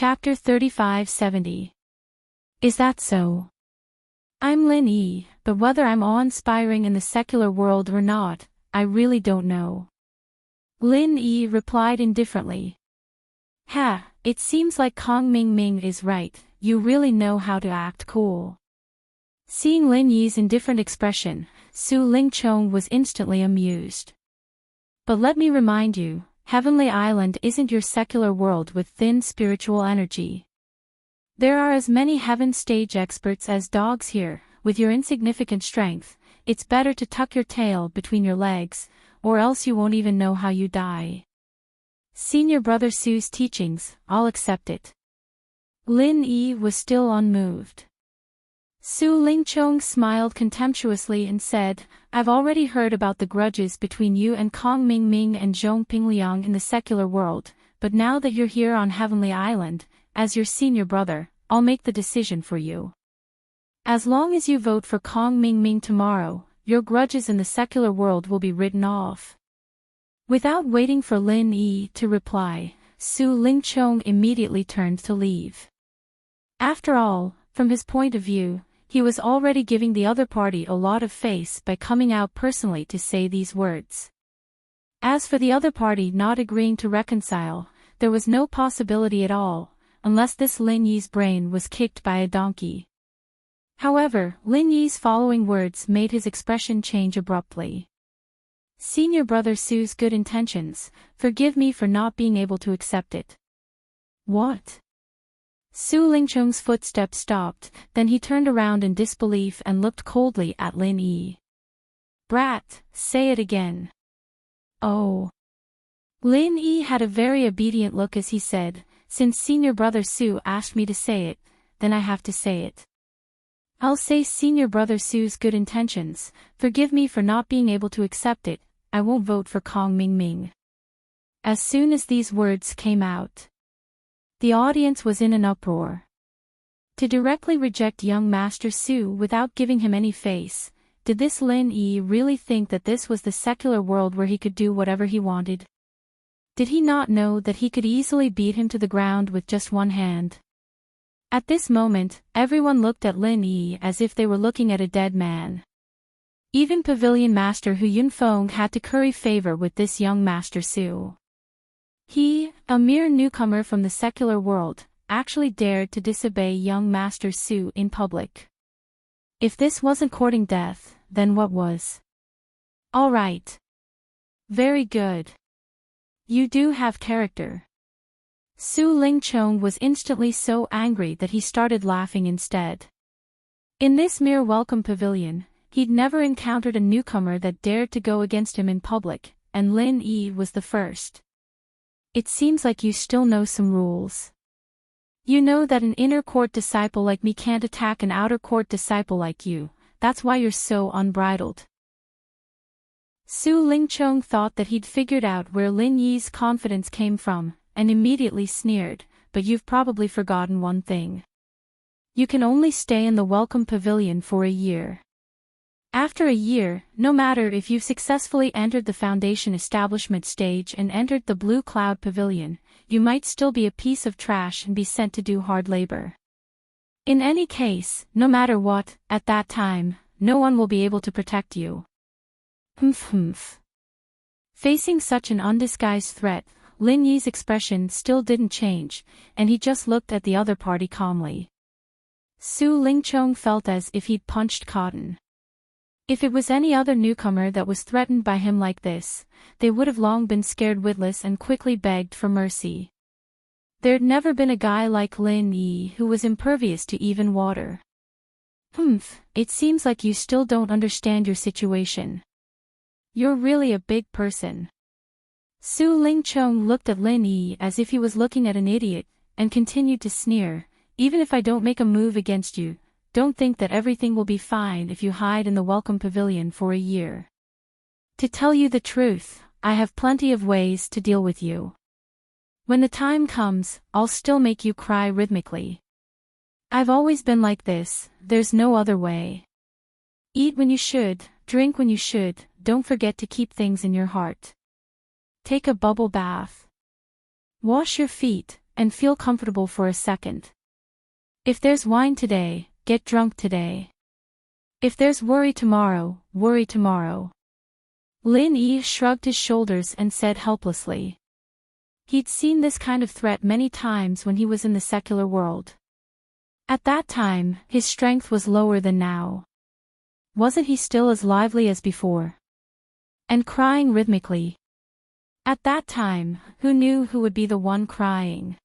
Chapter 3570. Is that so? I'm Lin Yi, but whether I'm awe-inspiring in the secular world or not, I really don't know. Lin Yi replied indifferently. Ha, it seems like Kong Ming Ming is right, you really know how to act cool. Seeing Lin Yi's indifferent expression, Su Lingchong was instantly amused. But let me remind you, Heavenly Island isn't your secular world with thin spiritual energy. There are as many heaven stage experts as dogs here. With your insignificant strength, it's better to tuck your tail between your legs, or else you won't even know how you die. Senior Brother Su's teachings, I'll accept it. Lin Yi was still unmoved. Su Lingchong smiled contemptuously and said, I've already heard about the grudges between you and Kong Ming Ming and Zhong Pingliang in the secular world, but now that you're here on Heavenly Island, as your senior brother, I'll make the decision for you. As long as you vote for Kong Ming Ming tomorrow, your grudges in the secular world will be written off. Without waiting for Lin Yi to reply, Su Lingchong immediately turned to leave. After all, from his point of view, he was already giving the other party a lot of face by coming out personally to say these words. As for the other party not agreeing to reconcile, there was no possibility at all, unless this Lin Yi's brain was kicked by a donkey. However, Lin Yi's following words made his expression change abruptly. Senior Brother Su's good intentions, forgive me for not being able to accept it. What? Su Lingchong's footsteps stopped, then he turned around in disbelief and looked coldly at Lin Yi. Brat, say it again. Oh. Lin Yi had a very obedient look as he said, since Senior Brother Su asked me to say it, then I have to say it. I'll say Senior Brother Su's good intentions, forgive me for not being able to accept it, I won't vote for Kong Ming Ming. As soon as these words came out, the audience was in an uproar. To directly reject young Master Su without giving him any face, did this Lin Yi really think that this was the secular world where he could do whatever he wanted? Did he not know that he could easily beat him to the ground with just one hand? At this moment, everyone looked at Lin Yi as if they were looking at a dead man. Even Pavilion Master Hu Yunfeng had to curry favor with this young Master Su. He, a mere newcomer from the secular world, actually dared to disobey young Master Su in public. If this wasn't courting death, then what was? All right. Very good. You do have character. Su Lingchong was instantly so angry that he started laughing instead. In this mere welcome pavilion, he'd never encountered a newcomer that dared to go against him in public, and Lin Yi was the first. It seems like you still know some rules. You know that an inner court disciple like me can't attack an outer court disciple like you, that's why you're so unbridled. Su Lingchong thought that he'd figured out where Lin Yi's confidence came from, and immediately sneered, but you've probably forgotten one thing. You can only stay in the welcome pavilion for a year. After a year, no matter if you've successfully entered the foundation establishment stage and entered the Blue Cloud Pavilion, you might still be a piece of trash and be sent to do hard labor. In any case, no matter what, at that time, no one will be able to protect you. Humph. Facing such an undisguised threat, Lin Yi's expression still didn't change, and he just looked at the other party calmly. Su Lingchong felt as if he'd punched cotton. If it was any other newcomer that was threatened by him like this, they would have long been scared witless and quickly begged for mercy. There'd never been a guy like Lin Yi who was impervious to even water. It seems like you still don't understand your situation. You're really a big person. Su Lingchong looked at Lin Yi as if he was looking at an idiot, and continued to sneer, even if I don't make a move against you, don't think that everything will be fine if you hide in the welcome pavilion for a year. To tell you the truth, I have plenty of ways to deal with you. When the time comes, I'll still make you cry rhythmically. I've always been like this, there's no other way. Eat when you should, drink when you should, don't forget to keep things in your heart. Take a bubble bath. Wash your feet, and feel comfortable for a second. If there's wine today, get drunk today. If there's worry tomorrow, worry tomorrow. Lin Yi shrugged his shoulders and said helplessly. He'd seen this kind of threat many times when he was in the secular world. At that time, his strength was lower than now. Wasn't he still as lively as before? And crying rhythmically. At that time, who knew who would be the one crying?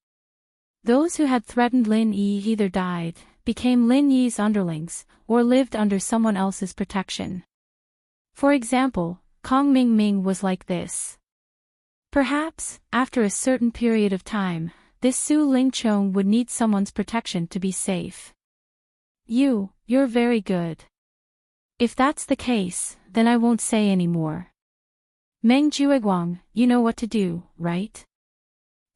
Those who had threatened Lin Yi either died, became Lin Yi's underlings, or lived under someone else's protection. For example, Kong Ming was like this. Perhaps, after a certain period of time, this Su Lingchong would need someone's protection to be safe. You're very good. If that's the case, then I won't say any more. Meng Jueguang, you know what to do, right?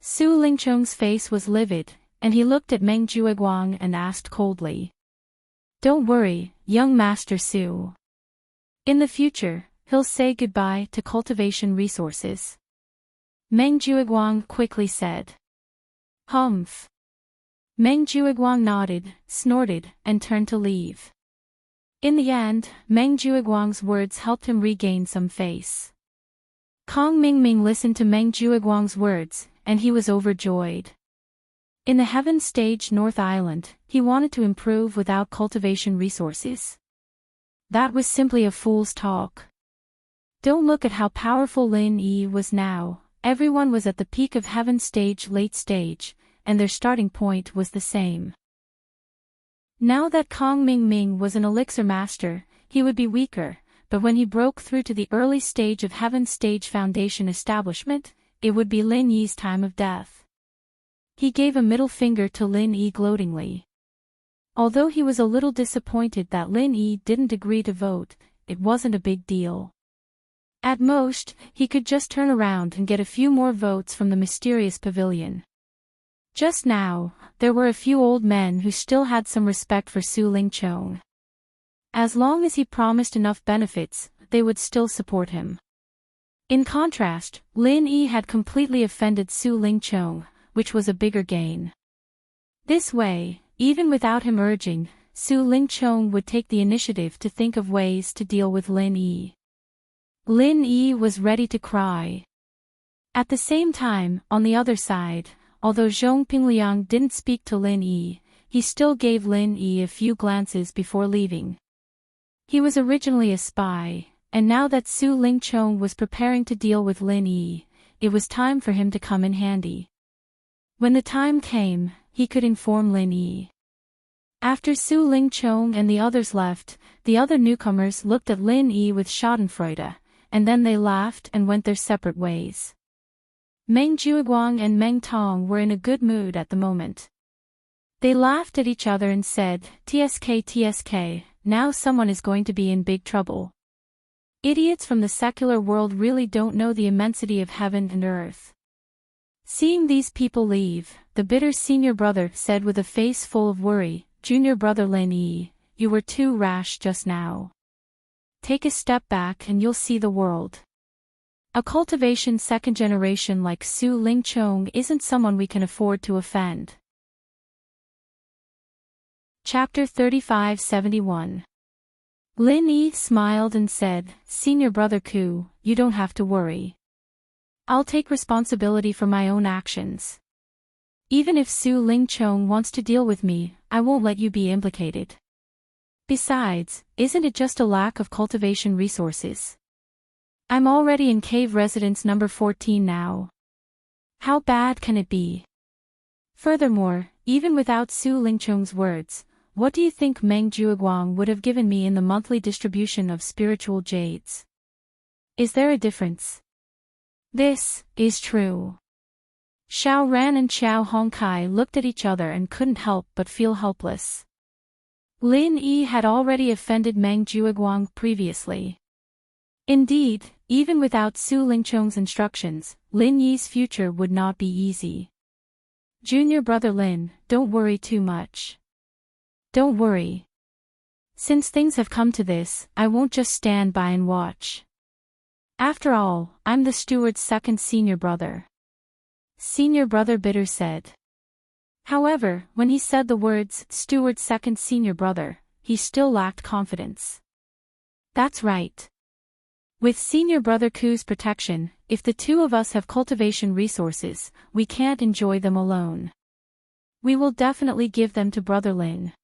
Su Lingchong's face was livid, and he looked at Meng Jueguang and asked coldly. Don't worry, young Master Su. In the future, he'll say goodbye to cultivation resources. Meng Jueguang quickly said. Humph. Meng Jueguang nodded, snorted, and turned to leave. In the end, Meng Jueguang's words helped him regain some face. Kong Mingming listened to Meng Jueguang's words, and he was overjoyed. In the Heaven Stage North Island, he wanted to improve without cultivation resources. That was simply a fool's talk. Don't look at how powerful Lin Yi was now. Everyone was at the peak of Heaven Stage late stage, and their starting point was the same. Now that Kong Mingming was an elixir master, he would be weaker, but when he broke through to the early stage of Heaven Stage Foundation establishment, it would be Lin Yi's time of death. He gave a middle finger to Lin Yi gloatingly. Although he was a little disappointed that Lin Yi didn't agree to vote, it wasn't a big deal. At most, he could just turn around and get a few more votes from the mysterious pavilion. Just now, there were a few old men who still had some respect for Su Lingchong. As long as he promised enough benefits, they would still support him. In contrast, Lin Yi had completely offended Su Lingchong, which was a bigger gain. This way, even without him urging, Su Lingchong would take the initiative to think of ways to deal with Lin Yi. Lin Yi was ready to cry. At the same time, on the other side, although Zhong Pingliang didn't speak to Lin Yi, he still gave Lin Yi a few glances before leaving. He was originally a spy, and now that Su Lingchong was preparing to deal with Lin Yi, it was time for him to come in handy. When the time came, he could inform Lin Yi. After Su Lingchong and the others left, the other newcomers looked at Lin Yi with schadenfreude, and then they laughed and went their separate ways. Meng Jueguang and Meng Tong were in a good mood at the moment. They laughed at each other and said, TSK, now someone is going to be in big trouble. Idiots from the secular world really don't know the immensity of heaven and earth. Seeing these people leave, the bitter senior brother said with a face full of worry, Junior brother Lin Yi, you were too rash just now. Take a step back and you'll see the world. A cultivation second generation like Su Lingchong isn't someone we can afford to offend. Chapter 3571. Lin Yi smiled and said, Senior brother Ku, you don't have to worry. I'll take responsibility for my own actions. Even if Su Lingchong wants to deal with me, I won't let you be implicated. Besides, isn't it just a lack of cultivation resources? I'm already in cave residence number 14 now. How bad can it be? Furthermore, even without Su Lingchong's words, what do you think Meng Jueguang would have given me in the monthly distribution of spiritual jades? Is there a difference? This is true. Xiao Ran and Xiao Hongkai looked at each other and couldn't help but feel helpless. Lin Yi had already offended Meng Jueguang previously. Indeed, even without Su Lingchong's instructions, Lin Yi's future would not be easy. Junior brother Lin, don't worry too much. Don't worry. Since things have come to this, I won't just stand by and watch. After all, I'm the steward's second senior brother. Senior brother Bitter said. However, when he said the words, "Steward's second senior brother," he still lacked confidence. That's right. With senior brother Ku's protection, if the two of us have cultivation resources, we can't enjoy them alone. We will definitely give them to Brother Lin.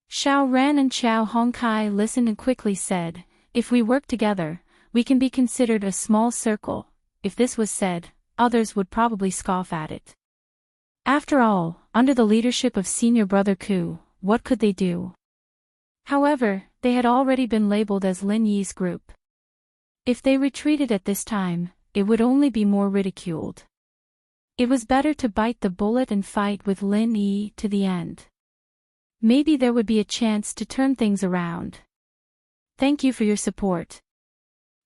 Xiao Ran and Xiao Hongkai listened and quickly said, "If we work together, we can be considered a small circle." If this was said, others would probably scoff at it. After all, under the leadership of senior brother Ku, what could they do? However, they had already been labeled as Lin Yi's group. If they retreated at this time, it would only be more ridiculed. It was better to bite the bullet and fight with Lin Yi to the end. Maybe there would be a chance to turn things around. Thank you for your support.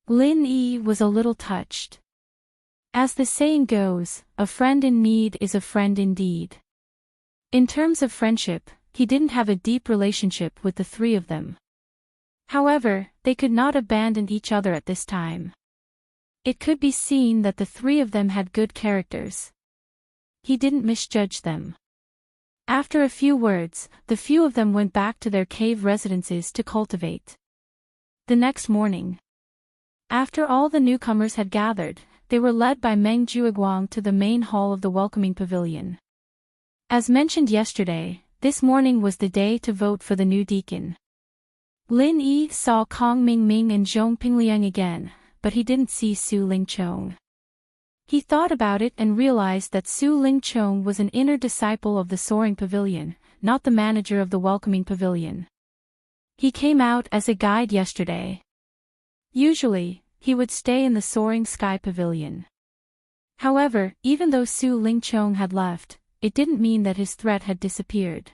Lin Yi was a little touched. As the saying goes, a friend in need is a friend indeed. In terms of friendship, he didn't have a deep relationship with the three of them. However, they could not abandon each other at this time. It could be seen that the three of them had good characters. He didn't misjudge them. After a few words, the few of them went back to their cave residences to cultivate. The next morning, after all the newcomers had gathered, they were led by Meng Juiguang to the main hall of the welcoming pavilion. As mentioned yesterday, this morning was the day to vote for the new deacon. Lin Yi saw Kong Mingming and Zhong Pingliang again, but he didn't see Su Lingchong. He thought about it and realized that Su Lingchong was an inner disciple of the Soaring Pavilion, not the manager of the welcoming pavilion. He came out as a guide yesterday. Usually, he would stay in the Soaring Sky Pavilion. However, even though Su Lingchong had left, it didn't mean that his threat had disappeared.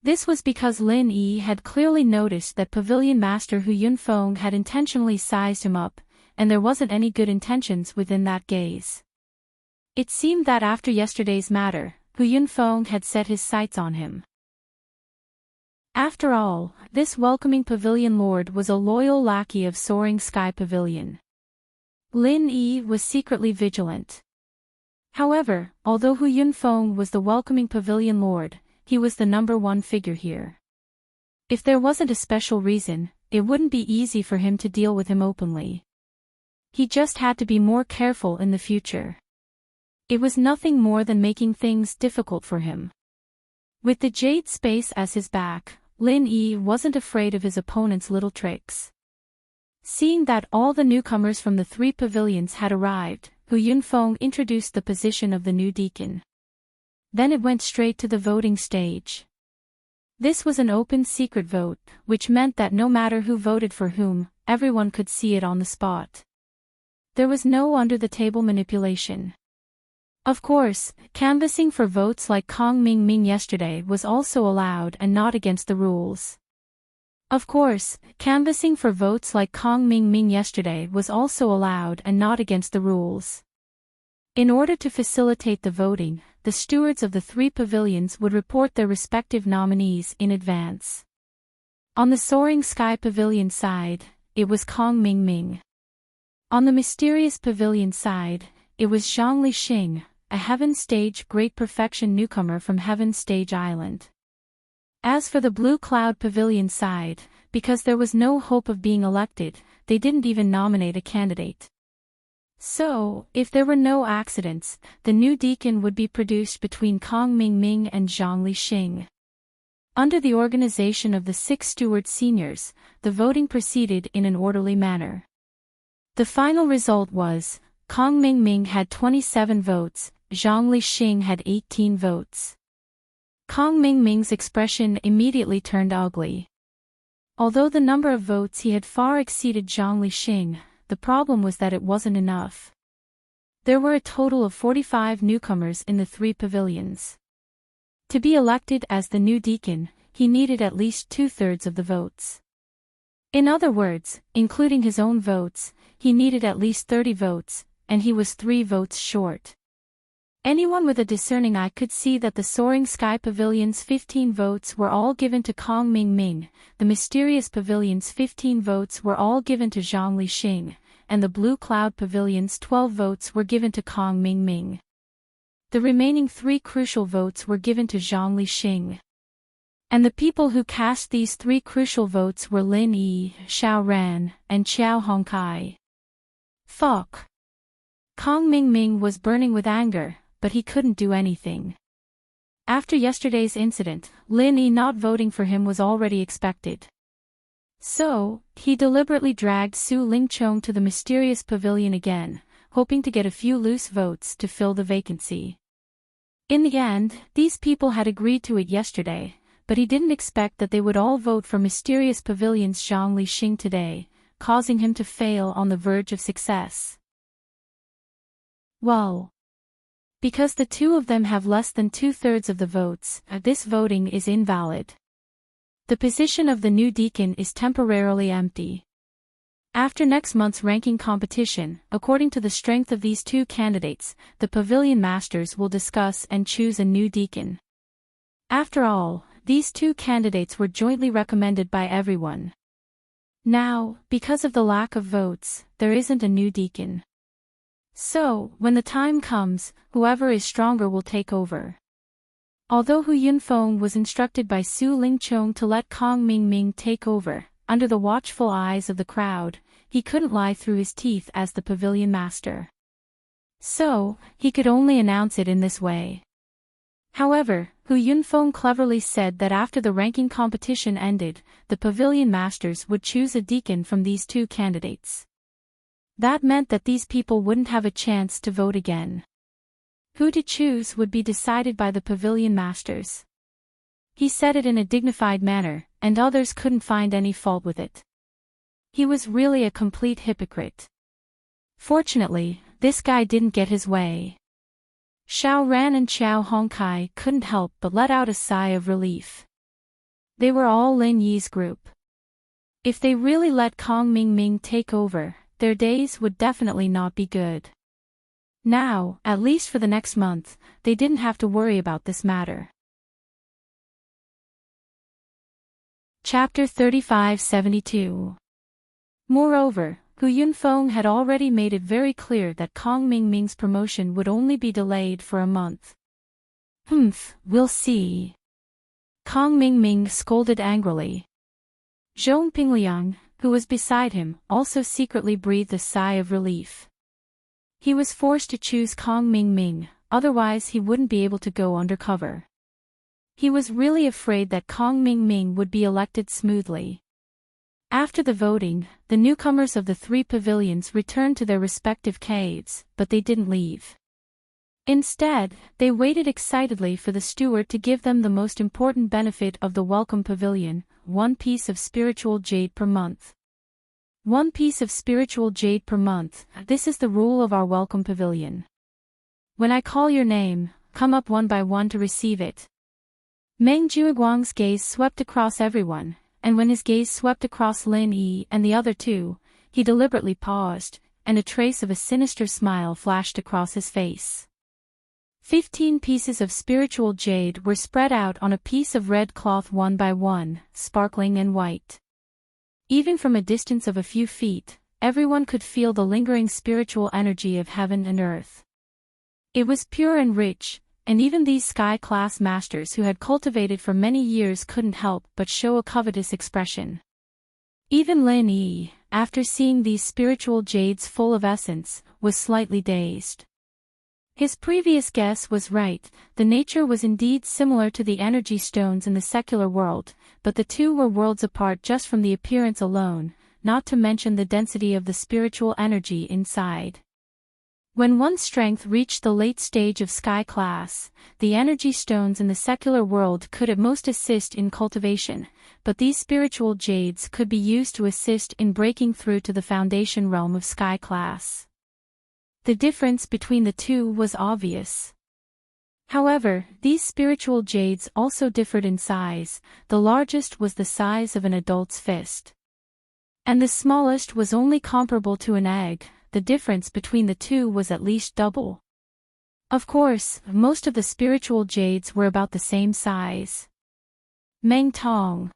This was because Lin Yi had clearly noticed that Pavilion Master Hu Yunfeng had intentionally sized him up, and there wasn't any good intentions within that gaze. It seemed that after yesterday's matter, Hu Yunfeng had set his sights on him. After all, this welcoming pavilion lord was a loyal lackey of Soaring Sky Pavilion. Lin Yi was secretly vigilant. However, although Hu Yunfeng was the welcoming pavilion lord, he was the #1 figure here. If there wasn't a special reason, it wouldn't be easy for him to deal with him openly. He just had to be more careful in the future. It was nothing more than making things difficult for him. With the jade space as his back, Lin Yi wasn't afraid of his opponent's little tricks. Seeing that all the newcomers from the 3 pavilions had arrived, Hu Yunfeng introduced the position of the new deacon. Then it went straight to the voting stage. This was an open secret vote, which meant that no matter who voted for whom, everyone could see it on the spot. There was no under-the-table manipulation. Of course, canvassing for votes like Kong Mingming yesterday was also allowed and not against the rules. Of course, canvassing for votes like Kong Mingming yesterday was also allowed and not against the rules. In order to facilitate the voting, the stewards of the 3 pavilions would report their respective nominees in advance. On the Soaring Sky Pavilion side, it was Kong Mingming. On the Mysterious Pavilion side, it was Zhang Lixing, a Heaven Stage Great Perfection newcomer from Heaven Stage Island. As for the Blue Cloud Pavilion side, because there was no hope of being elected, they didn't even nominate a candidate. So, if there were no accidents, the new deacon would be produced between Kong Mingming and Zhang Lixing. Under the organization of the 6 steward seniors, the voting proceeded in an orderly manner. The final result was, Kong Mingming had 27 votes, Zhang Lixing had 18 votes. Kong Mingming's expression immediately turned ugly. Although the number of votes he had far exceeded Zhang Lixing, the problem was that it wasn't enough. There were a total of 45 newcomers in the 3 pavilions. To be elected as the new deacon, he needed at least 2/3 of the votes. In other words, including his own votes, he needed at least 30 votes, and he was 3 votes short. Anyone with a discerning eye could see that the Soaring Sky Pavilion's 15 votes were all given to Kong Mingming, the Mysterious Pavilion's 15 votes were all given to Zhang Lixing, and the Blue Cloud Pavilion's 12 votes were given to Kong Mingming. the remaining 3 crucial votes were given to Zhang Lixing. And the people who cast these 3 crucial votes were Lin Yi, Xiao Ran, and Qiao Hongkai. Fuck. Kong Mingming was burning with anger, but he couldn't do anything. After yesterday's incident, Lin Yi not voting for him was already expected. So, he deliberately dragged Su Lingchong to the mysterious pavilion again, hoping to get a few loose votes to fill the vacancy. In the end, these people had agreed to it yesterday, but he didn't expect that they would all vote for Mysterious Pavilion's Zhang Lixing today, causing him to fail on the verge of success. Well, because the 2 of them have less than 2/3 of the votes, this voting is invalid. The position of the new deacon is temporarily empty. After next month's ranking competition, according to the strength of these 2 candidates, the pavilion masters will discuss and choose a new deacon. After all, these 2 candidates were jointly recommended by everyone. Now, because of the lack of votes, there isn't a new deacon. So, when the time comes, whoever is stronger will take over. Although Hu Yunfeng was instructed by Su Lingchong to let Kong Mingming take over, under the watchful eyes of the crowd, he couldn't lie through his teeth as the pavilion master. So, he could only announce it in this way. However, Hu Yunfeng cleverly said that after the ranking competition ended, the pavilion masters would choose a deacon from these 2 candidates. That meant that these people wouldn't have a chance to vote again. Who to choose would be decided by the pavilion masters. He said it in a dignified manner, and others couldn't find any fault with it. He was really a complete hypocrite. Fortunately, this guy didn't get his way. Xiao Ran and Qiao Hongkai couldn't help but let out a sigh of relief. They were all Lin Yi's group. If they really let Kong Mingming take over, their days would definitely not be good. Now, at least for the next month, they didn't have to worry about this matter. Chapter 3572. Moreover, Hu Yunfeng had already made it very clear that Kong Mingming's promotion would only be delayed for a month. We'll see. Kong Mingming scolded angrily. Zhong Pingliang, who was beside him, also secretly breathed a sigh of relief. He was forced to choose Kong Mingming, otherwise he wouldn't be able to go undercover. He was really afraid that Kong Mingming would be elected smoothly. After the voting, the newcomers of the 3 pavilions returned to their respective caves, but they didn't leave. Instead, they waited excitedly for the steward to give them the most important benefit of the welcome pavilion, 1 piece of spiritual jade per month. 1 piece of spiritual jade per month, this is the rule of our welcome pavilion. When I call your name, come up one by one to receive it. Meng Juiguang's gaze swept across everyone, and when his gaze swept across Lin Yi and the other 2, he deliberately paused, and a trace of a sinister smile flashed across his face. 15 pieces of spiritual jade were spread out on a piece of red cloth one by one, sparkling and white. Even from a distance of a few feet, everyone could feel the lingering spiritual energy of heaven and earth. It was pure and rich, and even these sky-class masters who had cultivated for many years couldn't help but show a covetous expression. Even Lin Yi, after seeing these spiritual jades full of essence, was slightly dazed. His previous guess was right, the nature was indeed similar to the energy stones in the secular world, but the 2 were worlds apart just from the appearance alone, not to mention the density of the spiritual energy inside. When one's strength reached the late stage of sky class, the energy stones in the secular world could at most assist in cultivation, but these spiritual jades could be used to assist in breaking through to the foundation realm of sky class. The difference between the 2 was obvious. However, these spiritual jades also differed in size. The largest was the size of an adult's fist. And the smallest was only comparable to an egg. The difference between the 2 was at least double. Of course, most of the spiritual jades were about the same size. Meng Tong.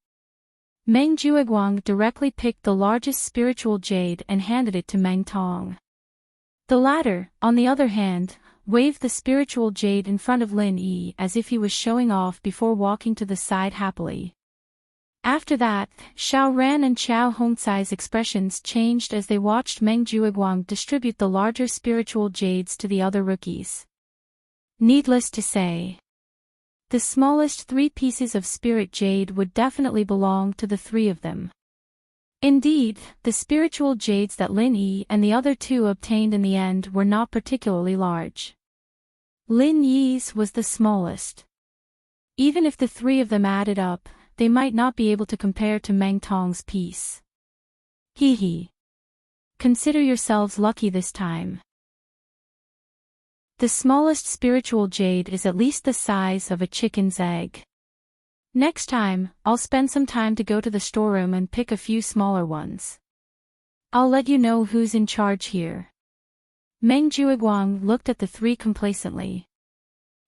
Meng Juiguang directly picked the largest spiritual jade and handed it to Meng Tong. The latter, on the other hand, waved the spiritual jade in front of Lin Yi as if he was showing off before walking to the side happily. After that, Xiao Ran and Qiao Hongcai's expressions changed as they watched Meng Juiguang distribute the larger spiritual jades to the other rookies. Needless to say, the smallest 3 pieces of spirit jade would definitely belong to the 3 of them. Indeed, the spiritual jades that Lin Yi and the other 2 obtained in the end were not particularly large. Lin Yi's was the smallest. Even if the 3 of them added up, they might not be able to compare to Meng Tong's piece. Hee hee. Consider yourselves lucky this time. The smallest spiritual jade is at least the size of a chicken's egg. Next time, I'll spend some time to go to the storeroom and pick a few smaller ones. I'll let you know who's in charge here. Meng Juiguang looked at the 3 complacently.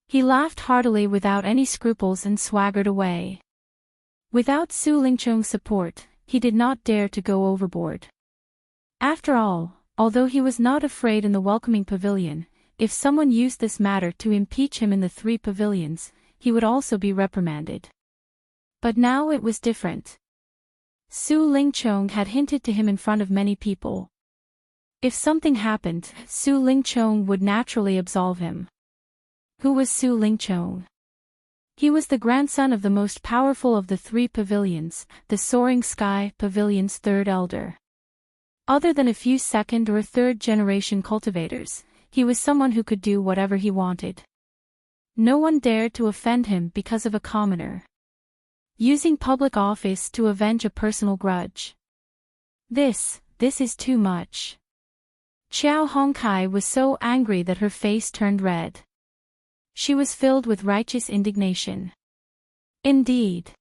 He laughed heartily without any scruples and swaggered away. Without Su Lingchong's support, he did not dare to go overboard. After all, although he was not afraid in the welcoming pavilion, if someone used this matter to impeach him in the 3 pavilions, he would also be reprimanded. But now it was different. Su Lingchong had hinted to him in front of many people. If something happened, Su Lingchong would naturally absolve him. Who was Su Lingchong? He was the grandson of the most powerful of the 3 pavilions, the Soaring Sky Pavilion's 3rd elder. Other than a few 2nd or 3rd generation cultivators, he was someone who could do whatever he wanted. No one dared to offend him because of a commoner using public office to avenge a personal grudge. This is too much. Qiao Hongcai was so angry that her face turned red. She was filled with righteous indignation. Indeed.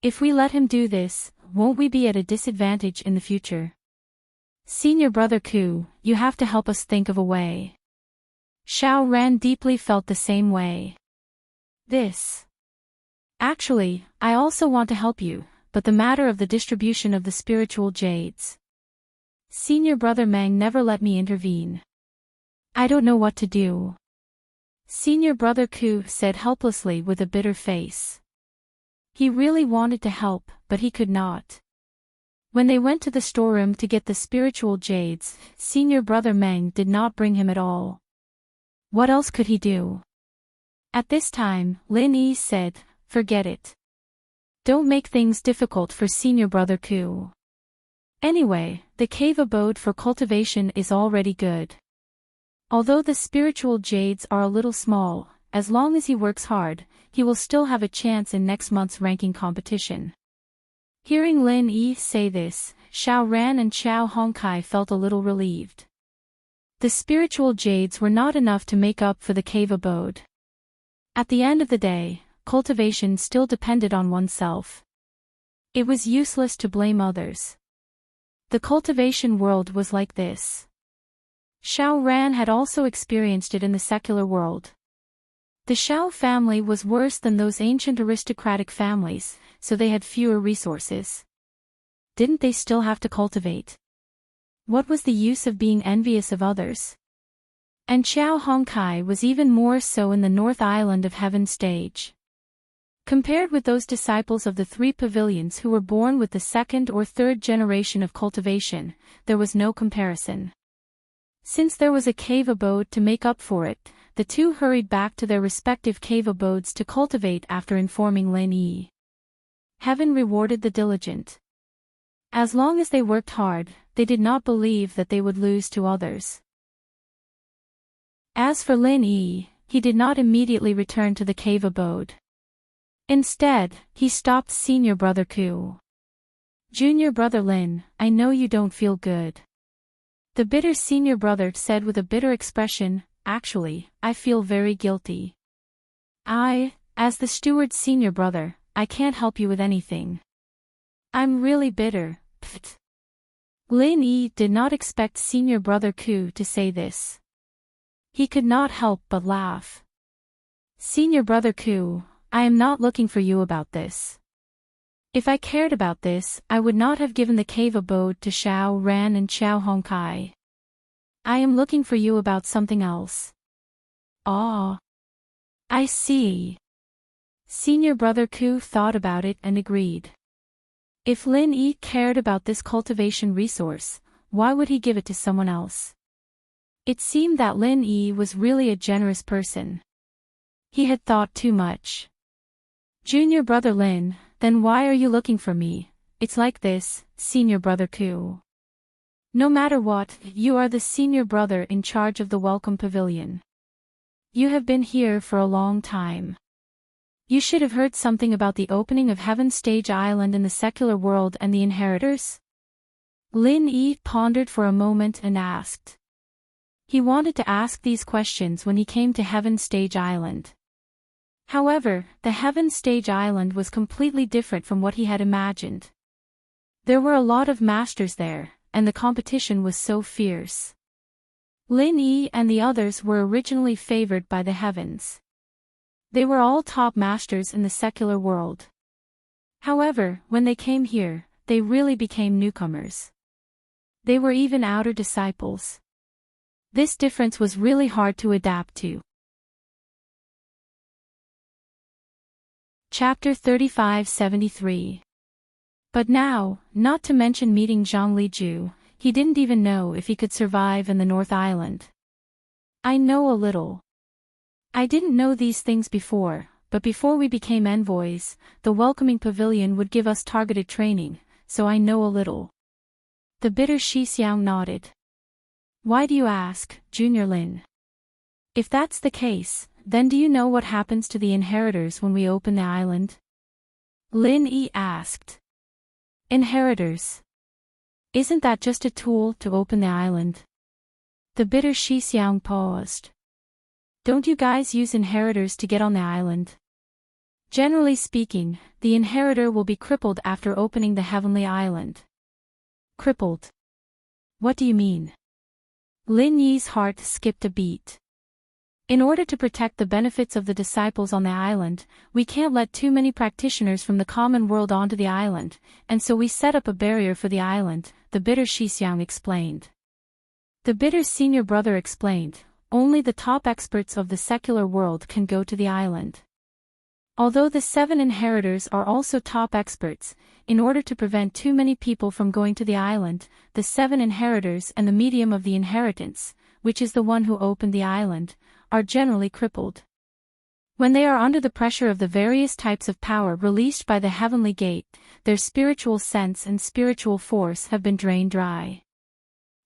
If we let him do this, won't we be at a disadvantage in the future? Senior Brother Ku, you have to help us think of a way. Xiao Ran deeply felt the same way. Actually, I also want to help you, but the matter of the distribution of the spiritual jades. Senior Brother Meng never let me intervene. I don't know what to do. Senior Brother Ku said helplessly with a bitter face. He really wanted to help, but he could not. When they went to the storeroom to get the spiritual jades, Senior Brother Meng did not bring him at all. What else could he do? At this time, Lin Yi said, "Forget it. Don't make things difficult for Senior Brother Ku. Anyway, the cave abode for cultivation is already good. Although the spiritual jades are a little small, as long as he works hard, he will still have a chance in next month's ranking competition." Hearing Lin Yi say this, Xiao Ran and Qiao Hongcai felt a little relieved. The spiritual jades were not enough to make up for the cave abode. At the end of the day, cultivation still depended on oneself. It was useless to blame others. The cultivation world was like this. Xiao Ran had also experienced it in the secular world. The Xiao family was worse than those ancient aristocratic families, so they had fewer resources. Didn't they still have to cultivate? What was the use of being envious of others? And Qiao Hongcai was even more so in the North Island of Heaven stage. Compared with those disciples of the 3 pavilions who were born with the 2nd or 3rd generation of cultivation, there was no comparison. Since there was a cave abode to make up for it, the 2 hurried back to their respective cave abodes to cultivate after informing Lin Yi. Heaven rewarded the diligent. As long as they worked hard, they did not believe that they would lose to others. As for Lin Yi, he did not immediately return to the cave abode. Instead, he stopped Senior Brother Ku. "Junior Brother Lin, I know you don't feel good." The bitter senior brother said with a bitter expression, "Actually, I feel very guilty. As the steward's senior brother, I can't help you with anything. I'm really bitter, pfft." Lin Yi did not expect Senior Brother Ku to say this. He could not help but laugh. "Senior Brother Ku, I am not looking for you about this. If I cared about this, I would not have given the cave abode to Xiao Ran and Qiao Hongcai. I am looking for you about something else." Ah, I see. Senior brother Ku thought about it and agreed. If Lin Yi cared about this cultivation resource, why would he give it to someone else? It seemed that Lin Yi was really a generous person. He had thought too much. Junior brother Lin, then why are you looking for me? It's like this, senior brother Ku. No matter what, you are the senior brother in charge of the Welcome Pavilion. You have been here for a long time. You should have heard something about the opening of Heaven Stage Island in the secular world and the inheritors? Lin Yi pondered for a moment and asked. He wanted to ask these questions when he came to Heaven Stage Island. However, the Heaven Stage Island was completely different from what he had imagined. There were a lot of masters there, and the competition was so fierce. Lin Yi and the others were originally favored by the heavens. They were all top masters in the secular world. However, when they came here, they really became newcomers. They were even outer disciples. This difference was really hard to adapt to. Chapter 3573. But now, not to mention meeting Zhang Liju, he didn't even know if he could survive in the North Island. I know a little. I didn't know these things before, but before we became envoys, the welcoming pavilion would give us targeted training, so I know a little. The bitter Shixiang nodded. Why do you ask, Junior Lin? If that's the case, then do you know what happens to the inheritors when we open the island? Lin Yi asked. Inheritors. Isn't that just a tool to open the island? The bitter Shixiang paused. Don't you guys use inheritors to get on the island? Generally speaking, the inheritor will be crippled after opening the heavenly island. Crippled? What do you mean? Lin Yi's heart skipped a beat. In order to protect the benefits of the disciples on the island, we can't let too many practitioners from the common world onto the island, and so we set up a barrier for the island, the bitter Shixiang explained. The bitter senior brother explained, only the top experts of the secular world can go to the island. Although the 7 inheritors are also top experts, in order to prevent too many people from going to the island, the 7 inheritors and the medium of the inheritance, which is the one who opened the island, are generally crippled. When they are under the pressure of the various types of power released by the heavenly gate, their spiritual sense and spiritual force have been drained dry.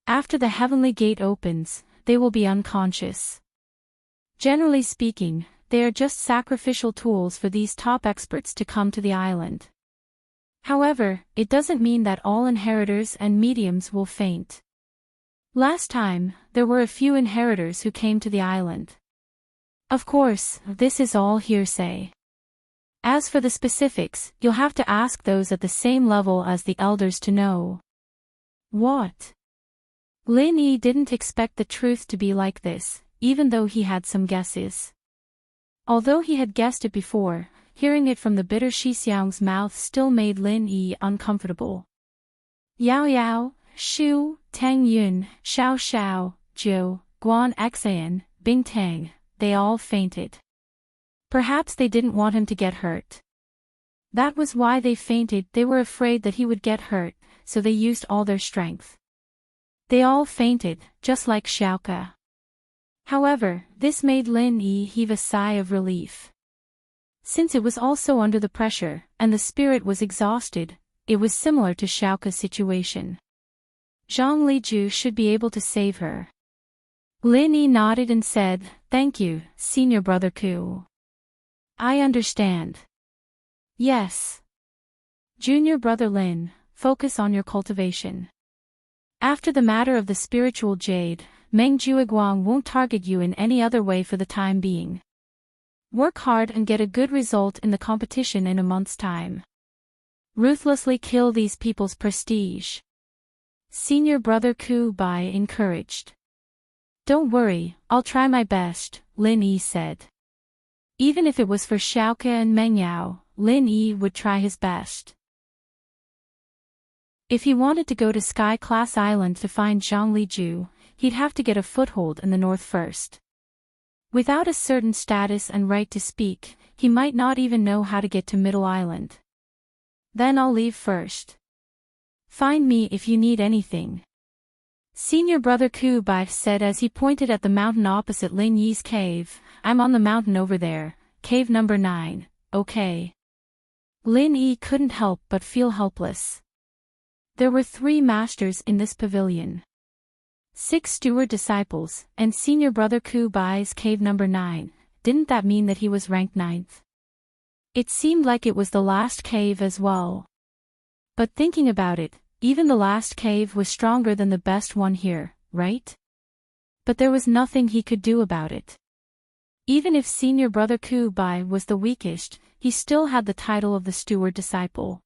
After the heavenly gate opens, they will be unconscious. Generally speaking, they are just sacrificial tools for these top experts to come to the island. However, it doesn't mean that all inheritors and mediums will faint. Last time, there were a few inheritors who came to the island. Of course, this is all hearsay. As for the specifics, you'll have to ask those at the same level as the elders to know. What? Lin Yi didn't expect the truth to be like this, even though he had some guesses. Although he had guessed it before, hearing it from the bitter Shixiang's mouth still made Lin Yi uncomfortable. Yao Yao, Shu, Tang Yun, Xiao Xiao, Zhou, Guan Xan, Bing Tang, they all fainted. Perhaps they didn't want him to get hurt. That was why they fainted. They were afraid that he would get hurt, so they used all their strength. They all fainted, just like Xiaoke. However, this made Lin Yi heave a sigh of relief. Since it was also under the pressure, and the spirit was exhausted, it was similar to Xiaoke's situation. Zhang Liju should be able to save her. Lin Yi nodded and said, "Thank you, senior brother Ku. I understand." Yes. Junior brother Lin, focus on your cultivation. After the matter of the spiritual jade, Meng Juiguang won't target you in any other way for the time being. Work hard and get a good result in the competition in a month's time. Ruthlessly kill these people's prestige. Senior brother Ku Bai encouraged. Don't worry, I'll try my best, Lin Yi said. Even if it was for Xiaoke and Meng Yao, Lin Yi would try his best. If he wanted to go to Sky Class Island to find Zhang Liju, he'd have to get a foothold in the north first. Without a certain status and right to speak, he might not even know how to get to Middle Island. Then I'll leave first. Find me if you need anything. Senior Brother Kubai said as he pointed at the mountain opposite Lin Yi's cave. I'm on the mountain over there, cave number 9, okay. Lin Yi couldn't help but feel helpless. There were 3 masters in this pavilion. 6 steward disciples, and Senior Brother Kubai's cave number 9, didn't that mean that he was ranked 9th? It seemed like it was the last cave as well. But thinking about it, even the last cave was stronger than the best one here, right? But there was nothing he could do about it. Even if Senior Brother Kubai was the weakest, he still had the title of the steward disciple.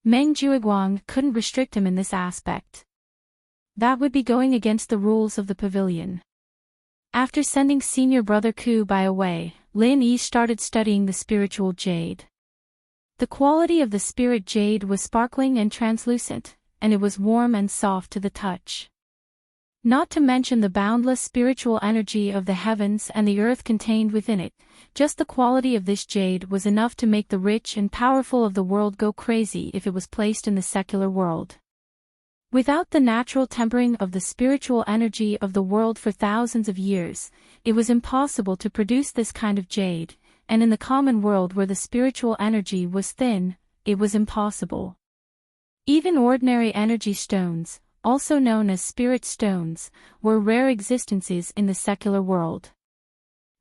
Meng Juiguang couldn't restrict him in this aspect. That would be going against the rules of the pavilion. After sending Senior Brother Kubai away, Lin Yi started studying the spiritual jade. The quality of the spirit jade was sparkling and translucent, and it was warm and soft to the touch. Not to mention the boundless spiritual energy of the heavens and the earth contained within it, just the quality of this jade was enough to make the rich and powerful of the world go crazy if it was placed in the secular world. Without the natural tempering of the spiritual energy of the world for thousands of years, it was impossible to produce this kind of jade, and in the common world where the spiritual energy was thin, it was impossible. Even ordinary energy stones, also known as spirit stones, were rare existences in the secular world.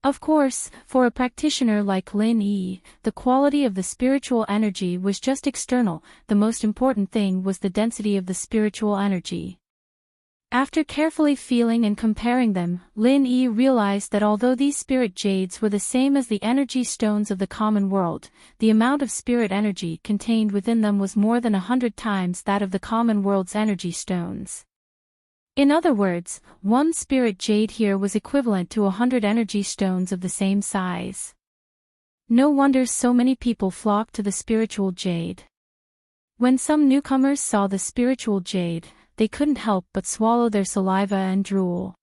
Of course, for a practitioner like Lin Yi, the quality of the spiritual energy was just external, the most important thing was the density of the spiritual energy. After carefully feeling and comparing them, Lin Yi realized that although these spirit jades were the same as the energy stones of the common world, the amount of spirit energy contained within them was more than 100 times that of the common world's energy stones. In other words, one spirit jade here was equivalent to 100 energy stones of the same size. No wonder so many people flocked to the spiritual jade. When some newcomers saw the spiritual jade, they couldn't help but swallow their saliva and drool.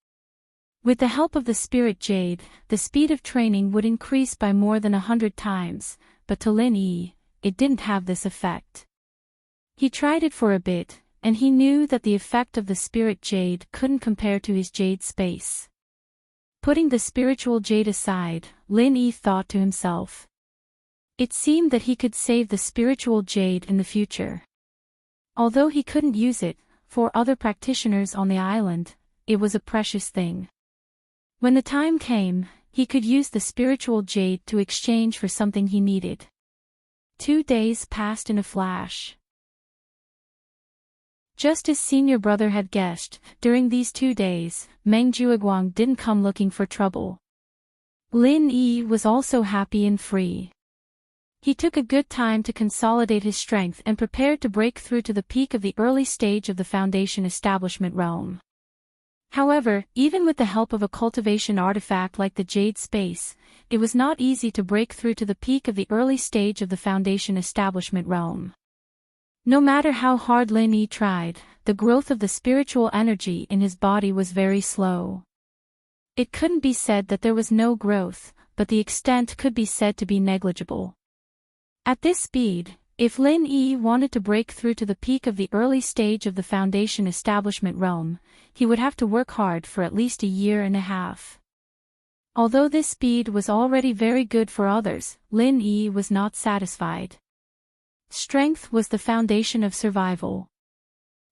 With the help of the spirit jade, the speed of training would increase by more than 100 times, but to Lin Yi, it didn't have this effect. He tried it for a bit, and he knew that the effect of the spirit jade couldn't compare to his jade space. Putting the spiritual jade aside, Lin Yi thought to himself. It seemed that he could save the spiritual jade in the future. Although he couldn't use it, for other practitioners on the island, it was a precious thing. When the time came, he could use the spiritual jade to exchange for something he needed. 2 days passed in a flash. Just as Senior Brother had guessed, during these 2 days, Meng Juiguang didn't come looking for trouble. Lin Yi was also happy and free. He took a good time to consolidate his strength and prepared to break through to the peak of the early stage of the Foundation establishment realm. However, even with the help of a cultivation artifact like the Jade Space, it was not easy to break through to the peak of the early stage of the Foundation establishment realm. No matter how hard Lin Yi tried, the growth of the spiritual energy in his body was very slow. It couldn't be said that there was no growth, but the extent could be said to be negligible. At this speed, if Lin Yi wanted to break through to the peak of the early stage of the Foundation establishment realm, he would have to work hard for at least a year and a half. Although this speed was already very good for others, Lin Yi was not satisfied. Strength was the foundation of survival.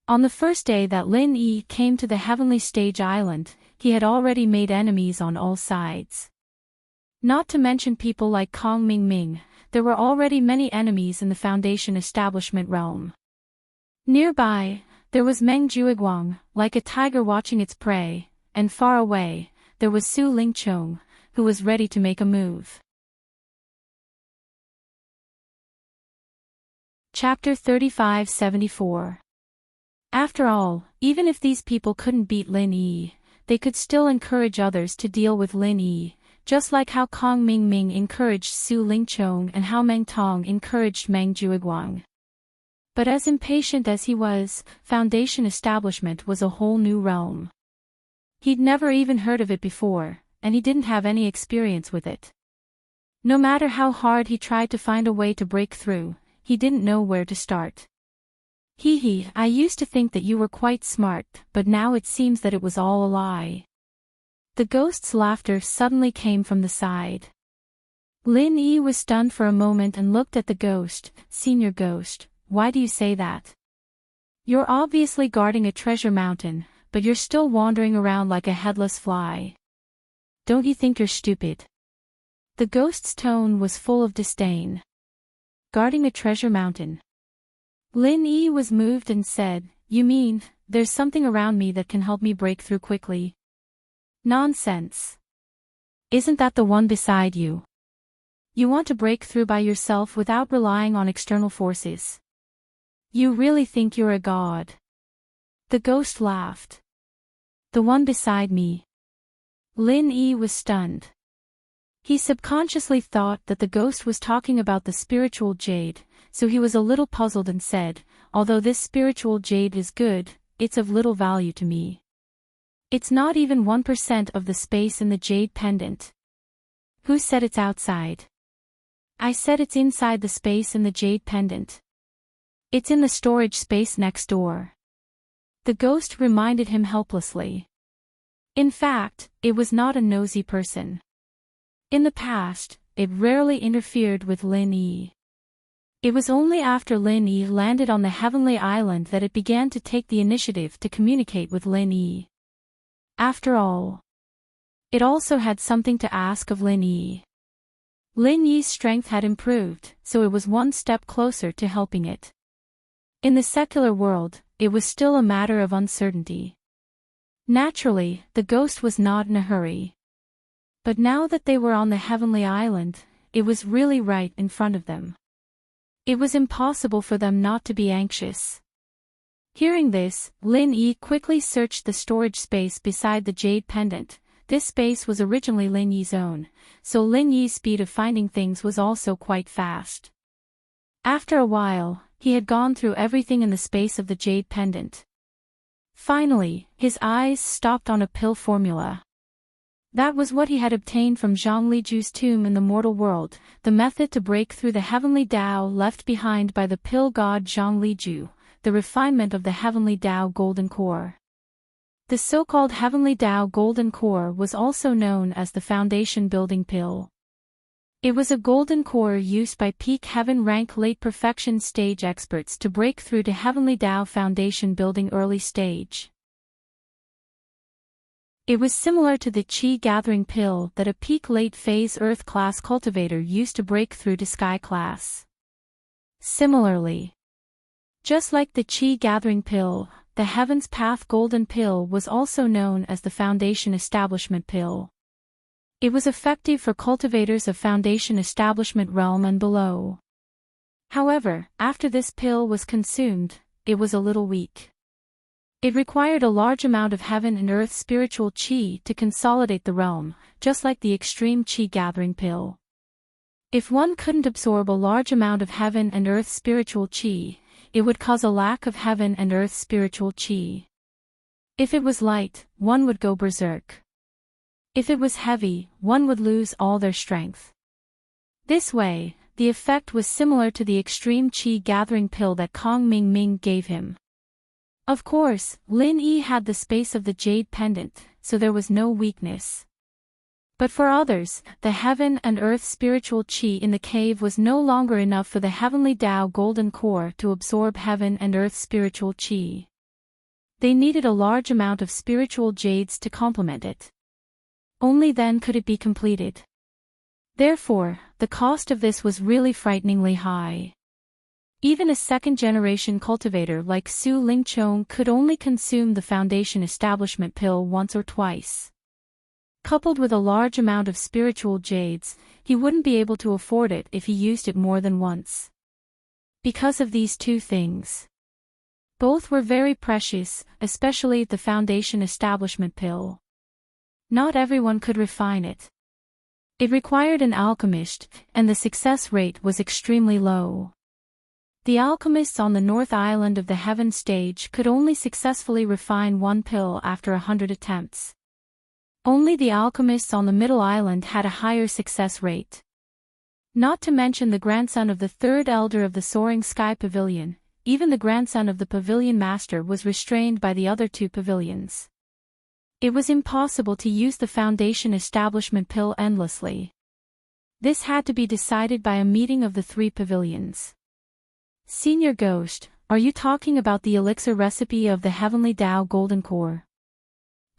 On the first day that Lin Yi came to the Heavenly Stage Island, he had already made enemies on all sides. Not to mention people like Kong Ming, there were already many enemies in the Foundation establishment realm. Nearby, there was Meng Juiguang, like a tiger watching its prey, and far away, there was Su Lingchong, who was ready to make a move. Chapter 3574. After all, even if these people couldn't beat Lin Yi, they could still encourage others to deal with Lin Yi, just like how Kong Ming encouraged Su Lingchong and how Meng Tong encouraged Meng Juiguang. But as impatient as he was, Foundation establishment was a whole new realm. He'd never even heard of it before, and he didn't have any experience with it. No matter how hard he tried to find a way to break through, he didn't know where to start. Hee, I used to think that you were quite smart, but now it seems that it was all a lie. The ghost's laughter suddenly came from the side. Lin Yi was stunned for a moment and looked at the ghost. Senior Ghost, why do you say that? You're obviously guarding a treasure mountain, but you're still wandering around like a headless fly. Don't you think you're stupid? The ghost's tone was full of disdain. Guarding a treasure mountain. Lin Yi was moved and said, You mean, there's something around me that can help me break through quickly? Nonsense. Isn't that the one beside you? You want to break through by yourself without relying on external forces. You really think you're a god? The ghost laughed. The one beside me. Lin Yi was stunned. He subconsciously thought that the ghost was talking about the spiritual jade, so he was a little puzzled and said, Although this spiritual jade is good, it's of little value to me. It's not even 1% of the space in the jade pendant. Who said it's outside? I said it's inside the space in the jade pendant. It's in the storage space next door. The ghost reminded him helplessly. In fact, it was not a nosy person. In the past, it rarely interfered with Lin Yi. It was only after Lin Yi landed on the heavenly island that it began to take the initiative to communicate with Lin Yi. After all, it also had something to ask of Lin Yi. Lin Yi's strength had improved, so it was one step closer to helping it. In the secular world, it was still a matter of uncertainty. Naturally, the ghost was not in a hurry. But now that they were on the heavenly island, it was really right in front of them. It was impossible for them not to be anxious. Hearing this, Lin Yi quickly searched the storage space beside the jade pendant. This space was originally Lin Yi's own, so Lin Yi's speed of finding things was also quite fast. After a while, he had gone through everything in the space of the jade pendant. Finally, his eyes stopped on a pill formula. That was what he had obtained from Zhang Liju's tomb in the mortal world, the method to break through the heavenly Tao left behind by the pill god Zhang Liju, the refinement of the heavenly Tao golden core. The so-called heavenly Tao golden core was also known as the foundation building pill. It was a golden core used by peak heaven rank late perfection stage experts to break through to heavenly Tao foundation building early stage. It was similar to the Qi gathering pill that a peak late phase earth class cultivator used to break through to sky class. Similarly, just like the Qi gathering pill, the Heaven's Path golden pill was also known as the foundation establishment pill. It was effective for cultivators of foundation establishment realm and below. However, after this pill was consumed, it was a little weak. It required a large amount of heaven and earth spiritual qi to consolidate the realm, just like the extreme qi gathering pill. If one couldn't absorb a large amount of heaven and earth spiritual qi, it would cause a lack of heaven and earth spiritual qi. If it was light, one would go berserk. If it was heavy, one would lose all their strength. This way, the effect was similar to the extreme qi gathering pill that Kong Ming gave him. Of course, Lin Yi had the space of the jade pendant, so there was no weakness. But for others, the heaven and earth spiritual qi in the cave was no longer enough for the heavenly Tao golden core to absorb heaven and earth spiritual qi. They needed a large amount of spiritual jades to complement it. Only then could it be completed. Therefore, the cost of this was really frighteningly high. Even a second-generation cultivator like Su Lingchong could only consume the foundation establishment pill once or twice. Coupled with a large amount of spiritual jades, he wouldn't be able to afford it if he used it more than once. Because of these two things. Both were very precious, especially the foundation establishment pill. Not everyone could refine it. It required an alchemist, and the success rate was extremely low. The alchemists on the North Island of the Heaven stage could only successfully refine one pill after 100 attempts. Only the alchemists on the middle island had a higher success rate. Not to mention the grandson of the third elder of the Soaring Sky Pavilion, even the grandson of the pavilion master was restrained by the other two pavilions. It was impossible to use the Foundation establishment pill endlessly. This had to be decided by a meeting of the three pavilions. Senior Ghost, are you talking about the elixir recipe of the Heavenly Tao Golden Core?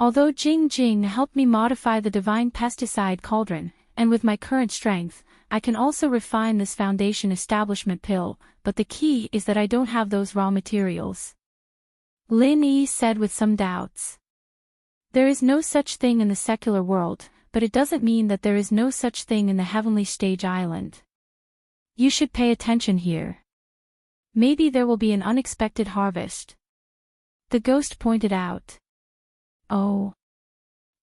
Although Jing Jing helped me modify the Divine Pesticide Cauldron, and with my current strength, I can also refine this Foundation establishment pill, but the key is that I don't have those raw materials. Lin Yi said with some doubts. There is no such thing in the secular world, but it doesn't mean that there is no such thing in the Heavenly Stage Island. You should pay attention here. Maybe there will be an unexpected harvest. The ghost pointed out. Oh.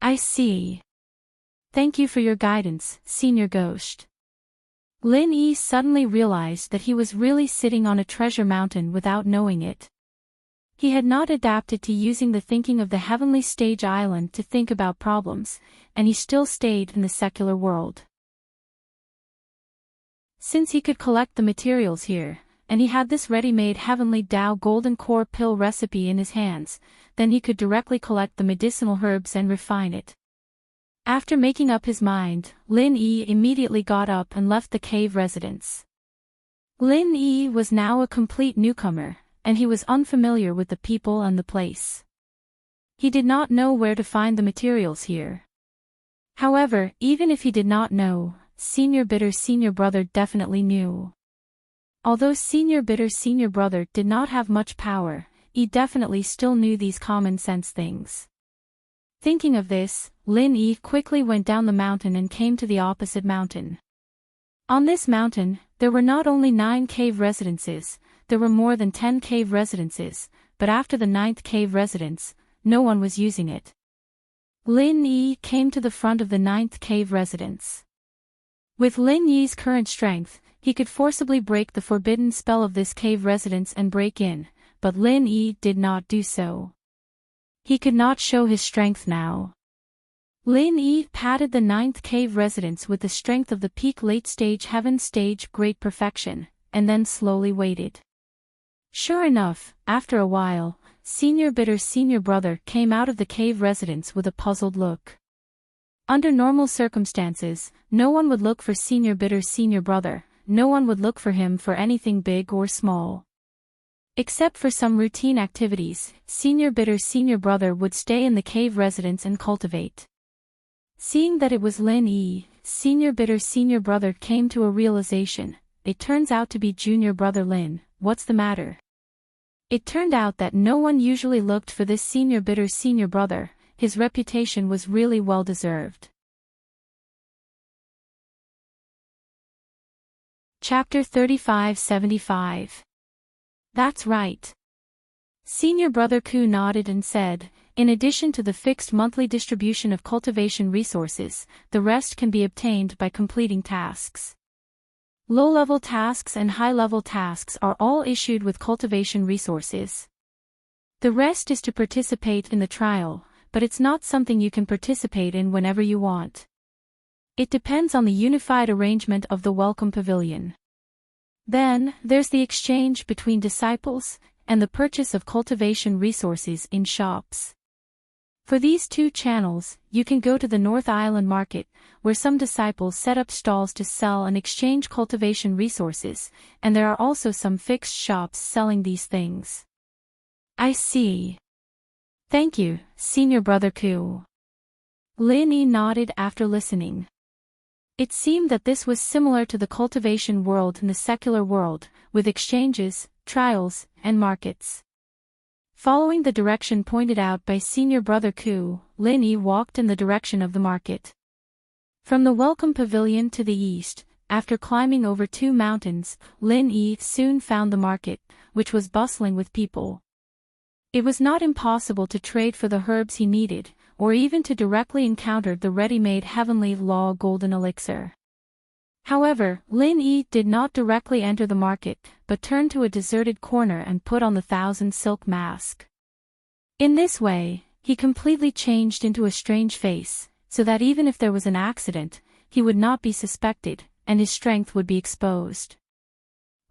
I see. Thank you for your guidance, Senior Ghost. Lin Yi suddenly realized that he was really sitting on a treasure mountain without knowing it. He had not adapted to using the thinking of the Heavenly Stage Island to think about problems, and he still stayed in the secular world. Since he could collect the materials here, and he had this ready-made Heavenly Tao Golden Core pill recipe in his hands, then he could directly collect the medicinal herbs and refine it. After making up his mind, Lin Yi immediately got up and left the cave residence. Lin Yi was now a complete newcomer, and he was unfamiliar with the people and the place. He did not know where to find the materials here. However, even if he did not know, Senior Bitter's senior brother definitely knew. Although Senior Bitter's senior brother did not have much power, he definitely still knew these common sense things. Thinking of this, Lin Yi quickly went down the mountain and came to the opposite mountain. On this mountain, there were not only 9 cave residences, there were more than 10 cave residences, but after the 9th cave residence, no one was using it. Lin Yi came to the front of the 9th cave residence. With Lin Yi's current strength, he could forcibly break the forbidden spell of this cave residence and break in, but Lin Yi did not do so. He could not show his strength now. Lin Yi patted the 9th cave residence with the strength of the peak late-stage heaven stage great perfection, and then slowly waited. Sure enough, after a while, Senior Bitter's senior brother came out of the cave residence with a puzzled look. Under normal circumstances, no one would look for Senior Bitter's senior brother, no one would look for him for anything big or small. Except for some routine activities, Senior Bitter's senior brother would stay in the cave residence and cultivate. Seeing that it was Lin Yi, Senior Bitter's senior brother came to a realization. It turns out to be junior brother Lin. What's the matter? It turned out that no one usually looked for this Senior Bitter's senior brother. His reputation was really well deserved. Chapter 3575. That's right. Senior Brother Ku nodded and said, in addition to the fixed monthly distribution of cultivation resources, the rest can be obtained by completing tasks. Low-level tasks and high-level tasks are all issued with cultivation resources. The rest is to participate in the trial, but it's not something you can participate in whenever you want. It depends on the unified arrangement of the Welcome Pavilion. Then, there's the exchange between disciples, and the purchase of cultivation resources in shops. For these two channels, you can go to the North Island Market, where some disciples set up stalls to sell and exchange cultivation resources, and there are also some fixed shops selling these things. I see. Thank you, Senior Brother Ku. Lin Yi nodded after listening. It seemed that this was similar to the cultivation world in the secular world, with exchanges, trials, and markets. Following the direction pointed out by Senior Brother Ku, Lin Yi walked in the direction of the market. From the Welcome Pavilion to the east, after climbing over 2 mountains, Lin Yi soon found the market, which was bustling with people. It was not impossible to trade for the herbs he needed, or even to directly encounter the ready-made Heavenly Law Golden Elixir. However, Lin Yi did not directly enter the market, but turned to a deserted corner and put on the 1,000 silk mask. In this way, he completely changed into a strange face, so that even if there was an accident, he would not be suspected, and his strength would be exposed.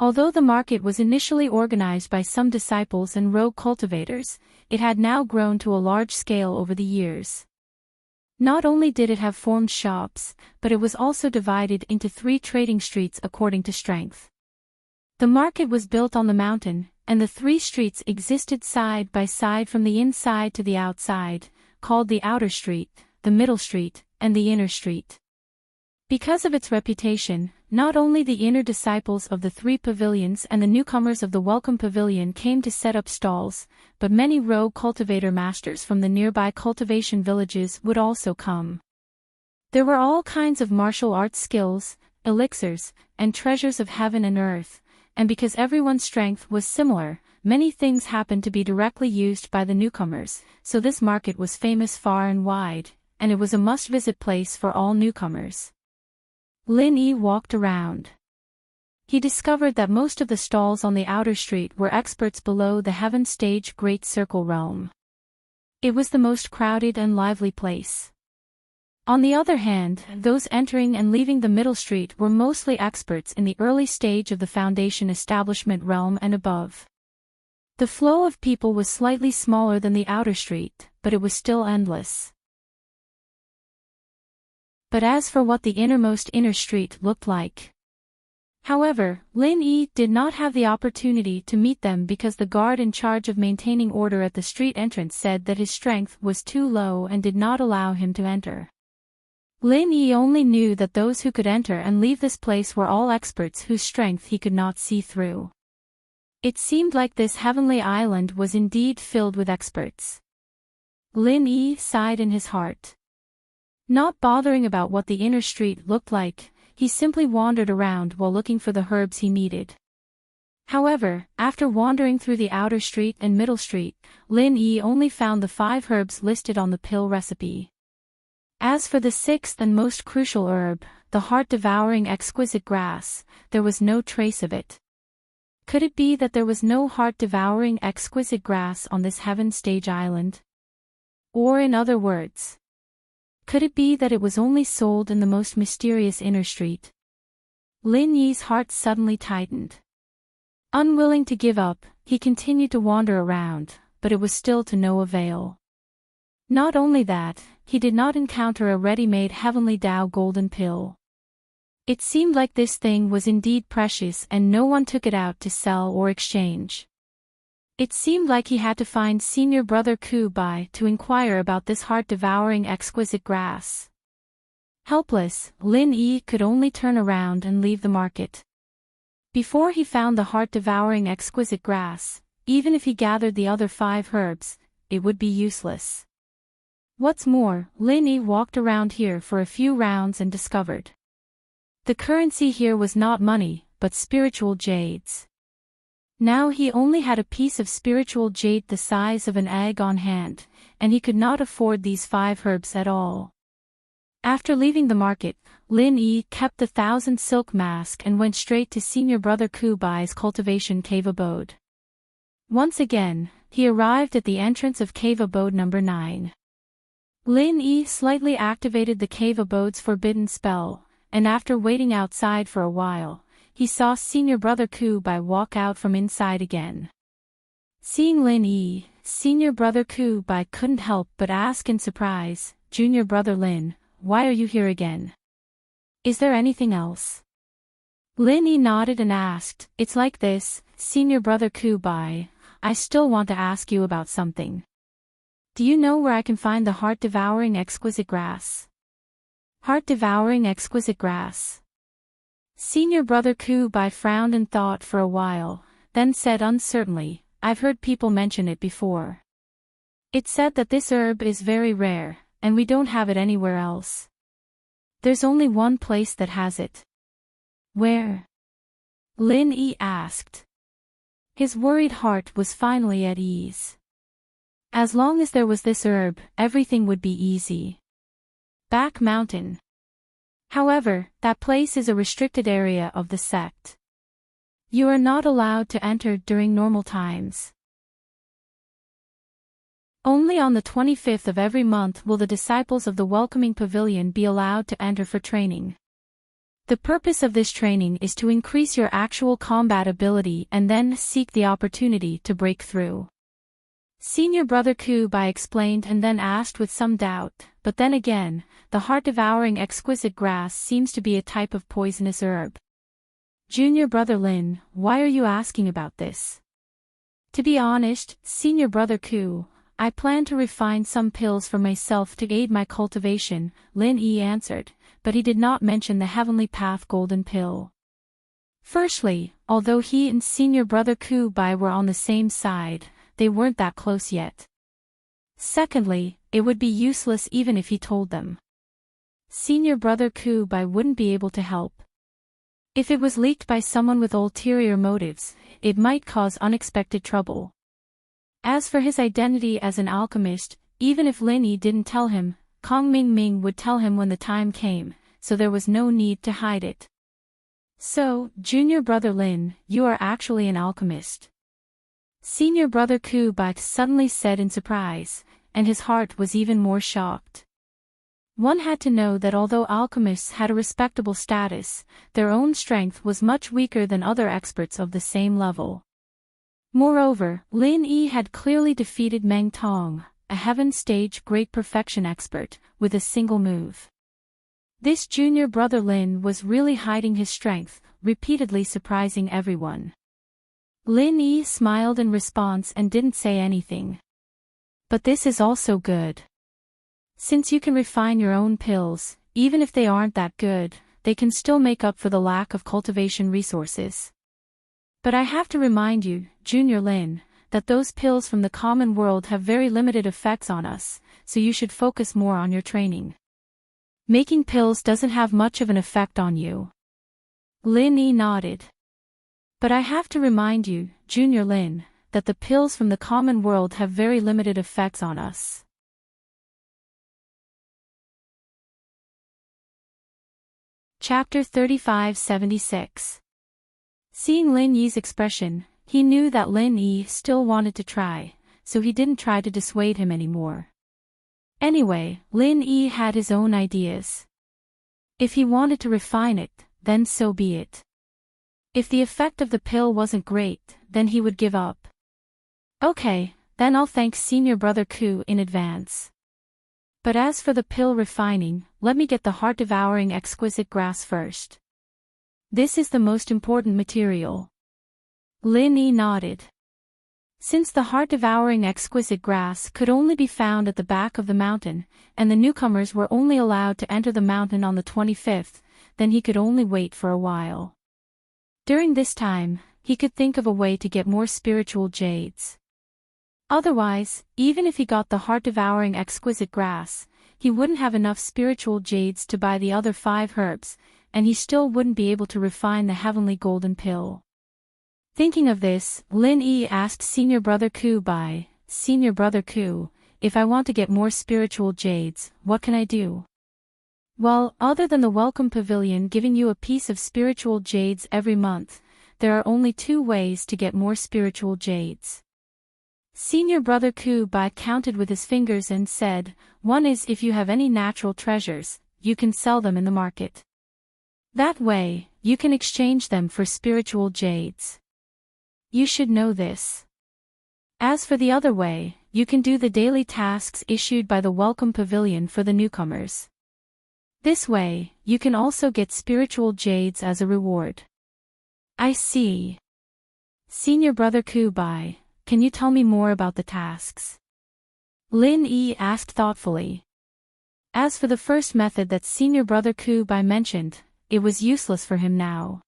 Although the market was initially organized by some disciples and rogue cultivators, it had now grown to a large scale over the years. Not only did it have formed shops, but it was also divided into 3 trading streets according to strength. The market was built on the mountain, and the 3 streets existed side by side from the inside to the outside, called the outer street, the middle street, and the inner street. Because of its reputation, not only the inner disciples of the 3 pavilions and the newcomers of the Welcome Pavilion came to set up stalls, but many rogue cultivator masters from the nearby cultivation villages would also come. There were all kinds of martial arts skills, elixirs, and treasures of heaven and earth, and because everyone's strength was similar, many things happened to be directly used by the newcomers, so this market was famous far and wide, and it was a must-visit place for all newcomers. Lin Yi walked around. He discovered that most of the stalls on the outer street were experts below the Heaven Stage Great Circle realm. It was the most crowded and lively place. On the other hand, those entering and leaving the middle street were mostly experts in the early stage of the Foundation Establishment realm and above. The flow of people was slightly smaller than the outer street, but it was still endless. But as for what the innermost inner street looked like. However, Lin Yi did not have the opportunity to meet them because the guard in charge of maintaining order at the street entrance said that his strength was too low and did not allow him to enter. Lin Yi only knew that those who could enter and leave this place were all experts whose strength he could not see through. It seemed like this heavenly island was indeed filled with experts. Lin Yi sighed in his heart. Not bothering about what the inner street looked like, he simply wandered around while looking for the herbs he needed. However, after wandering through the outer street and middle street, Lin Yi only found the 5 herbs listed on the pill recipe. As for the 6th and most crucial herb, the heart-devouring exquisite grass, there was no trace of it. Could it be that there was no heart-devouring exquisite grass on this Heaven Stage Island? Or in other words, could it be that it was only sold in the most mysterious inner street? Lin Yi's heart suddenly tightened. Unwilling to give up, he continued to wander around, but it was still to no avail. Not only that, he did not encounter a ready-made Heavenly Tao golden pill. It seemed like this thing was indeed precious and no one took it out to sell or exchange. It seemed like he had to find Senior Brother Ku Bai to inquire about this heart-devouring exquisite grass. Helpless, Lin Yi could only turn around and leave the market. Before he found the heart-devouring exquisite grass, even if he gathered the other 5 herbs, it would be useless. What's more, Lin Yi walked around here for a few rounds and discovered. The currency here was not money, but spiritual jades. Now he only had a piece of spiritual jade the size of an egg on hand, and he could not afford these 5 herbs at all. After leaving the market, Lin Yi kept the 1,000 silk mask and went straight to Senior Brother Ku Bai's cultivation cave abode. Once again, he arrived at the entrance of cave abode number 9. Lin Yi slightly activated the cave abode's forbidden spell, and after waiting outside for a while, he saw Senior Brother Ku Bai walk out from inside again. Seeing Lin Yi, Senior Brother Ku Bai couldn't help but ask in surprise, "Junior Brother Lin, why are you here again? Is there anything else?" Lin Yi nodded and asked, "It's like this, Senior Brother Ku Bai, I still want to ask you about something. Do you know where I can find the heart-devouring exquisite grass?" Heart-devouring exquisite grass. Senior Brother Ku Bai frowned and thought for a while, then said uncertainly, "I've heard people mention it before. It's said that this herb is very rare, and we don't have it anywhere else. There's only one place that has it." "Where?" Lin Yi asked. His worried heart was finally at ease. As long as there was this herb, everything would be easy. Back Mountain. However, that place is a restricted area of the sect. You are not allowed to enter during normal times. Only on the 25th of every month will the disciples of the welcoming pavilion be allowed to enter for training. The purpose of this training is to increase your actual combat ability and then seek the opportunity to break through. Senior Brother Kubai explained and then asked with some doubt, but then again, the heart-devouring exquisite grass seems to be a type of poisonous herb. Junior Brother Lin, why are you asking about this? To be honest, Senior Brother Ku, I plan to refine some pills for myself to aid my cultivation, Lin Yi answered, but he did not mention the Heavenly Path Golden Pill. Firstly, although he and Senior Brother Kubai were on the same side, they weren't that close yet. Secondly, it would be useless even if he told them. Senior Brother Kubai wouldn't be able to help. If it was leaked by someone with ulterior motives, it might cause unexpected trouble. As for his identity as an alchemist, even if Lin Yi didn't tell him, Kong Ming would tell him when the time came, so there was no need to hide it. So, Junior Brother Lin, you are actually an alchemist. Senior Brother Kubai suddenly said in surprise, and his heart was even more shocked. One had to know that although alchemists had a respectable status, their own strength was much weaker than other experts of the same level. Moreover, Lin Yi had clearly defeated Meng Tong, a Heaven Stage Great Perfection expert, with a single move. This Junior Brother Lin was really hiding his strength, repeatedly surprising everyone. Lin Yi smiled in response and didn't say anything. But this is also good. Since you can refine your own pills, even if they aren't that good, they can still make up for the lack of cultivation resources. But I have to remind you, Junior Lin, that those pills from the common world have very limited effects on us, so you should focus more on your training. Making pills doesn't have much of an effect on you. Lin Yi nodded. But I have to remind you, Junior Lin, that the pills from the common world have very limited effects on us. Chapter 3576. Seeing Lin Yi's expression, he knew that Lin Yi still wanted to try, so he didn't try to dissuade him anymore. Anyway, Lin Yi had his own ideas. If he wanted to refine it, then so be it. If the effect of the pill wasn't great, then he would give up. Okay, then I'll thank Senior Brother Ku in advance. But as for the pill refining, let me get the heart-devouring exquisite grass first. This is the most important material. Lin Yi nodded. Since the heart-devouring exquisite grass could only be found at the back of the mountain, and the newcomers were only allowed to enter the mountain on the 25th, then he could only wait for a while. During this time, he could think of a way to get more spiritual jades. Otherwise, even if he got the heart-devouring exquisite grass, he wouldn't have enough spiritual jades to buy the other 5 herbs, and he still wouldn't be able to refine the heavenly golden pill. Thinking of this, Lin Yi asked Senior Brother Kubai, Senior Brother Ku, if I want to get more spiritual jades, what can I do? Well, other than the welcome pavilion giving you a piece of spiritual jades every month, there are only 2 ways to get more spiritual jades. Senior Brother Kubai counted with his fingers and said, one is if you have any natural treasures, you can sell them in the market. That way, you can exchange them for spiritual jades. You should know this. As for the other way, you can do the daily tasks issued by the welcome pavilion for the newcomers. This way, you can also get spiritual jades as a reward. I see. Senior Brother Kubai, can you tell me more about the tasks? Lin Yi asked thoughtfully. As for the first method that Senior Brother Kubai mentioned, it was useless for him now.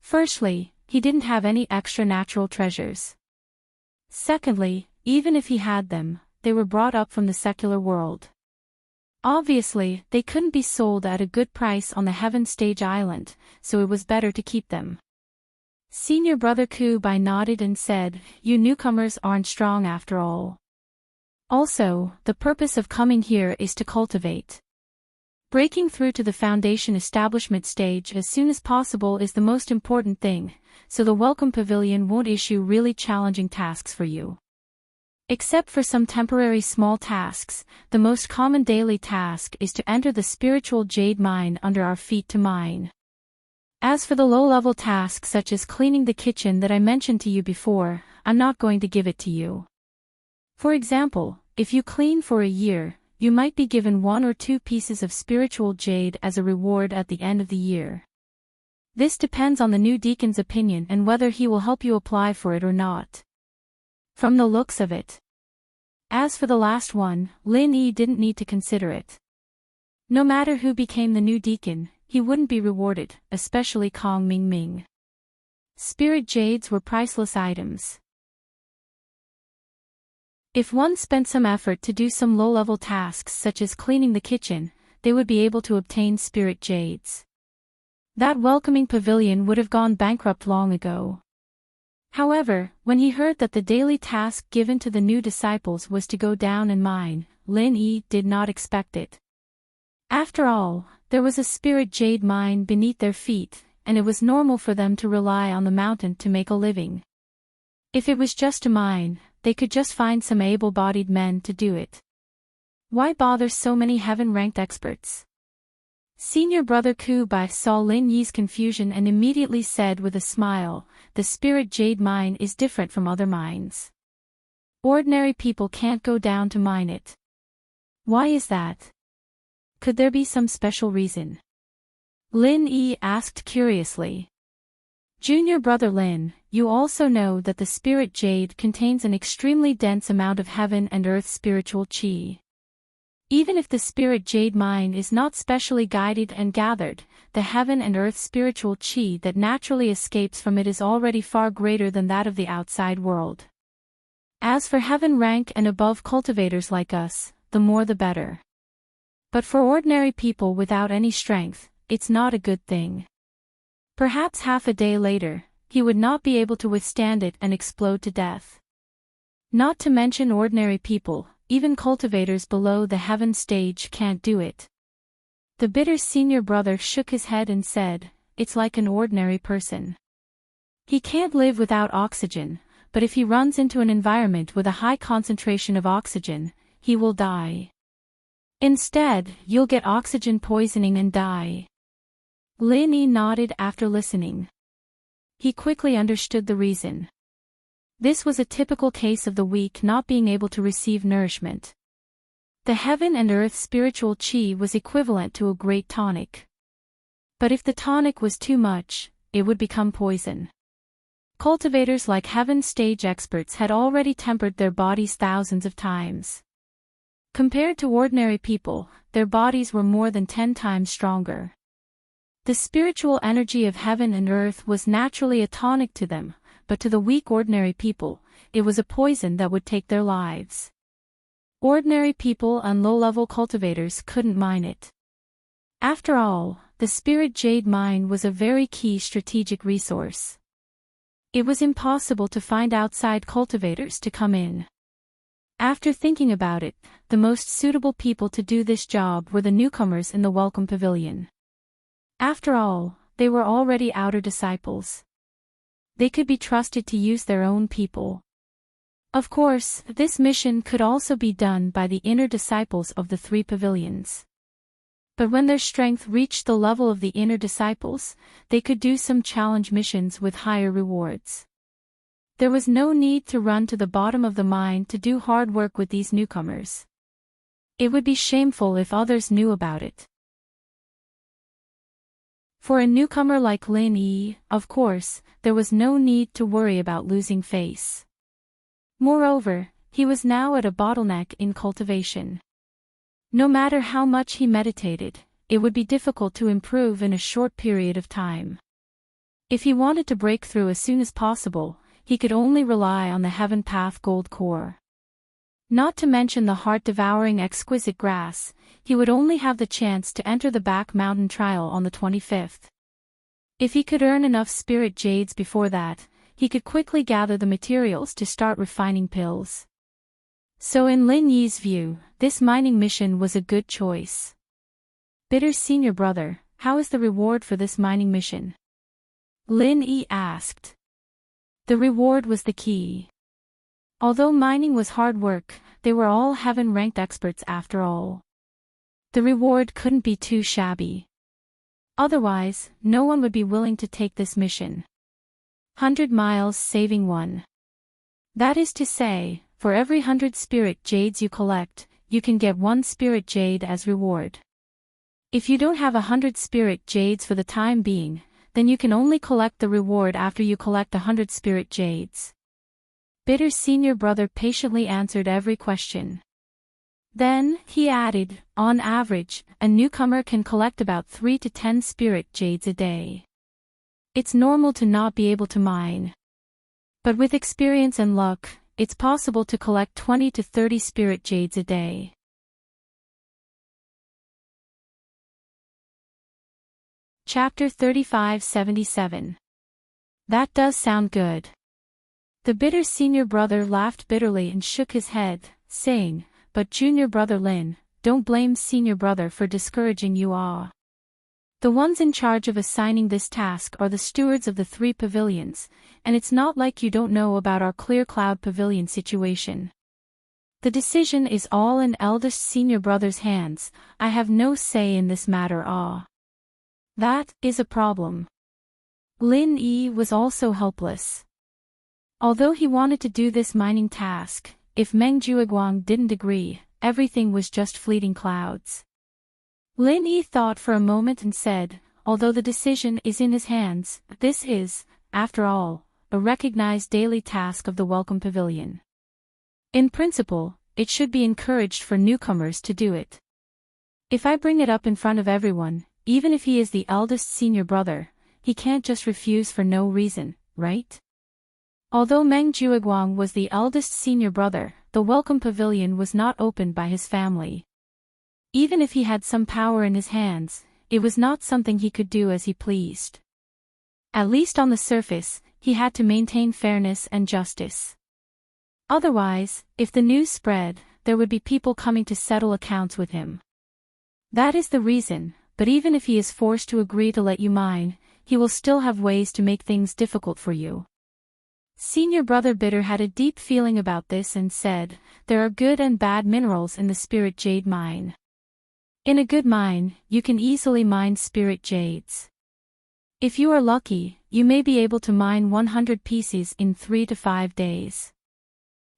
Firstly, he didn't have any extra natural treasures. Secondly, even if he had them, they were brought up from the secular world. Obviously, they couldn't be sold at a good price on the Heaven Stage Island, so it was better to keep them. Senior Brother Kubai nodded and said, you newcomers aren't strong after all. Also, the purpose of coming here is to cultivate. Breaking through to the foundation establishment stage as soon as possible is the most important thing, so the welcome pavilion won't issue really challenging tasks for you. Except for some temporary small tasks, the most common daily task is to enter the spiritual jade mine under our feet to mine. As for the low-level tasks such as cleaning the kitchen that I mentioned to you before, I'm not going to give it to you. For example, if you clean for a year, you might be given 1 or 2 pieces of spiritual jade as a reward at the end of the year. This depends on the new deacon's opinion and whether he will help you apply for it or not. From the looks of it. As for the last one, Lin Yi didn't need to consider it. No matter who became the new deacon, he wouldn't be rewarded, especially Kong Ming Ming. Spirit jades were priceless items. If one spent some effort to do some low-level tasks such as cleaning the kitchen, they would be able to obtain spirit jades. That welcoming pavilion would have gone bankrupt long ago. However, when he heard that the daily task given to the new disciples was to go down and mine, Lin Yi did not expect it. After all, there was a spirit jade mine beneath their feet, and it was normal for them to rely on the mountain to make a living. If it was just a mine, they could just find some able-bodied men to do it. Why bother so many heaven-ranked experts? Senior brother Ku Bai saw Lin Yi's confusion and immediately said with a smile, "The spirit jade mine is different from other mines. Ordinary people can't go down to mine it." "Why is that? Could there be some special reason?" Lin Yi asked curiously. "Junior brother Lin, you also know that the spirit jade contains an extremely dense amount of heaven and earth spiritual qi. Even if the spirit jade mine is not specially guided and gathered, the heaven and earth spiritual qi that naturally escapes from it is already far greater than that of the outside world. As for heaven rank and above cultivators like us, the more the better. But for ordinary people without any strength, it's not a good thing. Perhaps half a day later, he would not be able to withstand it and explode to death. Not to mention ordinary people, even cultivators below the heaven stage can't do it." The bitter senior brother shook his head and said, "It's like an ordinary person. He can't live without oxygen, but if he runs into an environment with a high concentration of oxygen, he will die. Instead, you'll get oxygen poisoning and die." Lin Yi nodded after listening. He quickly understood the reason. This was a typical case of the weak not being able to receive nourishment. The heaven and earth spiritual qi was equivalent to a great tonic. But if the tonic was too much, it would become poison. Cultivators like heaven stage experts had already tempered their bodies thousands of times. Compared to ordinary people, their bodies were more than 10 times stronger. The spiritual energy of heaven and earth was naturally a tonic to them, but to the weak ordinary people, it was a poison that would take their lives. Ordinary people and low-level cultivators couldn't mine it. After all, the spirit jade mine was a very key strategic resource. It was impossible to find outside cultivators to come in. After thinking about it, the most suitable people to do this job were the newcomers in the welcome pavilion. After all, they were already outer disciples. They could be trusted to use their own people. Of course, this mission could also be done by the inner disciples of the 3 pavilions. But when their strength reached the level of the inner disciples, they could do some challenge missions with higher rewards. There was no need to run to the bottom of the mine to do hard work with these newcomers. It would be shameful if others knew about it. For a newcomer like Lin Yi, of course, there was no need to worry about losing face. Moreover, he was now at a bottleneck in cultivation. No matter how much he meditated, it would be difficult to improve in a short period of time. If he wanted to break through as soon as possible, he could only rely on the Heaven Path Gold Core. Not to mention the heart-devouring exquisite grass, he would only have the chance to enter the back mountain trial on the 25th. If he could earn enough spirit jades before that, he could quickly gather the materials to start refining pills. So in Lin Yi's view, this mining mission was a good choice. Bitter senior brother, how is the reward for this mining mission? Lin Yi asked. The reward was the key. Although mining was hard work, they were all heaven-ranked experts after all. The reward couldn't be too shabby. Otherwise, no one would be willing to take this mission. 100 miles saving 1. That is to say, for every 100 spirit jades you collect, you can get 1 spirit jade as reward. If you don't have 100 spirit jades for the time being, then you can only collect the reward after you collect 100 spirit jades. Bitter's senior brother patiently answered every question. Then, he added, on average, a newcomer can collect about 3 to 10 spirit jades a day. It's normal to not be able to mine. But with experience and luck, it's possible to collect 20 to 30 spirit jades a day. Chapter 3577. That does sound good. The bitter senior brother laughed bitterly and shook his head, saying, but junior brother Lin, don't blame senior brother for discouraging you all. The ones in charge of assigning this task are the stewards of the 3 pavilions, and it's not like you don't know about our Clear Cloud Pavilion situation. The decision is all in eldest senior brother's hands. I have no say in this matter. That is a problem. Lin Yi was also helpless. Although he wanted to do this mining task, if Meng Jueguang didn't agree, everything was just fleeting clouds. Lin Yi thought for a moment and said, although the decision is in his hands, this is, after all, a recognized daily task of the Welcome Pavilion. In principle, it should be encouraged for newcomers to do it. If I bring it up in front of everyone, even if he is the eldest senior brother, he can't just refuse for no reason, right? Although Meng Jueguang was the eldest senior brother, the Welcome Pavilion was not opened by his family. Even if he had some power in his hands, it was not something he could do as he pleased. At least on the surface, he had to maintain fairness and justice. Otherwise, if the news spread, there would be people coming to settle accounts with him. That is the reason, but even if he is forced to agree to let you mine, he will still have ways to make things difficult for you. Senior brother Bitter had a deep feeling about this and said, there are good and bad minerals in the spirit jade mine. In a good mine, you can easily mine spirit jades. If you are lucky, you may be able to mine 100 pieces in 3 to 5 days.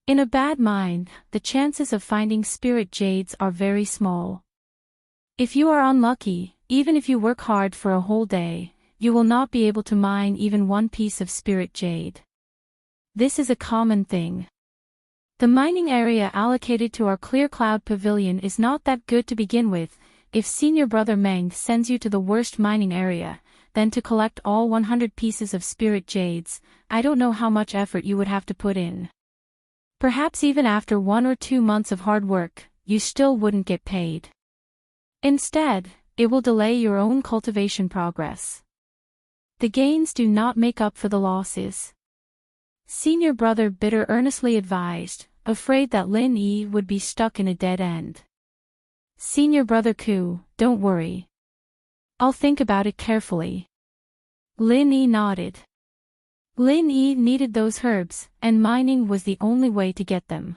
In a bad mine, the chances of finding spirit jades are very small. If you are unlucky, even if you work hard for a whole day, you will not be able to mine even 1 piece of spirit jade. This is a common thing. The mining area allocated to our Clear Cloud Pavilion is not that good to begin with. If senior brother Meng sends you to the worst mining area, then to collect all 100 pieces of spirit jades, I don't know how much effort you would have to put in. Perhaps even after 1 or 2 months of hard work, you still wouldn't get paid. Instead, it will delay your own cultivation progress. The gains do not make up for the losses. Senior brother Bitter earnestly advised, afraid that Lin Yi would be stuck in a dead end. Senior brother Ku, don't worry. I'll think about it carefully. Lin Yi nodded. Lin Yi needed those herbs, and mining was the only way to get them.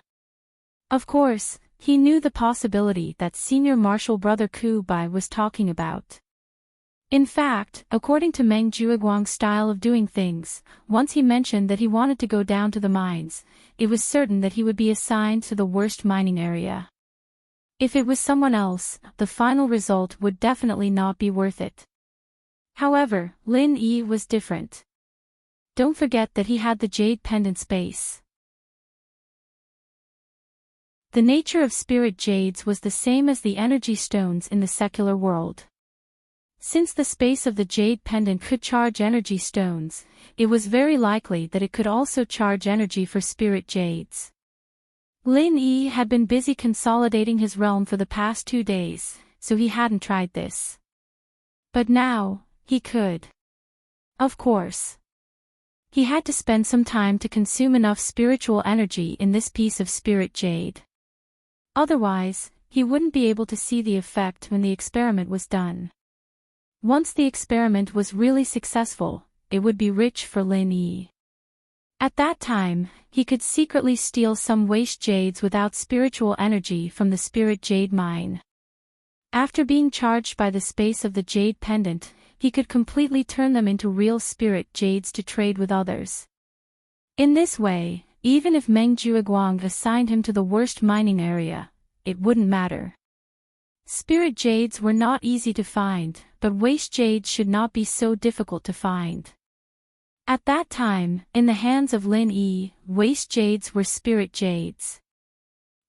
Of course, he knew the possibility that senior marshal brother Ku Bai was talking about. In fact, according to Meng Jueguang's style of doing things, once he mentioned that he wanted to go down to the mines, it was certain that he would be assigned to the worst mining area. If it was someone else, the final result would definitely not be worth it. However, Lin Yi was different. Don't forget that he had the jade pendant space. The nature of spirit jades was the same as the energy stones in the secular world. Since the space of the jade pendant could charge energy stones, it was very likely that it could also charge energy for spirit jades. Lin Yi had been busy consolidating his realm for the past 2 days, so he hadn't tried this. But now, he could. Of course. He had to spend some time to consume enough spiritual energy in this piece of spirit jade. Otherwise, he wouldn't be able to see the effect when the experiment was done. Once the experiment was really successful, it would be rich for Lin Yi. At that time, he could secretly steal some waste jades without spiritual energy from the spirit jade mine. After being charged by the space of the jade pendant, he could completely turn them into real spirit jades to trade with others. In this way, even if Meng Jueguang assigned him to the worst mining area, it wouldn't matter. Spirit jades were not easy to find, but waste jades should not be so difficult to find. At that time, in the hands of Lin Yi, waste jades were spirit jades.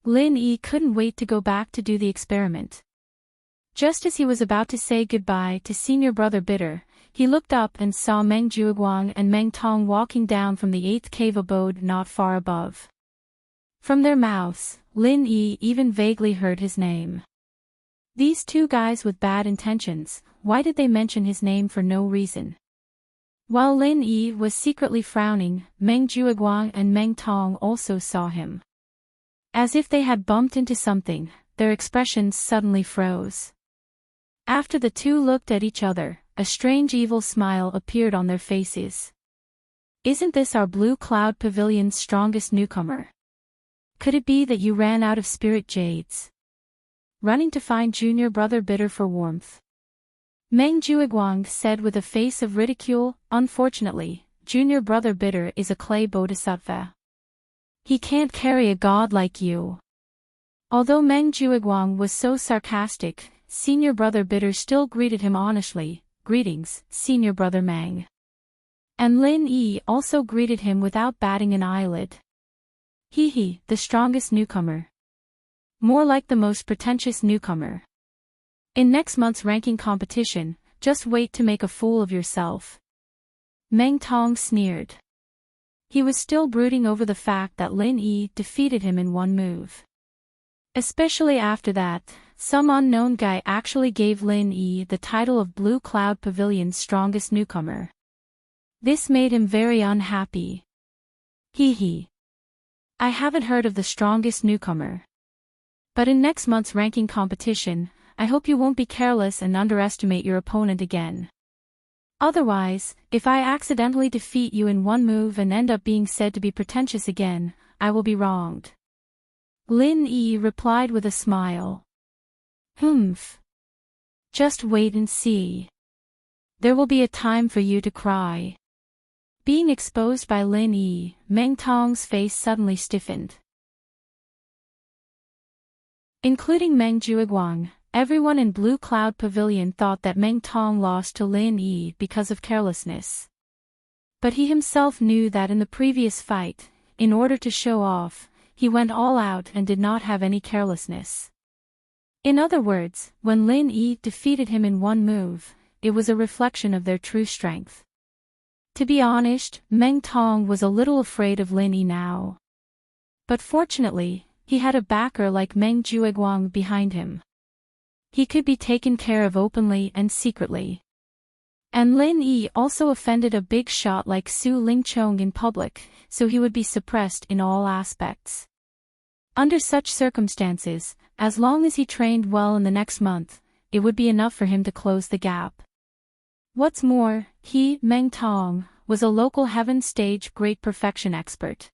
Lin Yi couldn't wait to go back to do the experiment. Just as he was about to say goodbye to senior brother Bitter, he looked up and saw Meng Jueguang and Meng Tong walking down from the 8th cave abode not far above. From their mouths, Lin Yi even vaguely heard his name. These two guys with bad intentions, why did they mention his name for no reason? While Lin Yi was secretly frowning, Meng Jueguang and Meng Tong also saw him. As if they had bumped into something, their expressions suddenly froze. After the two looked at each other, a strange evil smile appeared on their faces. Isn't this our Blue Cloud Pavilion's strongest newcomer? Could it be that you ran out of spirit jades? Running to find junior brother Bitter for warmth. Meng Jueguang said with a face of ridicule, unfortunately, junior brother Bitter is a clay bodhisattva. He can't carry a god like you. Although Meng Jueguang was so sarcastic, senior brother Bitter still greeted him honestly, greetings, senior brother Meng. And Lin Yi also greeted him without batting an eyelid. He, the strongest newcomer. More like the most pretentious newcomer. In next month's ranking competition, just wait to make a fool of yourself. Meng Tong sneered. He was still brooding over the fact that Lin Yi defeated him in one move. Especially after that, some unknown guy actually gave Lin Yi the title of Blue Cloud Pavilion's strongest newcomer. This made him very unhappy. I haven't heard of the strongest newcomer. But in next month's ranking competition, I hope you won't be careless and underestimate your opponent again. Otherwise, if I accidentally defeat you in one move and end up being said to be pretentious again, I will be wronged. Lin Yi replied with a smile. Humph. Just wait and see. There will be a time for you to cry. Being exposed by Lin Yi, Meng Tong's face suddenly stiffened. Including Meng Jueguang, everyone in Blue Cloud Pavilion thought that Meng Tong lost to Lin Yi because of carelessness. But he himself knew that in the previous fight, in order to show off, he went all out and did not have any carelessness. In other words, when Lin Yi defeated him in one move, it was a reflection of their true strength. To be honest, Meng Tong was a little afraid of Lin Yi now. But fortunately, he had a backer like Meng Jueguang behind him. He could be taken care of openly and secretly. And Lin Yi also offended a big shot like Su Lingchong in public, so he would be suppressed in all aspects. Under such circumstances, as long as he trained well in the next month, it would be enough for him to close the gap. What's more, he, Meng Tong, was a local heaven stage great perfection expert.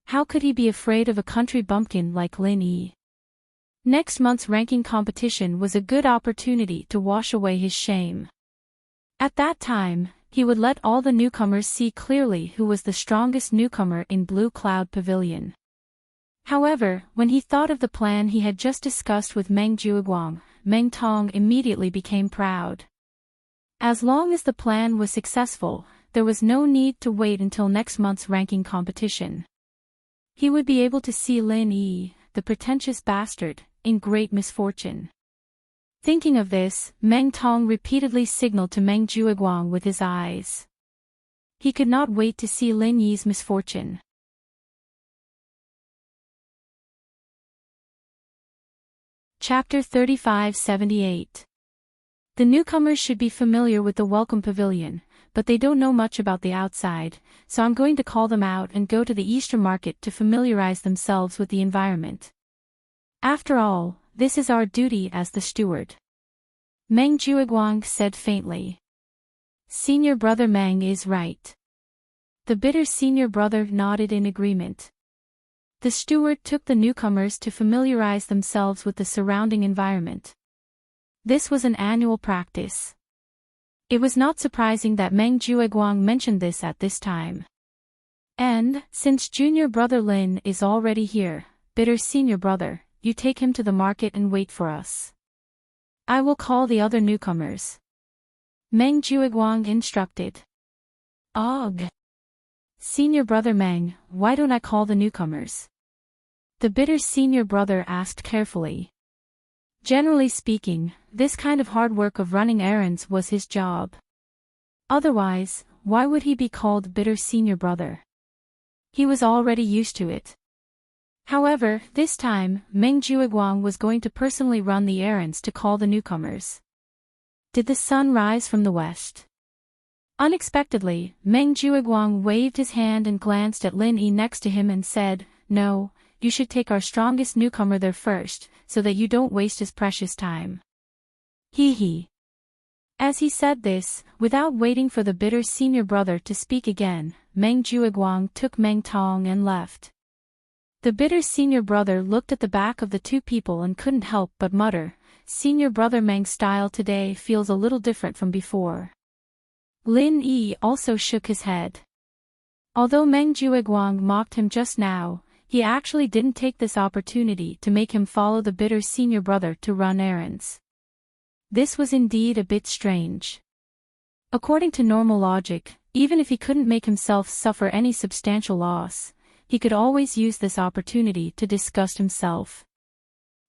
How could he be afraid of a country bumpkin like Lin Yi? Next month's ranking competition was a good opportunity to wash away his shame. At that time, he would let all the newcomers see clearly who was the strongest newcomer in Blue Cloud Pavilion. However, when he thought of the plan he had just discussed with Meng Jueguang, Meng Tong immediately became proud. As long as the plan was successful, there was no need to wait until next month's ranking competition. He would be able to see Lin Yi, the pretentious bastard, in great misfortune. Thinking of this, Meng Tong repeatedly signaled to Meng Jueguang with his eyes. He could not wait to see Lin Yi's misfortune. Chapter 3578. The newcomers should be familiar with the Welcome Pavilion, but they don't know much about the outside, so I'm going to call them out and go to the Easter Market to familiarize themselves with the environment. After all, this is our duty as the steward. Meng Jueguang said faintly. Senior brother Meng is right. The bitter senior brother nodded in agreement. The steward took the newcomers to familiarize themselves with the surrounding environment. This was an annual practice. It was not surprising that Meng Jueguang mentioned this at this time. And, since junior brother Lin is already here, bitter senior brother, you take him to the market and wait for us. I will call the other newcomers. Meng Jueguang instructed. Ugh. Senior brother Meng, why don't I call the newcomers? The bitter senior brother asked carefully. Generally speaking, this kind of hard work of running errands was his job. Otherwise, why would he be called bitter senior brother? He was already used to it. However, this time, Meng Jueguang was going to personally run the errands to call the newcomers. Did the sun rise from the west? Unexpectedly, Meng Jueguang waved his hand and glanced at Lin Yi next to him and said, No, you should take our strongest newcomer there first, so that you don't waste his precious time. Hee. As he said this, without waiting for the bitter senior brother to speak again, Meng Jueguang took Meng Tong and left. The bitter senior brother looked at the back of the two people and couldn't help but mutter, Senior brother Meng's style today feels a little different from before. Lin Yi also shook his head. Although Meng Jueguang mocked him just now, he actually didn't take this opportunity to make him follow the bitter senior brother to run errands. This was indeed a bit strange. According to normal logic, even if he couldn't make himself suffer any substantial loss, he could always use this opportunity to disgust himself.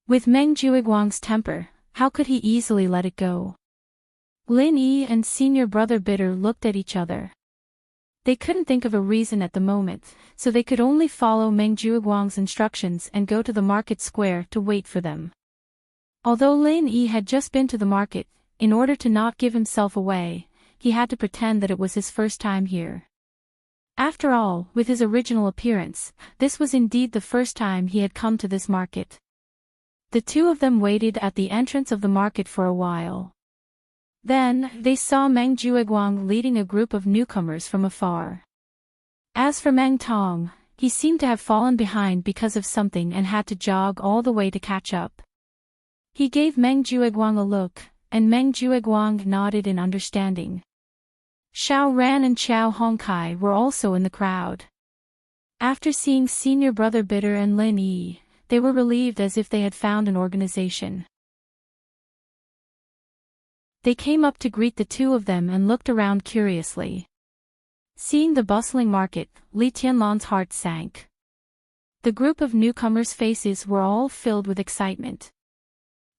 With Meng Jueguang's temper, how could he easily let it go? Lin Yi and senior brother Bitter looked at each other. They couldn't think of a reason at the moment, so they could only follow Meng Jueguang's instructions and go to the market square to wait for them. Although Lin Yi had just been to the market, in order to not give himself away, he had to pretend that it was his first time here. After all, with his original appearance, this was indeed the first time he had come to this market. The two of them waited at the entrance of the market for a while. Then, they saw Meng Jueguang leading a group of newcomers from afar. As for Meng Tong, he seemed to have fallen behind because of something and had to jog all the way to catch up. He gave Meng Jueguang a look, and Meng Jueguang nodded in understanding. Xiao Ran and Xiao Hongkai were also in the crowd. After seeing senior brother Bitter and Lin Yi, they were relieved as if they had found an organization. They came up to greet the two of them and looked around curiously. Seeing the bustling market, Li Tianlan's heart sank. The group of newcomers' faces were all filled with excitement.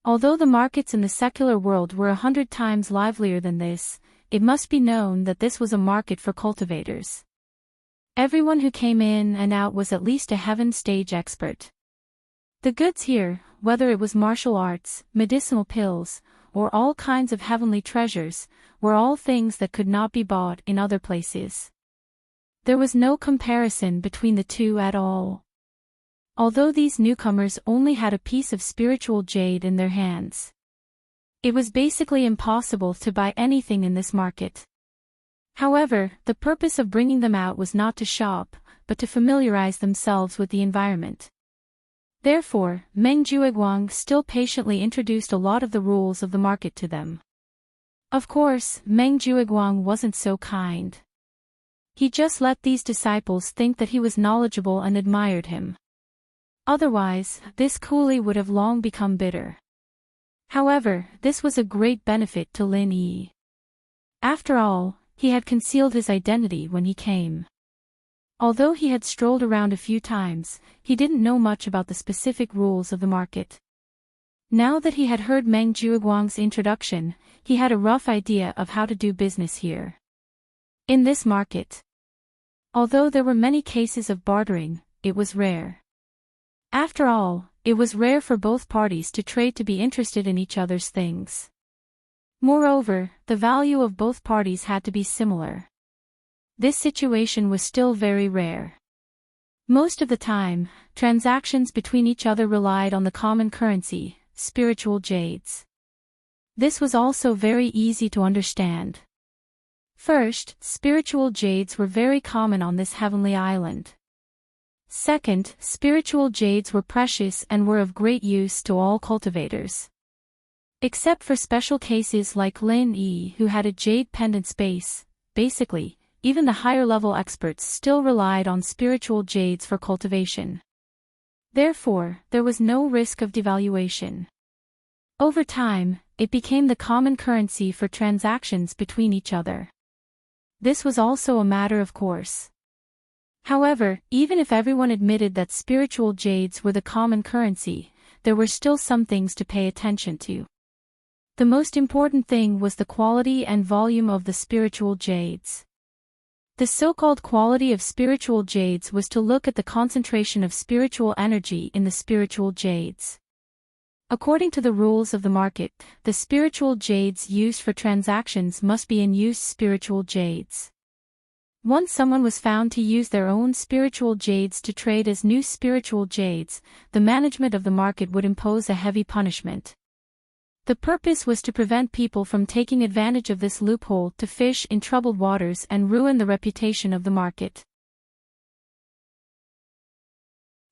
Although the markets in the secular world were 100 times livelier than this, it must be known that this was a market for cultivators. Everyone who came in and out was at least a heaven stage expert. The goods here, whether it was martial arts, medicinal pills, or all kinds of heavenly treasures, were all things that could not be bought in other places. There was no comparison between the two at all. Although these newcomers only had a piece of spiritual jade in their hands, it was basically impossible to buy anything in this market. However, the purpose of bringing them out was not to shop, but to familiarize themselves with the environment. Therefore, Meng Jueguang still patiently introduced a lot of the rules of the market to them. Of course, Meng Jueguang wasn't so kind. He just let these disciples think that he was knowledgeable and admired him. Otherwise, this coolie would have long become bitter. However, this was a great benefit to Lin Yi. After all, he had concealed his identity when he came. Although he had strolled around a few times, he didn't know much about the specific rules of the market. Now that he had heard Meng Jueguang's introduction, he had a rough idea of how to do business here. In this market, although there were many cases of bartering, it was rare. After all, it was rare for both parties to trade to be interested in each other's things. Moreover, the value of both parties had to be similar. This situation was still very rare. Most of the time, transactions between each other relied on the common currency, spiritual jades. This was also very easy to understand. First, spiritual jades were very common on this heavenly island. Second, spiritual jades were precious and were of great use to all cultivators. Except for special cases like Lin Yi, who had a jade pendant space. Basically, even the higher-level experts still relied on spiritual jades for cultivation. Therefore, there was no risk of devaluation. Over time, it became the common currency for transactions between each other. This was also a matter of course. However, even if everyone admitted that spiritual jades were the common currency, there were still some things to pay attention to. The most important thing was the quality and volume of the spiritual jades. The so-called quality of spiritual jades was to look at the concentration of spiritual energy in the spiritual jades. According to the rules of the market, the spiritual jades used for transactions must be unused spiritual jades. Once someone was found to use their own spiritual jades to trade as new spiritual jades, the management of the market would impose a heavy punishment. The purpose was to prevent people from taking advantage of this loophole to fish in troubled waters and ruin the reputation of the market.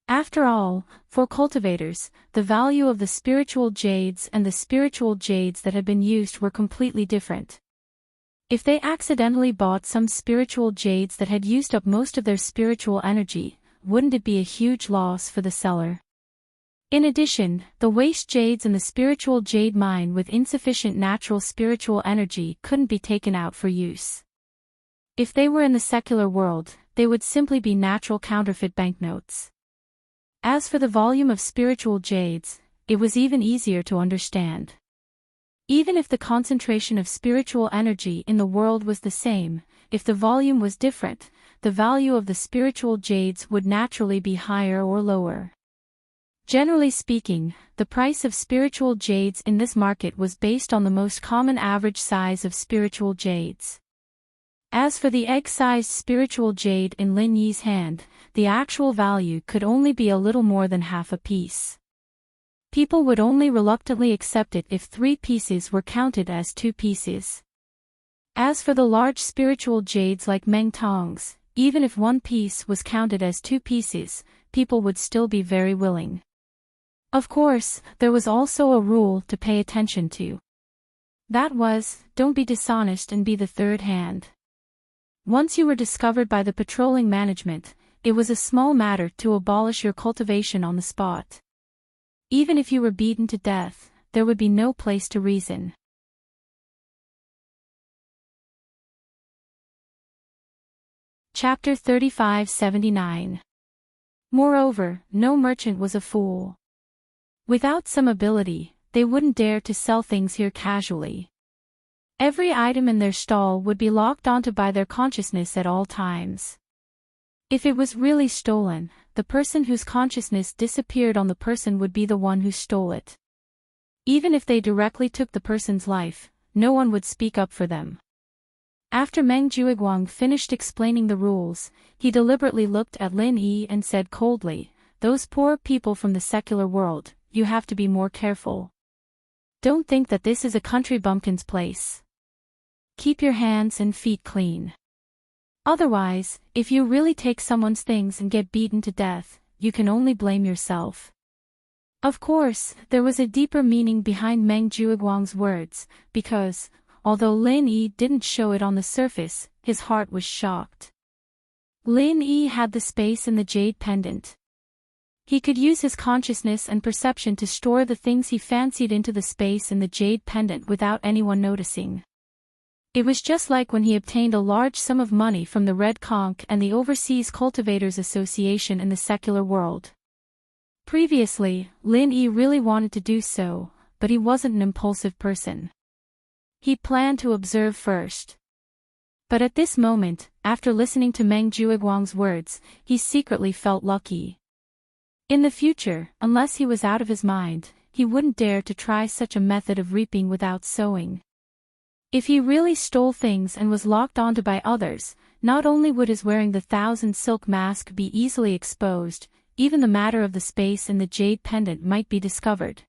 After all, for cultivators, the value of the spiritual jades and the spiritual jades that had been used were completely different. If they accidentally bought some spiritual jades that had used up most of their spiritual energy, wouldn't it be a huge loss for the seller? In addition, the waste jades in the spiritual jade mine with insufficient natural spiritual energy couldn't be taken out for use. If they were in the secular world, they would simply be natural counterfeit banknotes. As for the volume of spiritual jades, it was even easier to understand. Even if the concentration of spiritual energy in the world was the same, if the volume was different, the value of the spiritual jades would naturally be higher or lower. Generally speaking, the price of spiritual jades in this market was based on the most common average size of spiritual jades. As for the egg-sized spiritual jade in Lin Yi's hand, the actual value could only be a little more than half a piece. People would only reluctantly accept it if 3 pieces were counted as 2 pieces. As for the large spiritual jades like Meng Tong's, even if 1 piece was counted as 2 pieces, people would still be very willing. Of course, there was also a rule to pay attention to. That was, don't be dishonest and be the third hand. Once you were discovered by the patrolling management, it was a small matter to abolish your cultivation on the spot. Even if you were beaten to death, there would be no place to reason. Chapter 3579. Moreover, no merchant was a fool. Without some ability, they wouldn't dare to sell things here casually. Every item in their stall would be locked onto by their consciousness at all times. If it was really stolen, the person whose consciousness disappeared on the person would be the one who stole it. Even if they directly took the person's life, no one would speak up for them. After Meng Juiguang finished explaining the rules, he deliberately looked at Lin Yi and said coldly, "Those poor people from the secular world, you have to be more careful. Don't think that this is a country bumpkin's place. Keep your hands and feet clean. Otherwise, if you really take someone's things and get beaten to death, you can only blame yourself." Of course, there was a deeper meaning behind Meng Juiguang's words, because, although Lin Yi didn't show it on the surface, his heart was shocked. Lin Yi had the space in the jade pendant. He could use his consciousness and perception to store the things he fancied into the space in the jade pendant without anyone noticing. It was just like when he obtained a large sum of money from the Red Conch and the Overseas Cultivators Association in the secular world. Previously, Lin Yi really wanted to do so, but he wasn't an impulsive person. He planned to observe first. But at this moment, after listening to Meng Juiguang's words, he secretly felt lucky. In the future, unless he was out of his mind, he wouldn't dare to try such a method of reaping without sowing. If he really stole things and was locked onto by others, not only would his wearing the 1,000 silk mask be easily exposed, even the matter of the space in the jade pendant might be discovered.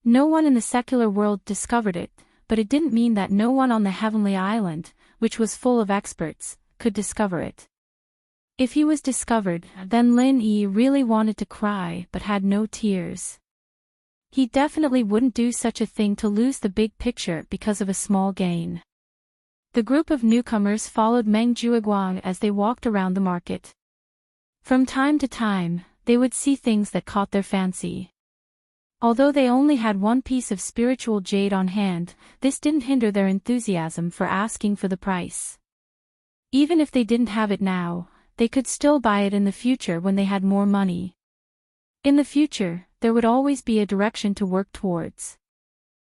No one in the secular world discovered it, but it didn't mean that no one on the heavenly island, which was full of experts, could discover it. If he was discovered, then Lin Yi really wanted to cry but had no tears. He definitely wouldn't do such a thing to lose the big picture because of a small gain. The group of newcomers followed Meng Jueguang as they walked around the market. From time to time, they would see things that caught their fancy. Although they only had one piece of spiritual jade on hand, this didn't hinder their enthusiasm for asking for the price. Even if they didn't have it now, they could still buy it in the future when they had more money. In the future, there would always be a direction to work towards.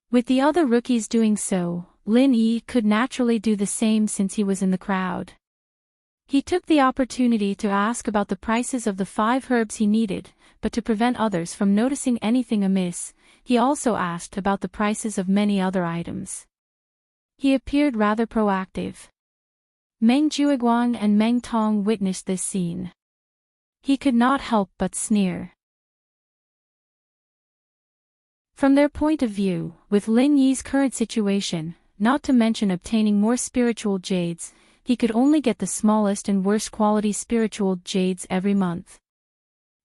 With the other rookies doing so, Lin Yi could naturally do the same since he was in the crowd. He took the opportunity to ask about the prices of the 5 herbs he needed, but to prevent others from noticing anything amiss, he also asked about the prices of many other items. He appeared rather proactive. Meng Jueguang and Meng Tong witnessed this scene. He could not help but sneer. From their point of view, with Lin Yi's current situation, not to mention obtaining more spiritual jades, he could only get the smallest and worst quality spiritual jades every month.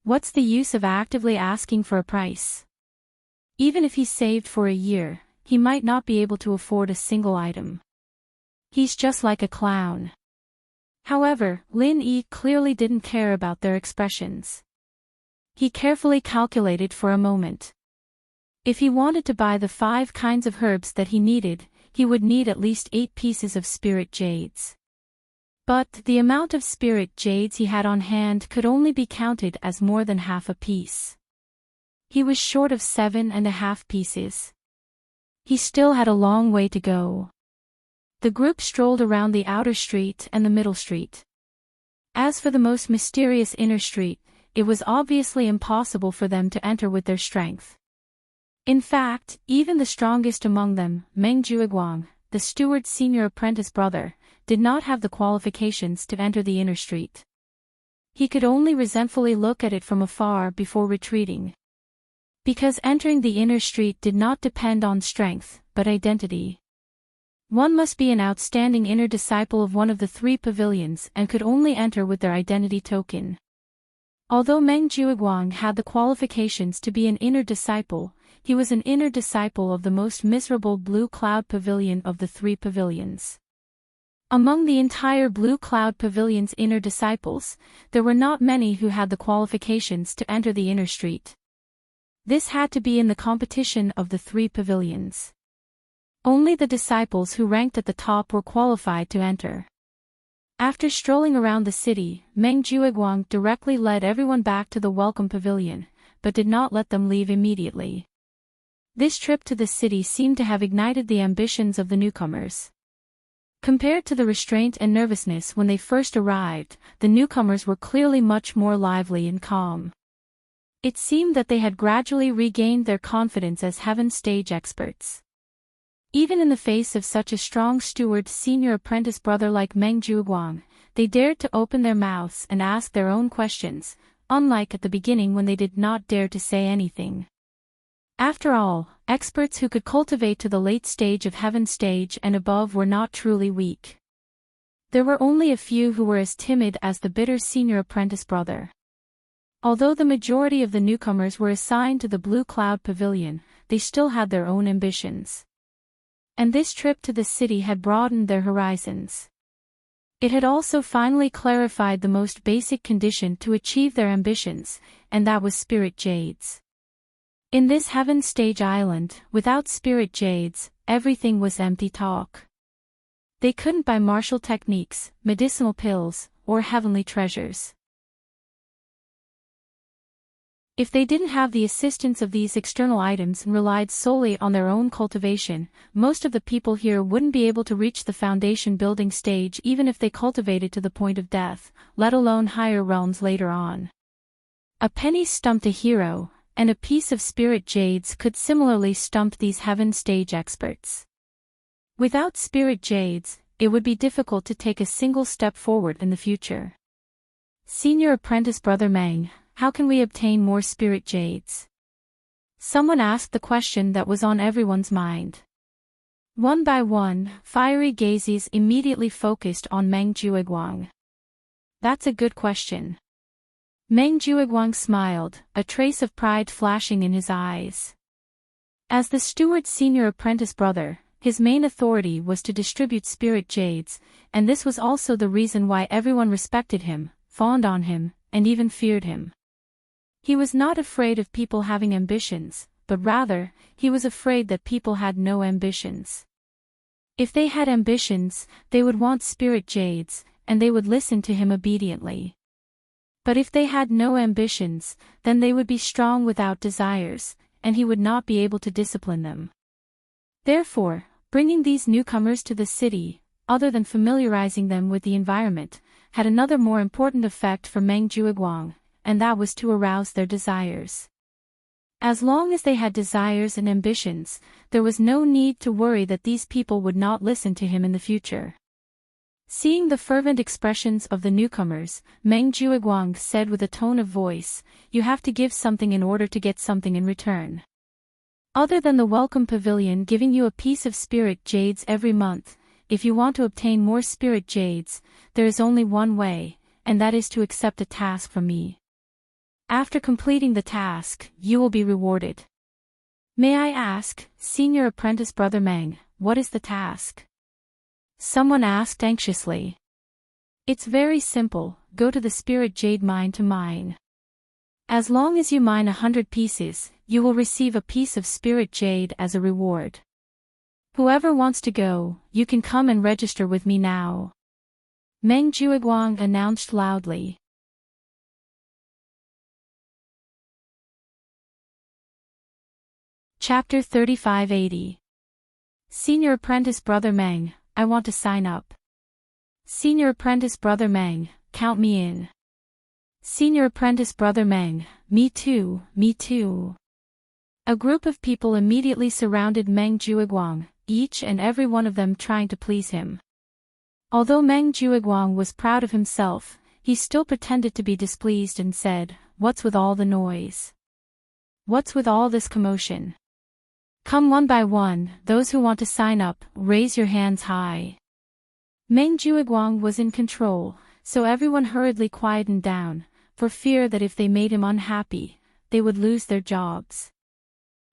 What's the use of actively asking for a price? Even if he saved for a year, he might not be able to afford a single item. He's just like a clown. However, Lin Yi clearly didn't care about their expressions. He carefully calculated for a moment. If he wanted to buy the 5 kinds of herbs that he needed, he would need at least 8 pieces of spirit jades. But the amount of spirit jades he had on hand could only be counted as more than half a piece. He was short of 7.5 pieces. He still had a long way to go. The group strolled around the outer street and the middle street. As for the most mysterious inner street, it was obviously impossible for them to enter with their strength. In fact, even the strongest among them, Meng Jueguang, the steward's senior apprentice brother, did not have the qualifications to enter the inner street. He could only resentfully look at it from afar before retreating. Because entering the inner street did not depend on strength, but identity. One must be an outstanding inner disciple of one of the 3 pavilions and could only enter with their identity token. Although Meng Jueguang had the qualifications to be an inner disciple, he was an inner disciple of the most miserable Blue Cloud Pavilion of the 3 pavilions. Among the entire Blue Cloud Pavilion's inner disciples, there were not many who had the qualifications to enter the inner street. This had to be in the competition of the 3 pavilions. Only the disciples who ranked at the top were qualified to enter. After strolling around the city, Meng Jueguang directly led everyone back to the Welcome Pavilion, but did not let them leave immediately. This trip to the city seemed to have ignited the ambitions of the newcomers. Compared to the restraint and nervousness when they first arrived, the newcomers were clearly much more lively and calm. It seemed that they had gradually regained their confidence as heaven stage experts. Even in the face of such a strong steward senior apprentice brother like Meng Jueguang, they dared to open their mouths and ask their own questions, unlike at the beginning when they did not dare to say anything. After all, experts who could cultivate to the late stage of heaven stage and above were not truly weak. There were only a few who were as timid as the bitter senior apprentice brother. Although the majority of the newcomers were assigned to the Blue Cloud Pavilion, they still had their own ambitions. And this trip to the city had broadened their horizons. It had also finally clarified the most basic condition to achieve their ambitions, and that was spirit jades. In this heaven stage island, without spirit jades, everything was empty talk. They couldn't buy martial techniques, medicinal pills, or heavenly treasures. If they didn't have the assistance of these external items and relied solely on their own cultivation, most of the people here wouldn't be able to reach the foundation building stage even if they cultivated to the point of death, let alone higher realms later on. A penny stumped a hero, and a piece of spirit jades could similarly stump these heaven stage experts. Without spirit jades, it would be difficult to take a single step forward in the future. Senior apprentice brother Meng, how can we obtain more spirit jades? Someone asked the question that was on everyone's mind. One by one, fiery gazes immediately focused on Meng Jueguang. That's a good question. Meng Jueguang smiled, a trace of pride flashing in his eyes. As the steward's senior apprentice brother, his main authority was to distribute spirit jades, and this was also the reason why everyone respected him, fawned on him, and even feared him. He was not afraid of people having ambitions, but rather, he was afraid that people had no ambitions. If they had ambitions, they would want spirit jades, and they would listen to him obediently. But if they had no ambitions, then they would be strong without desires, and he would not be able to discipline them. Therefore, bringing these newcomers to the city, other than familiarizing them with the environment, had another more important effect for Meng Jueguang, and that was to arouse their desires. As long as they had desires and ambitions, there was no need to worry that these people would not listen to him in the future. Seeing the fervent expressions of the newcomers, Meng Jueguang said with a tone of voice, "You have to give something in order to get something in return. Other than the welcome pavilion giving you a piece of spirit jades every month, if you want to obtain more spirit jades, there is only one way, and that is to accept a task from me. After completing the task, you will be rewarded." "May I ask, senior apprentice brother Meng, what is the task?" someone asked anxiously. "It's very simple, go to the spirit jade mine to mine. As long as you mine 100 pieces, you will receive a piece of spirit jade as a reward. Whoever wants to go, you can come and register with me now," Meng Jueguang announced loudly. Chapter 3580. Senior Apprentice Brother Meng, I want to sign up. Senior Apprentice Brother Meng, count me in. Senior Apprentice Brother Meng, me too, me too. A group of people immediately surrounded Meng Jueguang, each and every one of them trying to please him. Although Meng Jueguang was proud of himself, he still pretended to be displeased and said, "What's with all the noise? What's with all this commotion? Come one by one, those who want to sign up, raise your hands high." Meng Jueguang was in control, so everyone hurriedly quietened down, for fear that if they made him unhappy, they would lose their jobs.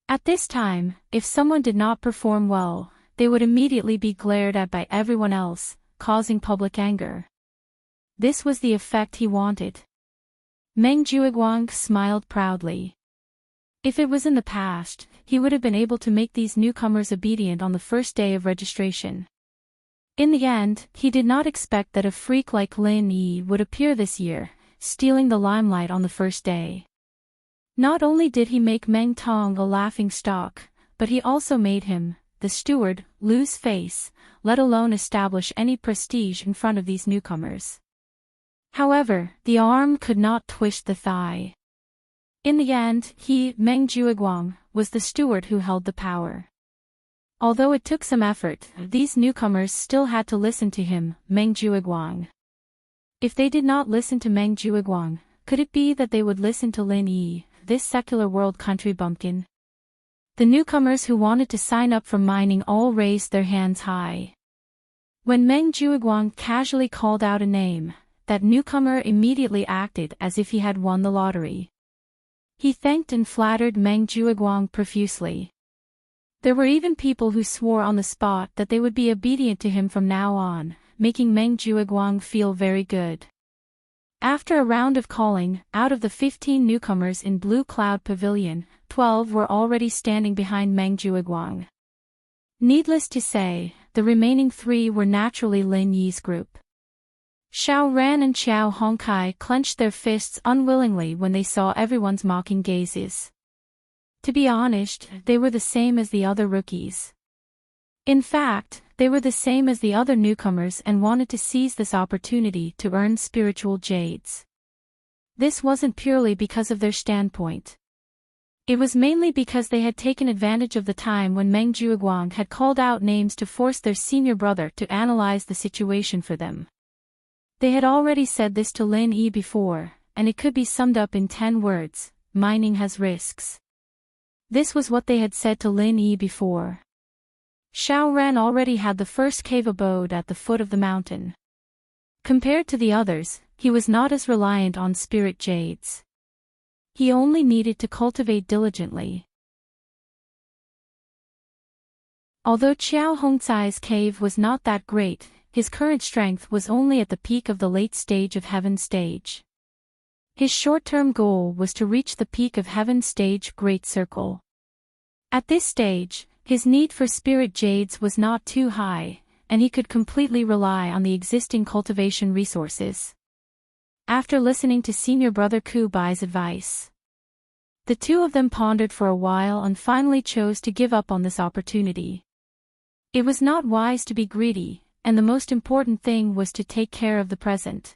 At this time, if someone did not perform well, they would immediately be glared at by everyone else, causing public anger. This was the effect he wanted. Meng Jueguang smiled proudly. If it was in the past, he would have been able to make these newcomers obedient on the first day of registration. In the end, he did not expect that a freak like Lin Yi would appear this year, stealing the limelight on the first day. Not only did he make Meng Tong a laughing stock, but he also made him, the steward, lose face, let alone establish any prestige in front of these newcomers. However, the arm could not twist the thigh. In the end, he, Meng Jueguang, was the steward who held the power. Although it took some effort, these newcomers still had to listen to him, Meng Jueguang. If they did not listen to Meng Jueguang, could it be that they would listen to Lin Yi, this secular world country bumpkin? The newcomers who wanted to sign up for mining all raised their hands high. When Meng Jueguang casually called out a name, that newcomer immediately acted as if he had won the lottery. He thanked and flattered Meng Jueguang profusely. There were even people who swore on the spot that they would be obedient to him from now on, making Meng Jueguang feel very good. After a round of calling, out of the 15 newcomers in Blue Cloud Pavilion, 12 were already standing behind Meng Jueguang. Needless to say, the remaining 3 were naturally Lin Yi's group. Xiao Ran and Xiao Hongkai clenched their fists unwillingly when they saw everyone's mocking gazes. To be honest, they were the same as the other rookies. In fact, they were the same as the other newcomers and wanted to seize this opportunity to earn spiritual jades. This wasn't purely because of their standpoint. It was mainly because they had taken advantage of the time when Meng Jueguang had called out names to force their senior brother to analyze the situation for them. They had already said this to Lin Yi before, and it could be summed up in 10 words, mining has risks. This was what they had said to Lin Yi before. Xiao Ran already had the first cave abode at the foot of the mountain. Compared to the others, he was not as reliant on spirit jades. He only needed to cultivate diligently. Although Qiao Hongcai's cave was not that great, his current strength was only at the peak of the late stage of Heaven stage. His short-term goal was to reach the peak of Heaven stage Great Circle. At this stage, his need for spirit jades was not too high, and he could completely rely on the existing cultivation resources. After listening to Senior Brother Ku Bai's advice, the two of them pondered for a while and finally chose to give up on this opportunity. It was not wise to be greedy, and the most important thing was to take care of the present.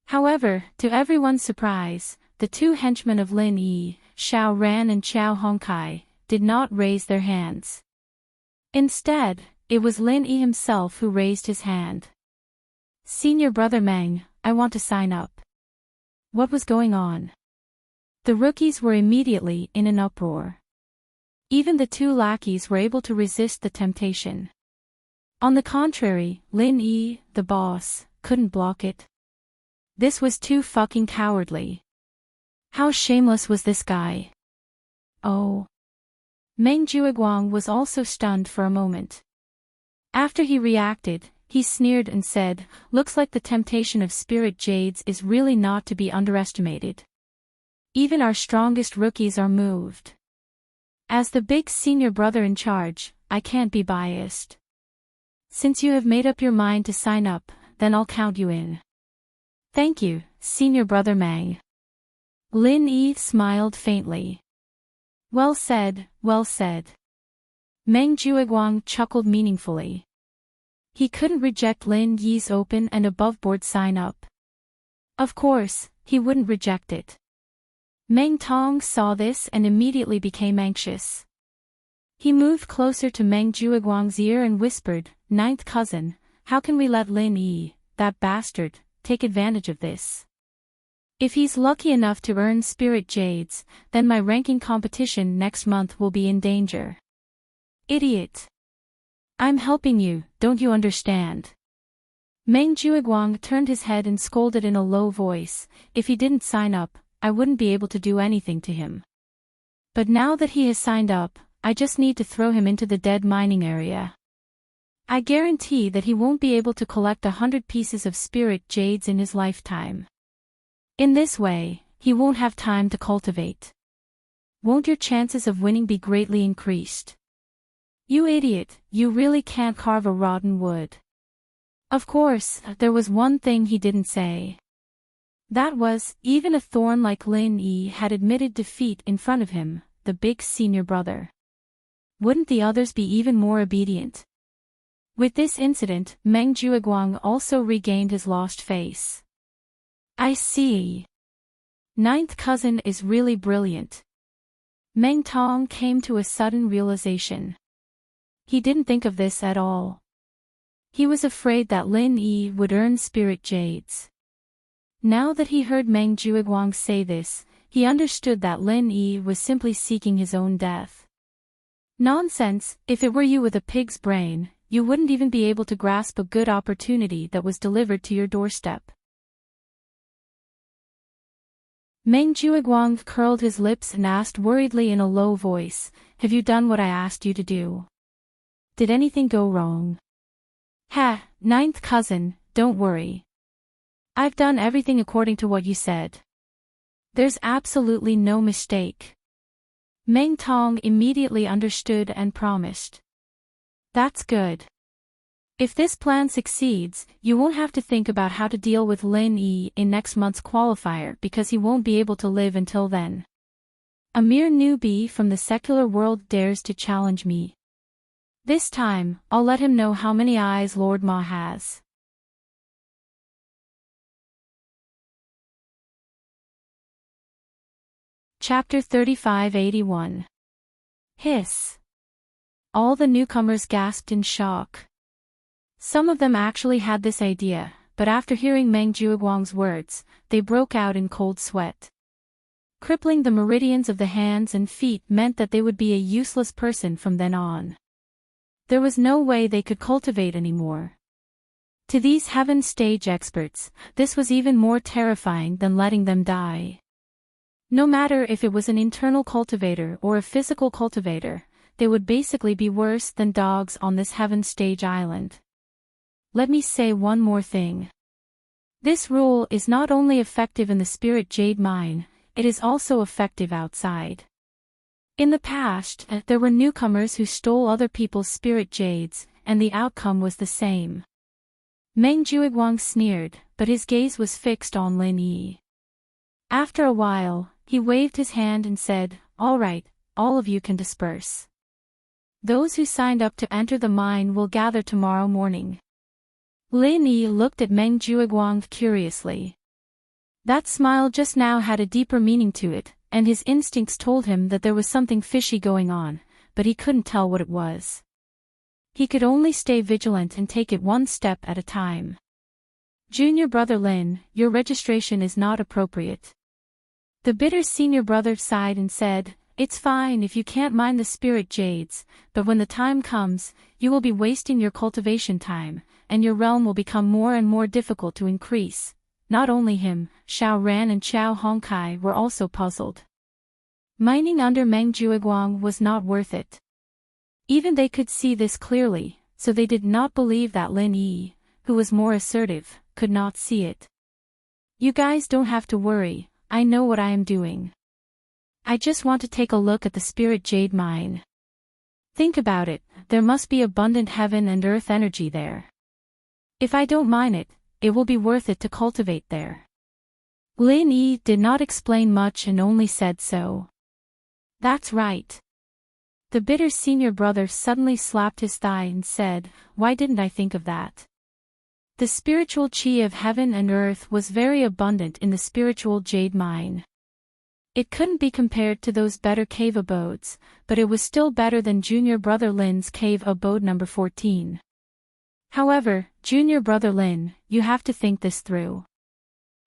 However, to everyone's surprise, the two henchmen of Lin Yi, Xiao Ran and Qiao Hongcai, did not raise their hands. Instead, it was Lin Yi himself who raised his hand. Senior Brother Meng, I want to sign up. What was going on? The rookies were immediately in an uproar. Even the two lackeys were able to resist the temptation. On the contrary, Lin Yi, the boss, couldn't block it. This was too fucking cowardly. How shameless was this guy? Oh. Meng Jueguang was also stunned for a moment. After he reacted, he sneered and said, "Looks like the temptation of spirit jades is really not to be underestimated. Even our strongest rookies are moved. As the big senior brother in charge, I can't be biased. Since you have made up your mind to sign up, then I'll count you in." "Thank you, Senior Brother Meng." Lin Yi smiled faintly. Well said, well said. Meng Jueguang chuckled meaningfully. He couldn't reject Lin Yi's open and above-board sign-up. Of course, he wouldn't reject it. Meng Tong saw this and immediately became anxious. He moved closer to Meng Jueguang's ear and whispered, "Ninth cousin, how can we let Lin Yi, that bastard, take advantage of this? If he's lucky enough to earn spirit jades, then my ranking competition next month will be in danger." "Idiot. I'm helping you, don't you understand?" Meng Jueguang turned his head and scolded in a low voice, "If he didn't sign up, I wouldn't be able to do anything to him. But now that he has signed up, I just need to throw him into the dead mining area. I guarantee that he won't be able to collect 100 pieces of spirit jades in his lifetime. In this way, he won't have time to cultivate. Won't your chances of winning be greatly increased? You idiot, you really can't carve a rotten wood." Of course, there was one thing he didn't say. That was, even a thorn like Lin Yi had admitted defeat in front of him, the big senior brother. Wouldn't the others be even more obedient? With this incident, Meng Jueguang also regained his lost face. "I see. Ninth cousin is really brilliant." Meng Tong came to a sudden realization. He didn't think of this at all. He was afraid that Lin Yi would earn spirit jades. Now that he heard Meng Jueguang say this, he understood that Lin Yi was simply seeking his own death. Nonsense, if it were you with a pig's brain, you wouldn't even be able to grasp a good opportunity that was delivered to your doorstep. Meng Jueguang curled his lips and asked worriedly in a low voice, "Have you done what I asked you to do? Did anything go wrong?" "Ha, ninth cousin, don't worry. I've done everything according to what you said. There's absolutely no mistake." Meng Tong immediately understood and promised. "That's good. If this plan succeeds, you won't have to think about how to deal with Lin Yi in next month's qualifier because he won't be able to live until then. A mere newbie from the secular world dares to challenge me. This time, I'll let him know how many eyes Lord Ma has." Chapter 3581. Hiss. All the newcomers gasped in shock. Some of them actually had this idea, but after hearing Meng Jueguang's words, they broke out in cold sweat. Crippling the meridians of the hands and feet meant that they would be a useless person from then on. There was no way they could cultivate anymore. To these heaven stage experts, this was even more terrifying than letting them die. No matter if it was an internal cultivator or a physical cultivator, they would basically be worse than dogs on this heaven stage island. Let me say one more thing. This rule is not only effective in the spirit jade mine, it is also effective outside. In the past, there were newcomers who stole other people's spirit jades, and the outcome was the same. Meng Juiguang sneered, but his gaze was fixed on Lin Yi. After a while, he waved his hand and said, "All right, all of you can disperse. Those who signed up to enter the mine will gather tomorrow morning." Lin Yi looked at Meng Juiguang curiously. That smile just now had a deeper meaning to it, and his instincts told him that there was something fishy going on, but he couldn't tell what it was. He could only stay vigilant and take it one step at a time. "Junior brother Lin, your registration is not appropriate." The bitter senior brother sighed and said, "It's fine if you can't mine the spirit jades, but when the time comes, you will be wasting your cultivation time, and your realm will become more and more difficult to increase." Not only him, Xiao Ran and Xiao Hongkai were also puzzled. Mining under Meng Juiguang was not worth it. Even they could see this clearly, so they did not believe that Lin Yi, who was more assertive, could not see it. "You guys don't have to worry, I know what I am doing. I just want to take a look at the spirit jade mine. Think about it, there must be abundant heaven and earth energy there. If I don't mine it, it will be worth it to cultivate there." Lin Yi did not explain much and only said so. "That's right." The bitter senior brother suddenly slapped his thigh and said, "Why didn't I think of that?" The spiritual chi of heaven and earth was very abundant in the spiritual jade mine. It couldn't be compared to those better cave abodes, but it was still better than junior brother Lin's cave abode number 14. However, junior brother Lin, you have to think this through.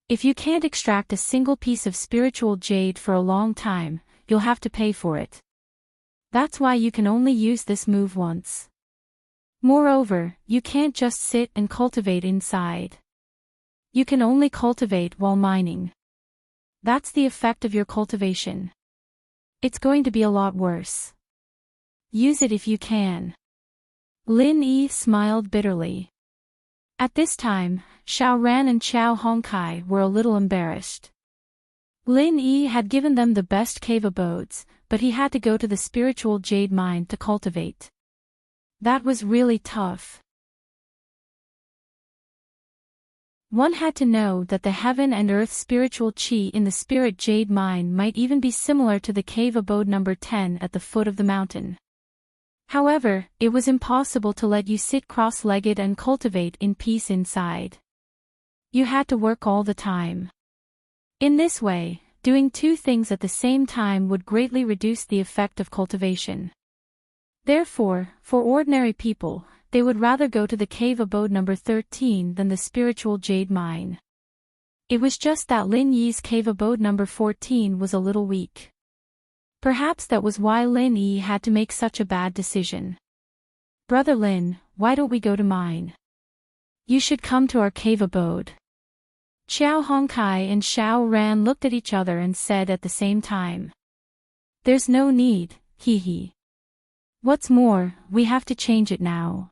If you can't extract a single piece of spiritual jade for a long time, you'll have to pay for it. That's why you can only use this move once. Moreover, you can't just sit and cultivate inside. You can only cultivate while mining. That's the effect of your cultivation. It's going to be a lot worse. Use it if you can. Lin Yi smiled bitterly. At this time, Xiao Ran and Xiao Hongkai were a little embarrassed. Lin Yi had given them the best cave abodes, but he had to go to the spiritual jade mine to cultivate. That was really tough. One had to know that the heaven and earth spiritual chi in the spirit jade mine might even be similar to the cave abode number 10 at the foot of the mountain. However, it was impossible to let you sit cross-legged and cultivate in peace inside. You had to work all the time. In this way, doing two things at the same time would greatly reduce the effect of cultivation. Therefore, for ordinary people, they would rather go to the cave abode number 13 than the spiritual jade mine. It was just that Lin Yi's cave abode number 14 was a little weak. Perhaps that was why Lin Yi had to make such a bad decision. "Brother Lin, why don't we go to mine? You should come to our cave abode." Xiao Hongkai and Xiao Ran looked at each other and said at the same time. "There's no need, hee. What's more, we have to change it now.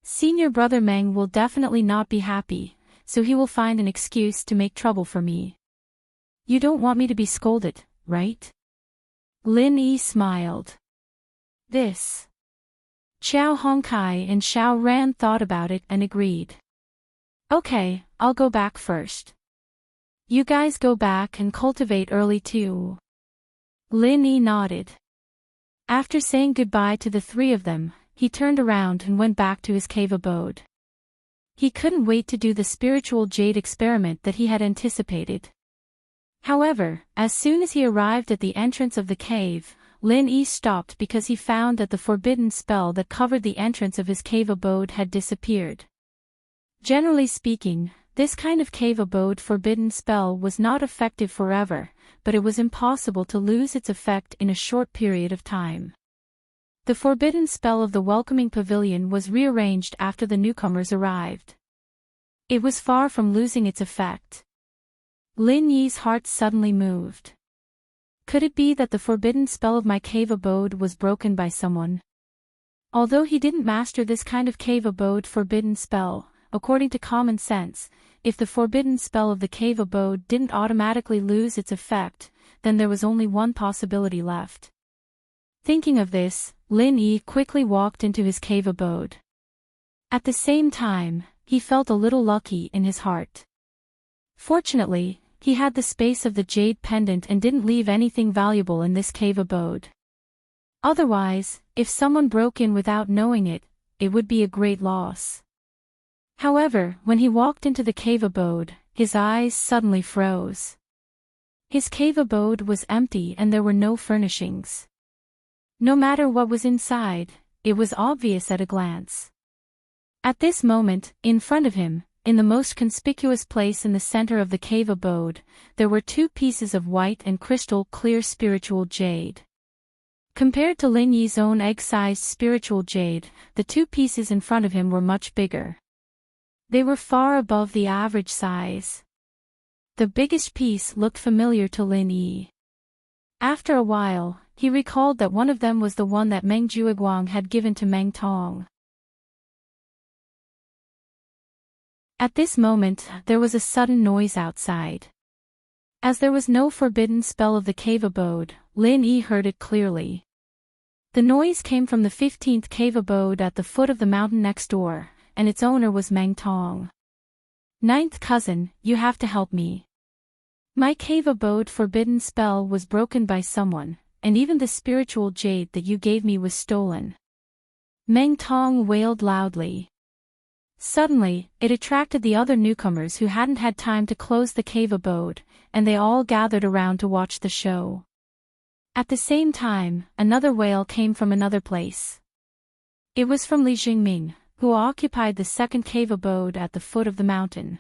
Senior brother Meng will definitely not be happy, so he will find an excuse to make trouble for me. You don't want me to be scolded, right?" Lin Yi smiled. This. Xiao Hongkai and Xiao Ran thought about it and agreed. "Okay, I'll go back first. You guys go back and cultivate early too." Lin Yi nodded. After saying goodbye to the three of them, he turned around and went back to his cave abode. He couldn't wait to do the spiritual jade experiment that he had anticipated. However, as soon as he arrived at the entrance of the cave, Lin Yi stopped because he found that the forbidden spell that covered the entrance of his cave abode had disappeared. Generally speaking, this kind of cave abode forbidden spell was not effective forever, but it was impossible to lose its effect in a short period of time. The forbidden spell of the welcoming pavilion was rearranged after the newcomers arrived. It was far from losing its effect. Lin Yi's heart suddenly moved. Could it be that the forbidden spell of my cave abode was broken by someone? Although he didn't master this kind of cave abode forbidden spell, according to common sense, if the forbidden spell of the cave abode didn't automatically lose its effect, then there was only one possibility left. Thinking of this, Lin Yi quickly walked into his cave abode. At the same time, he felt a little lucky in his heart. Fortunately, he had the space of the jade pendant and didn't leave anything valuable in this cave abode. Otherwise, if someone broke in without knowing it, it would be a great loss. However, when he walked into the cave abode, his eyes suddenly froze. His cave abode was empty and there were no furnishings. No matter what was inside, it was obvious at a glance. At this moment, in front of him, in the most conspicuous place in the center of the cave abode, there were two pieces of white and crystal clear spiritual jade. Compared to Lin Yi's own egg-sized spiritual jade, the two pieces in front of him were much bigger. They were far above the average size. The biggest piece looked familiar to Lin Yi. After a while, he recalled that one of them was the one that Meng Juiguang had given to Meng Tong. At this moment, there was a sudden noise outside. As there was no forbidden spell of the cave abode, Lin Yi heard it clearly. The noise came from the 15th cave abode at the foot of the mountain next door, and its owner was Meng Tong. "Ninth cousin, you have to help me. My cave abode forbidden spell was broken by someone, and even the spiritual jade that you gave me was stolen." Meng Tong wailed loudly. Suddenly, it attracted the other newcomers who hadn't had time to close the cave abode, and they all gathered around to watch the show. At the same time, another wail came from another place. It was from Li Jingming, who occupied the second cave abode at the foot of the mountain.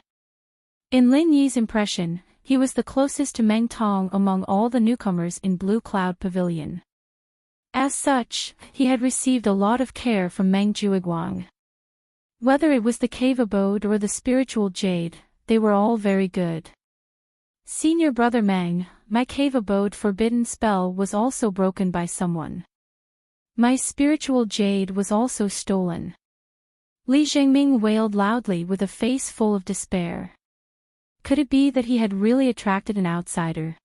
In Lin Yi's impression, he was the closest to Meng Tong among all the newcomers in Blue Cloud Pavilion. As such, he had received a lot of care from Meng Juiguang. Whether it was the cave abode or the spiritual jade, they were all very good. "Senior brother Meng, my cave abode forbidden spell was also broken by someone. My spiritual jade was also stolen." Li Jingming wailed loudly with a face full of despair. Could it be that he had really attracted an outsider?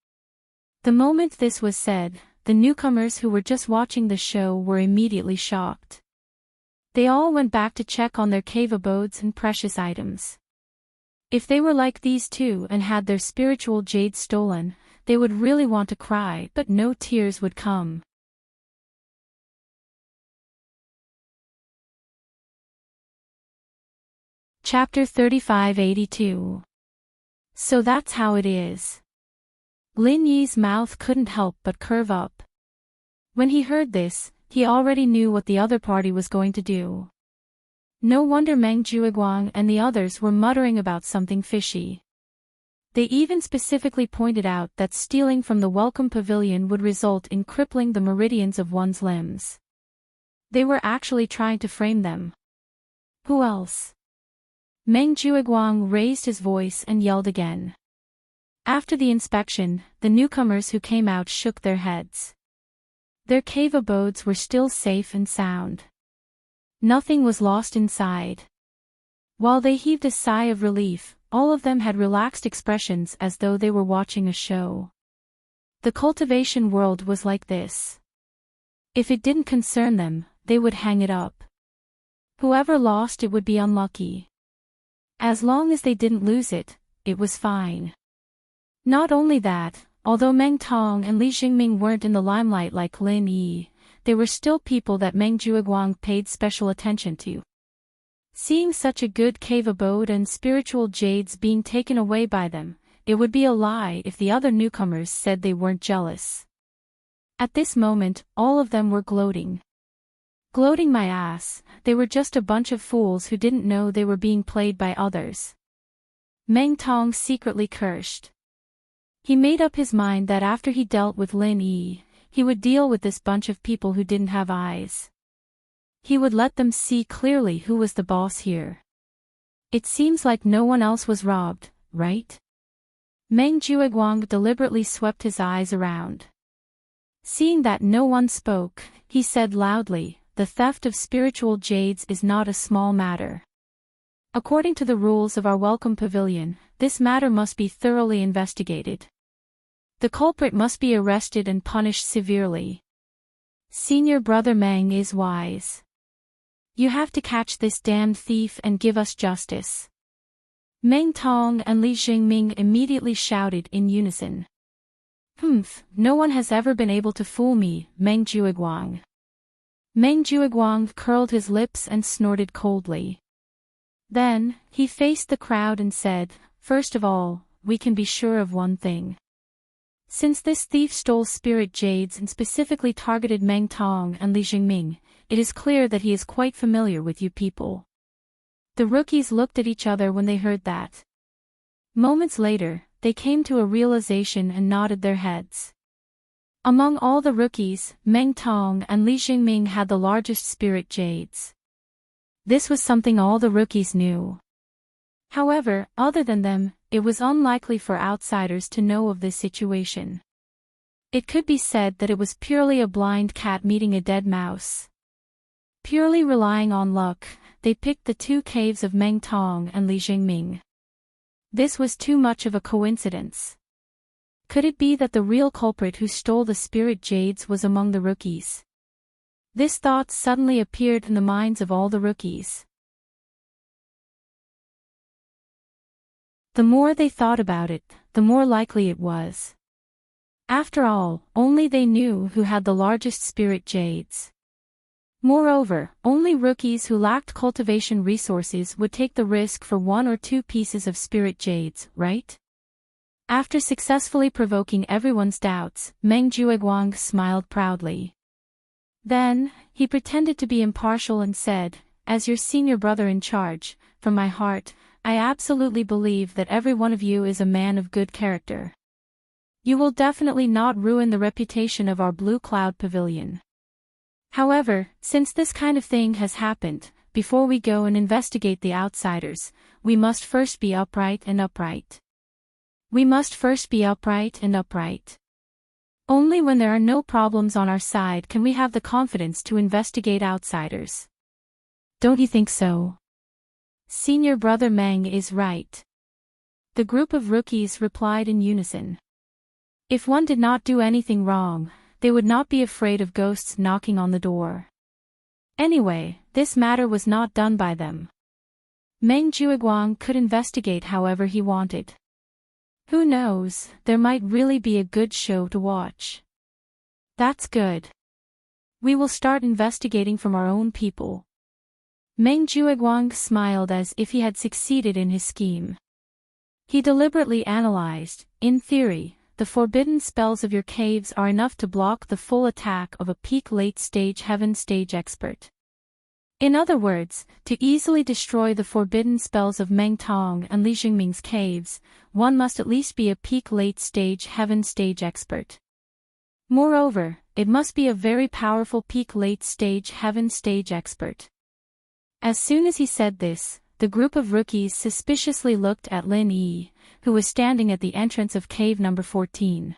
The moment this was said, the newcomers who were just watching the show were immediately shocked. They all went back to check on their cave abodes and precious items. If they were like these two and had their spiritual jade stolen, they would really want to cry, but no tears would come. Chapter 3582. So that's how it is. Lin Yi's mouth couldn't help but curve up. When he heard this, he already knew what the other party was going to do. No wonder Meng Juiguang and the others were muttering about something fishy. They even specifically pointed out that stealing from the welcome pavilion would result in crippling the meridians of one's limbs. They were actually trying to frame them. Who else? Meng Juiguang raised his voice and yelled again. After the inspection, the newcomers who came out shook their heads. Their cave abodes were still safe and sound. Nothing was lost inside. While they heaved a sigh of relief, all of them had relaxed expressions as though they were watching a show. The cultivation world was like this. If it didn't concern them, they would hang it up. Whoever lost it would be unlucky. As long as they didn't lose it, it was fine. Not only that, although Meng Tong and Li Jingming weren't in the limelight like Lin Yi, they were still people that Meng Juiguang paid special attention to. Seeing such a good cave abode and spiritual jades being taken away by them, it would be a lie if the other newcomers said they weren't jealous. At this moment, all of them were gloating. Gloating my ass, they were just a bunch of fools who didn't know they were being played by others. Meng Tong secretly cursed. He made up his mind that after he dealt with Lin Yi, he would deal with this bunch of people who didn't have eyes. he would let them see clearly who was the boss here. It seems like no one else was robbed, right? Meng Jueguang deliberately swept his eyes around. Seeing that no one spoke, he said loudly, "The theft of spiritual jades is not a small matter. According to the rules of our welcome pavilion, this matter must be thoroughly investigated. The culprit must be arrested and punished severely. Senior brother Meng is wise. You have to catch this damned thief and give us justice." Meng Tong and Li Jingming immediately shouted in unison. No one has ever been able to fool me, Meng Jueguang. Meng Jueguang curled his lips and snorted coldly. Then, he faced the crowd and said, "First of all, we can be sure of one thing. Since this thief stole spirit jades and specifically targeted Meng Tong and Li Jingming, it is clear that he is quite familiar with you people." The rookies looked at each other when they heard that. Moments later, they came to a realization and nodded their heads. Among all the rookies, Meng Tong and Li Jingming had the largest spirit jades. This was something all the rookies knew. However, other than them, it was unlikely for outsiders to know of this situation. It could be said that it was purely a blind cat meeting a dead mouse. Purely relying on luck, they picked the two caves of Meng Tong and Li Jingming. This was too much of a coincidence. Could it be that the real culprit who stole the spirit jades was among the rookies? This thought suddenly appeared in the minds of all the rookies. The more they thought about it, the more likely it was. After all, only they knew who had the largest spirit jades. Moreover, only rookies who lacked cultivation resources would take the risk for 1 or 2 pieces of spirit jades, right? After successfully provoking everyone's doubts, Meng Jueguang smiled proudly. Then, he pretended to be impartial and said, "As your senior brother in charge, from my heart, I absolutely believe that every one of you is a man of good character. You will definitely not ruin the reputation of our Blue Cloud Pavilion. However, since this kind of thing has happened, before we go and investigate the outsiders, we must first be upright and upright. We must first be upright and upright. Only when there are no problems on our side can we have the confidence to investigate outsiders. Don't you think so? Senior brother Meng is right." The group of rookies replied in unison. If one did not do anything wrong, they would not be afraid of ghosts knocking on the door. Anyway, this matter was not done by them. Meng Jueguang could investigate however he wanted. Who knows, there might really be a good show to watch. That's good. We will start investigating from our own people. Meng Jueguang smiled as if he had succeeded in his scheme. He deliberately analyzed, in theory, the forbidden spells of your caves are enough to block the full attack of a peak late-stage heaven stage expert. In other words, to easily destroy the forbidden spells of Meng Tong and Li Jingming's caves, one must at least be a peak late-stage heaven stage expert. Moreover, it must be a very powerful peak late-stage heaven stage expert. As soon as he said this, the group of rookies suspiciously looked at Lin Yi, who was standing at the entrance of cave number 14.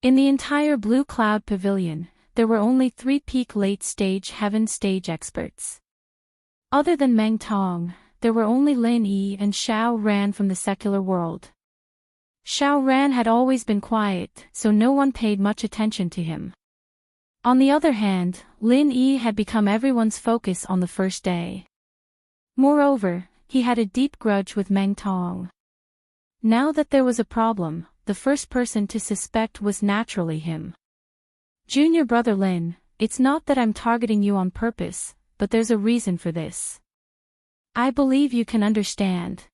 In the entire Blue Cloud Pavilion, there were only 3 peak late-stage heaven stage experts. Other than Meng Tong, there were only Lin Yi and Xiao Ran from the secular world. Xiao Ran had always been quiet, so no one paid much attention to him. On the other hand, Lin Yi had become everyone's focus on the first day. Moreover, he had a deep grudge with Meng Tong. Now that there was a problem, the first person to suspect was naturally him. Junior brother Lin, it's not that I'm targeting you on purpose, but there's a reason for this. I believe you can understand.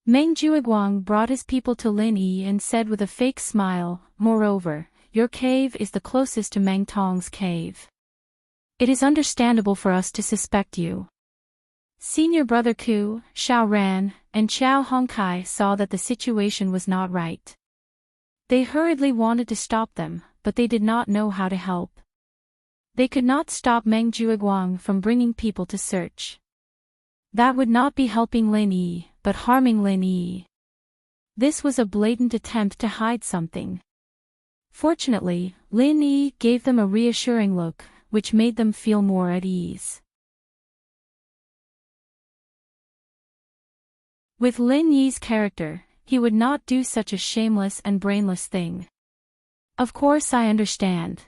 Meng Jueguang brought his people to Lin Yi and said with a fake smile, "Moreover, your cave is the closest to Meng Tong's cave. It is understandable for us to suspect you." Senior brother Ku, Xiao Ran, and Xiao Hongkai saw that the situation was not right. They hurriedly wanted to stop them, but they did not know how to help. They could not stop Meng Jueguang from bringing people to search. That would not be helping Lin Yi, but harming Lin Yi. This was a blatant attempt to hide something. Fortunately, Lin Yi gave them a reassuring look, which made them feel more at ease. With Lin Yi's character, he would not do such a shameless and brainless thing. Of course I understand.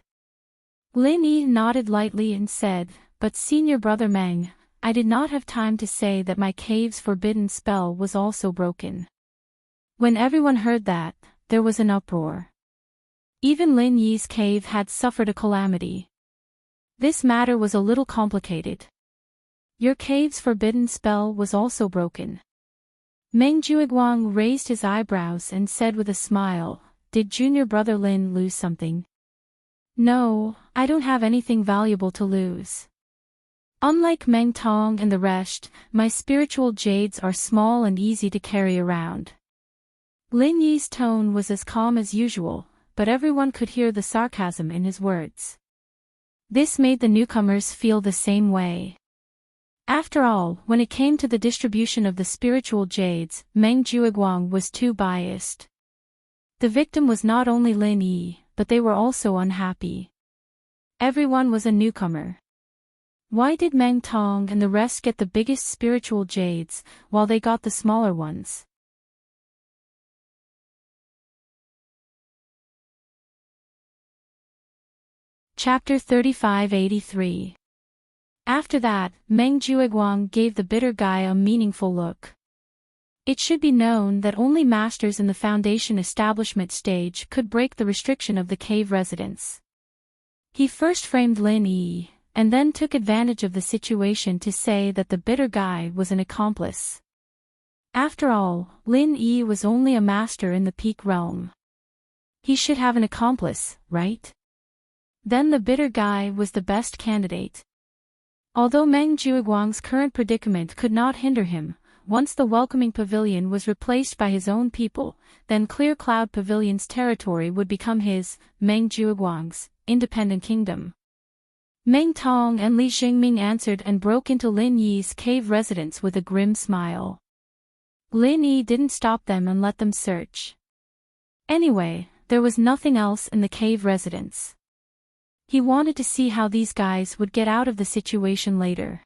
Lin Yi nodded lightly and said, but Senior Brother Meng, I did not have time to say that my cave's forbidden spell was also broken. When everyone heard that, there was an uproar. Even Lin Yi's cave had suffered a calamity. This matter was a little complicated. Your cave's forbidden spell was also broken. Meng Jueguang raised his eyebrows and said with a smile, did Junior Brother Lin lose something? No, I don't have anything valuable to lose. Unlike Meng Tong and the rest, my spiritual jades are small and easy to carry around. Lin Yi's tone was as calm as usual, but everyone could hear the sarcasm in his words. This made the newcomers feel the same way. After all, when it came to the distribution of the spiritual jades, Meng Jueguang was too biased. The victim was not only Lin Yi, but they were also unhappy. Everyone was a newcomer. Why did Meng Tong and the rest get the biggest spiritual jades, while they got the smaller ones? Chapter 3583. After that, Meng Jueguang gave the bitter guy a meaningful look. It should be known that only masters in the foundation establishment stage could break the restriction of the cave residence. He first framed Lin Yi, and then took advantage of the situation to say that the bitter guy was an accomplice. After all, Lin Yi was only a master in the peak realm. He should have an accomplice, right? Then the bitter guy was the best candidate. Although Meng Jueguang's current predicament could not hinder him, once the welcoming pavilion was replaced by his own people, then Clear Cloud Pavilion's territory would become his, Meng Jueguang's, independent kingdom. Meng Tong and Li Xingming answered and broke into Lin Yi's cave residence with a grim smile. Lin Yi didn't stop them and let them search. Anyway, there was nothing else in the cave residence. He wanted to see how these guys would get out of the situation later.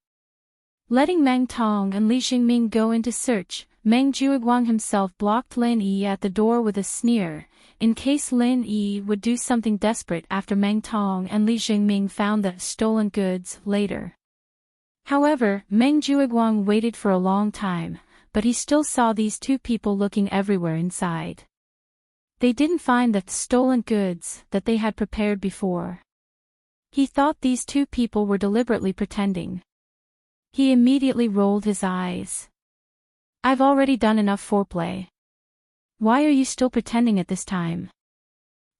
Letting Meng Tong and Li Xingming go into search, Meng Jueguang himself blocked Lin Yi at the door with a sneer, in case Lin Yi would do something desperate after Meng Tong and Li Xingming found the stolen goods later. However, Meng Jueguang waited for a long time, but he still saw these two people looking everywhere inside. They didn't find the stolen goods that they had prepared before. He thought these two people were deliberately pretending. He immediately rolled his eyes. I've already done enough foreplay. Why are you still pretending at this time?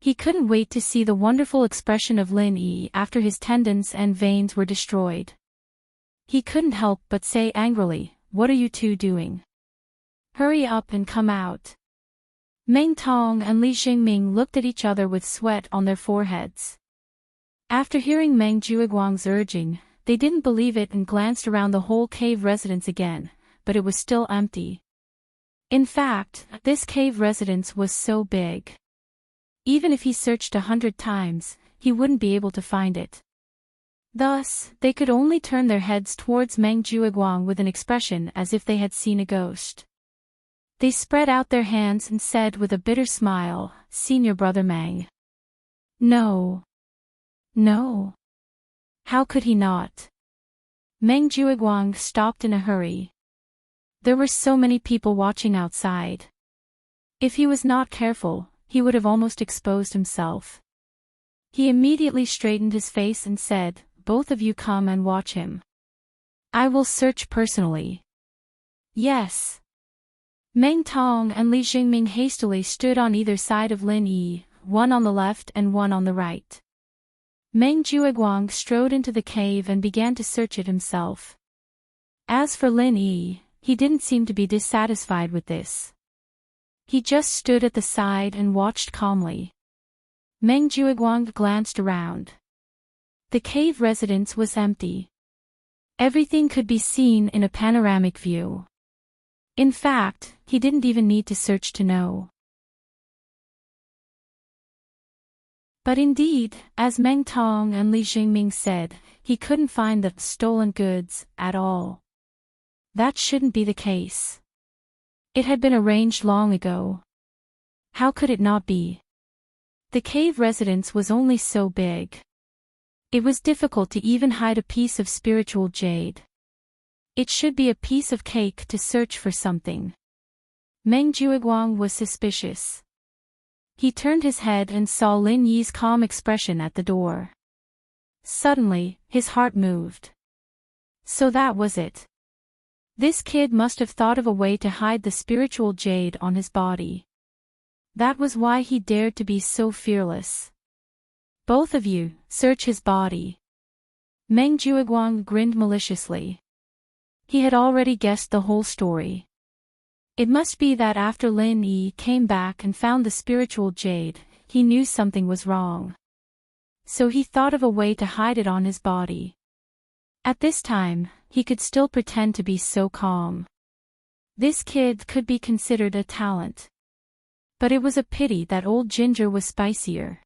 He couldn't wait to see the wonderful expression of Lin Yi after his tendons and veins were destroyed. He couldn't help but say angrily, what are you two doing? Hurry up and come out. Meng Tong and Li Xingming looked at each other with sweat on their foreheads. After hearing Meng Jueguang's urging, they didn't believe it and glanced around the whole cave residence again, but it was still empty. In fact, this cave residence was so big. Even if he searched 100 times, he wouldn't be able to find it. Thus, they could only turn their heads towards Meng Jueguang with an expression as if they had seen a ghost. They spread out their hands and said with a bitter smile, Senior Brother Meng. No. No. How could he not? Meng Jueguang stopped in a hurry. There were so many people watching outside. If he was not careful, he would have almost exposed himself. He immediately straightened his face and said, both of you come and watch him. I will search personally. Yes. Meng Tong and Li Xingming hastily stood on either side of Lin Yi, one on the left and one on the right. Meng Jueguang strode into the cave and began to search it himself. As for Lin Yi, he didn't seem to be dissatisfied with this. He just stood at the side and watched calmly. Meng Jueguang glanced around. The cave residence was empty. Everything could be seen in a panoramic view. In fact, he didn't even need to search to know. But indeed, as Meng Tong and Li Jingming said, he couldn't find the stolen goods at all. That shouldn't be the case. It had been arranged long ago. How could it not be? The cave residence was only so big. It was difficult to even hide a piece of spiritual jade. It should be a piece of cake to search for something. Meng Juiguang was suspicious. He turned his head and saw Lin Yi's calm expression at the door. Suddenly, his heart moved. So that was it. This kid must have thought of a way to hide the spiritual jade on his body. That was why he dared to be so fearless. Both of you, search his body. Meng Juiguang grinned maliciously. He had already guessed the whole story. It must be that after Lin Yi came back and found the spiritual jade, he knew something was wrong. So he thought of a way to hide it on his body. At this time, he could still pretend to be so calm. This kid could be considered a talent. But it was a pity that old Ginger was spicier.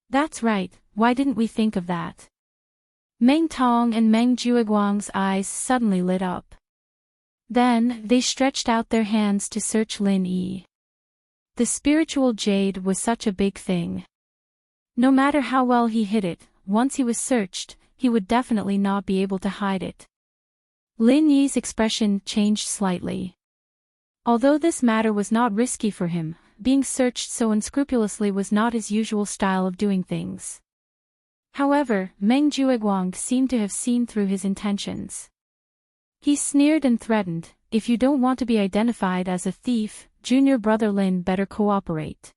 That's right, why didn't we think of that? Meng Tong and Meng Juiguang's eyes suddenly lit up. Then, they stretched out their hands to search Lin Yi. The spiritual jade was such a big thing. No matter how well he hid it, once he was searched, he would definitely not be able to hide it. Lin Yi's expression changed slightly. Although this matter was not risky for him, being searched so unscrupulously was not his usual style of doing things. However, Meng Juiguang seemed to have seen through his intentions. He sneered and threatened, "If you don't want to be identified as a thief, junior brother Lin better cooperate.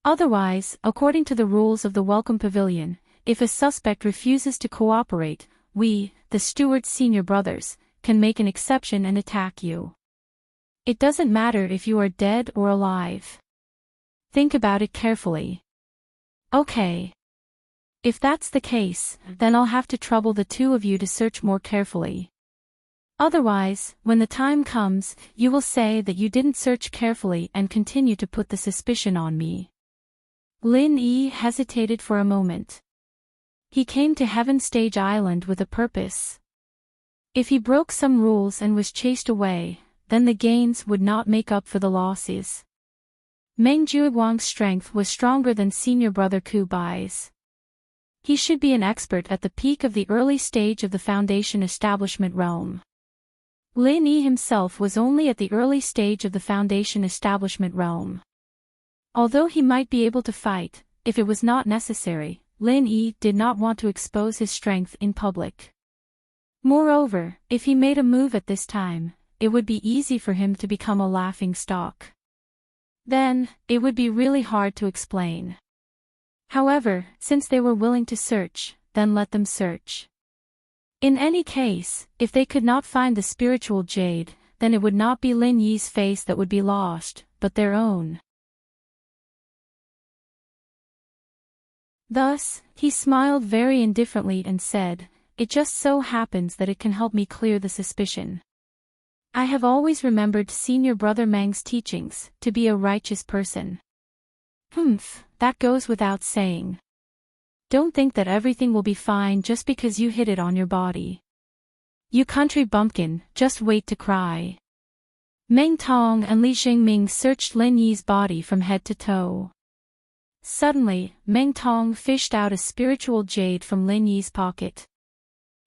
Otherwise, according to the rules of the Welcome Pavilion, if a suspect refuses to cooperate, we, the steward's senior brothers, can make an exception and attack you. It doesn't matter if you are dead or alive. Think about it carefully." Okay. If that's the case, then I'll have to trouble the two of you to search more carefully. Otherwise, when the time comes, you will say that you didn't search carefully and continue to put the suspicion on me. Lin Yi hesitated for a moment. He came to Heaven Stage Island with a purpose. If he broke some rules and was chased away, then the gains would not make up for the losses. Meng Juiguang's strength was stronger than senior brother Ku Bai's. He should be an expert at the peak of the early stage of the Foundation establishment realm. Lin Yi himself was only at the early stage of the Foundation establishment realm. Although he might be able to fight, if it was not necessary, Lin Yi did not want to expose his strength in public. Moreover, if he made a move at this time, it would be easy for him to become a laughing stock. Then, it would be really hard to explain. However, since they were willing to search, then let them search. In any case, if they could not find the spiritual jade, then it would not be Lin Yi's face that would be lost, but their own. Thus, he smiled very indifferently and said, "It just so happens that it can help me clear the suspicion. I have always remembered senior brother Meng's teachings, to be a righteous person." "Humph, that goes without saying. Don't think that everything will be fine just because you hid it on your body. You country bumpkin, just wait to cry." Meng Tong and Li Jingming searched Lin Yi's body from head to toe. Suddenly, Meng Tong fished out a spiritual jade from Lin Yi's pocket.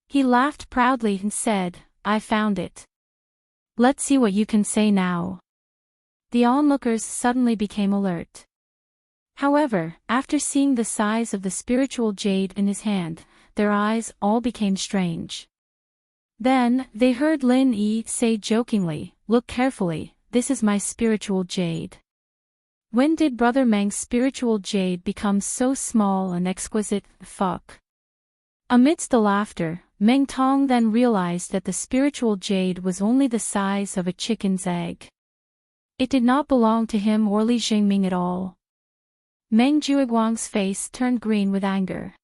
He laughed proudly and said, "I found it. Let's see what you can say now." The onlookers suddenly became alert. However, after seeing the size of the spiritual jade in his hand, their eyes all became strange. Then, they heard Lin Yi say jokingly, "Look carefully, this is my spiritual jade." When did Brother Meng's spiritual jade become so small and exquisite? Fuck. Amidst the laughter, Meng Tong then realized that the spiritual jade was only the size of a chicken's egg. It did not belong to him or Li Jingming at all. Meng Juiguang's face turned green with anger.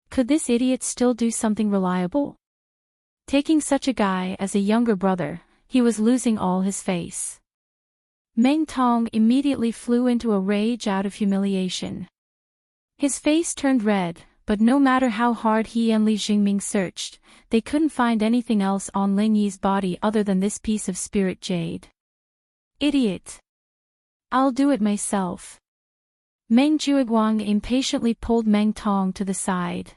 Could this idiot still do something reliable? Taking such a guy as a younger brother, he was losing all his face. Meng Tong immediately flew into a rage out of humiliation. His face turned red, but no matter how hard he and Li Jingming searched, they couldn't find anything else on Lin Yi's body other than this piece of spirit jade. Idiot! I'll do it myself. Meng Juiguang impatiently pulled Meng Tong to the side.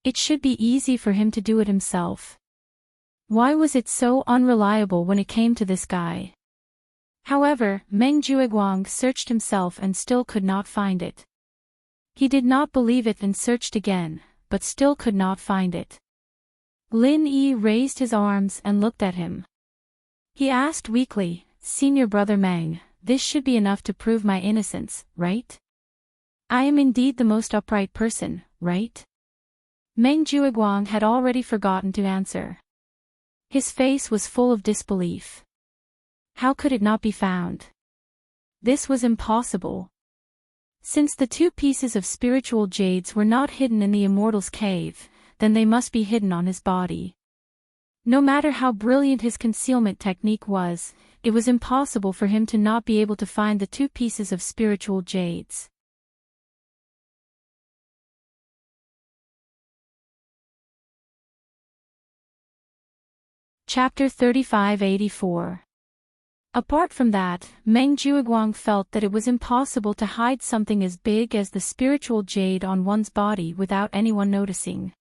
It should be easy for him to do it himself. Why was it so unreliable when it came to this guy? However, Meng Juiguang searched himself and still could not find it. He did not believe it and searched again, but still could not find it. Lin Yi raised his arms and looked at him. He asked weakly, "Senior brother Meng, this should be enough to prove my innocence, right? I am indeed the most upright person, right?" Meng Juiguang had already forgotten to answer. His face was full of disbelief. How could it not be found? This was impossible. Since the two pieces of spiritual jades were not hidden in the immortal's cave, then they must be hidden on his body. No matter how brilliant his concealment technique was, it was impossible for him to not be able to find the two pieces of spiritual jades. Chapter 3584. Apart from that, Meng Juiguang felt that it was impossible to hide something as big as the spiritual jade on one's body without anyone noticing.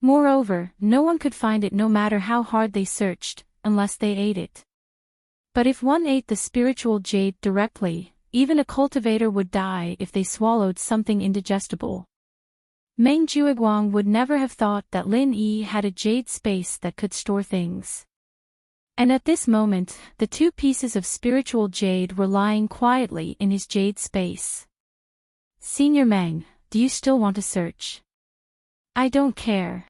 Moreover, no one could find it no matter how hard they searched, unless they ate it. But if one ate the spiritual jade directly, even a cultivator would die if they swallowed something indigestible. Meng Juiguang would never have thought that Lin Yi had a jade space that could store things. And at this moment, the two pieces of spiritual jade were lying quietly in his jade space. "Senior Meng, do you still want to search?" "I don't care.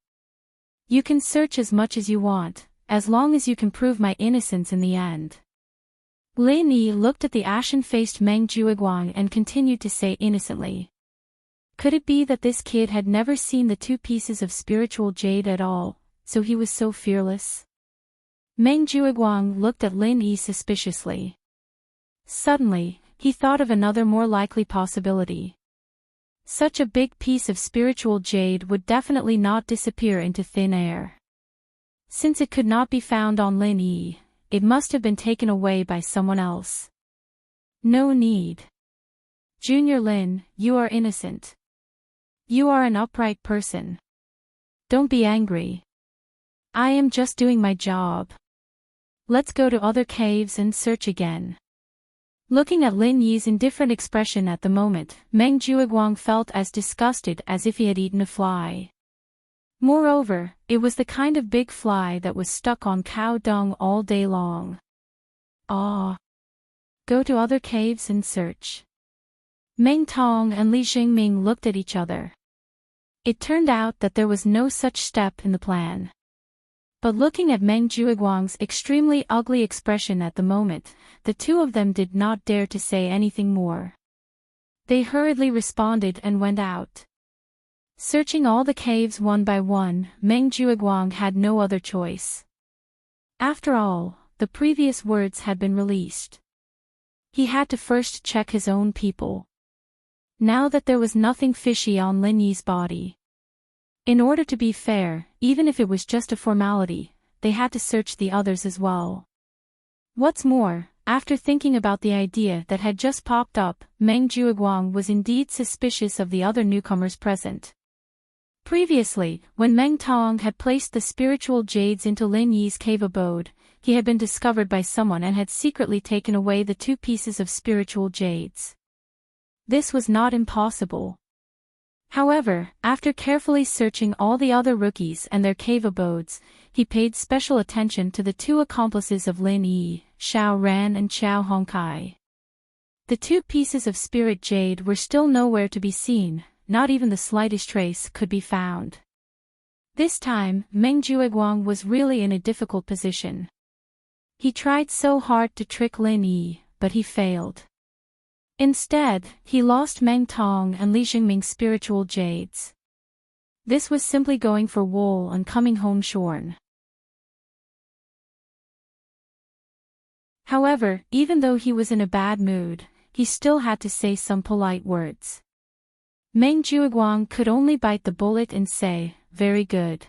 You can search as much as you want, as long as you can prove my innocence in the end." Lin Yi looked at the ashen-faced Meng Juiguang and continued to say innocently. Could it be that this kid had never seen the two pieces of spiritual jade at all, so he was so fearless? Meng Juiguang looked at Lin Yi suspiciously. Suddenly, he thought of another more likely possibility. Such a big piece of spiritual jade would definitely not disappear into thin air. Since it could not be found on Lin Yi, it must have been taken away by someone else. No need. Junior Lin, you are innocent. You are an upright person. Don't be angry. I am just doing my job. Let's go to other caves and search again. Looking at Lin Yi's indifferent expression at the moment, Meng Juiguang felt as disgusted as if he had eaten a fly. Moreover, it was the kind of big fly that was stuck on cow dung all day long. Ah! Go to other caves and search. Meng Tong and Li Jingming looked at each other. It turned out that there was no such step in the plan. But looking at Meng Juiguang's extremely ugly expression at the moment, the two of them did not dare to say anything more. They hurriedly responded and went out. Searching all the caves one by one, Meng Juiguang had no other choice. After all, the previous words had been released. He had to first check his own people. Now that there was nothing fishy on Lin Yi's body. In order to be fair, even if it was just a formality, they had to search the others as well. What's more, after thinking about the idea that had just popped up, Meng Juiguang was indeed suspicious of the other newcomers present. Previously, when Meng Tong had placed the spiritual jades into Lin Yi's cave abode, he had been discovered by someone and had secretly taken away the two pieces of spiritual jades. This was not impossible. However, after carefully searching all the other rookies and their cave abodes, he paid special attention to the two accomplices of Lin Yi, Xiao Ran and Xiao Hongkai. The two pieces of spirit jade were still nowhere to be seen, not even the slightest trace could be found. This time, Meng Juiguang was really in a difficult position. He tried so hard to trick Lin Yi, but he failed. Instead, he lost Meng Tong and Li Jingming's spiritual jades. This was simply going for wool and coming home shorn. However, even though he was in a bad mood, he still had to say some polite words. Meng Jiuguang could only bite the bullet and say, "Very good.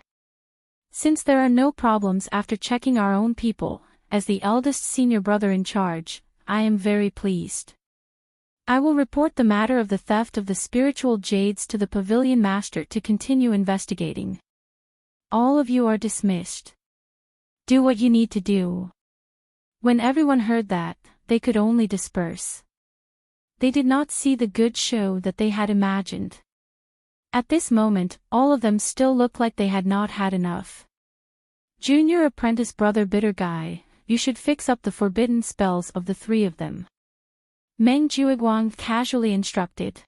Since there are no problems after checking our own people, as the eldest senior brother in charge, I am very pleased. I will report the matter of the theft of the spiritual jades to the pavilion master to continue investigating. All of you are dismissed. Do what you need to do." When everyone heard that, they could only disperse. They did not see the good show that they had imagined. At this moment, all of them still looked like they had not had enough. "Junior apprentice brother Bitter Guy, you should fix up the forbidden spells of the three of them," Meng Jiuguang casually instructed.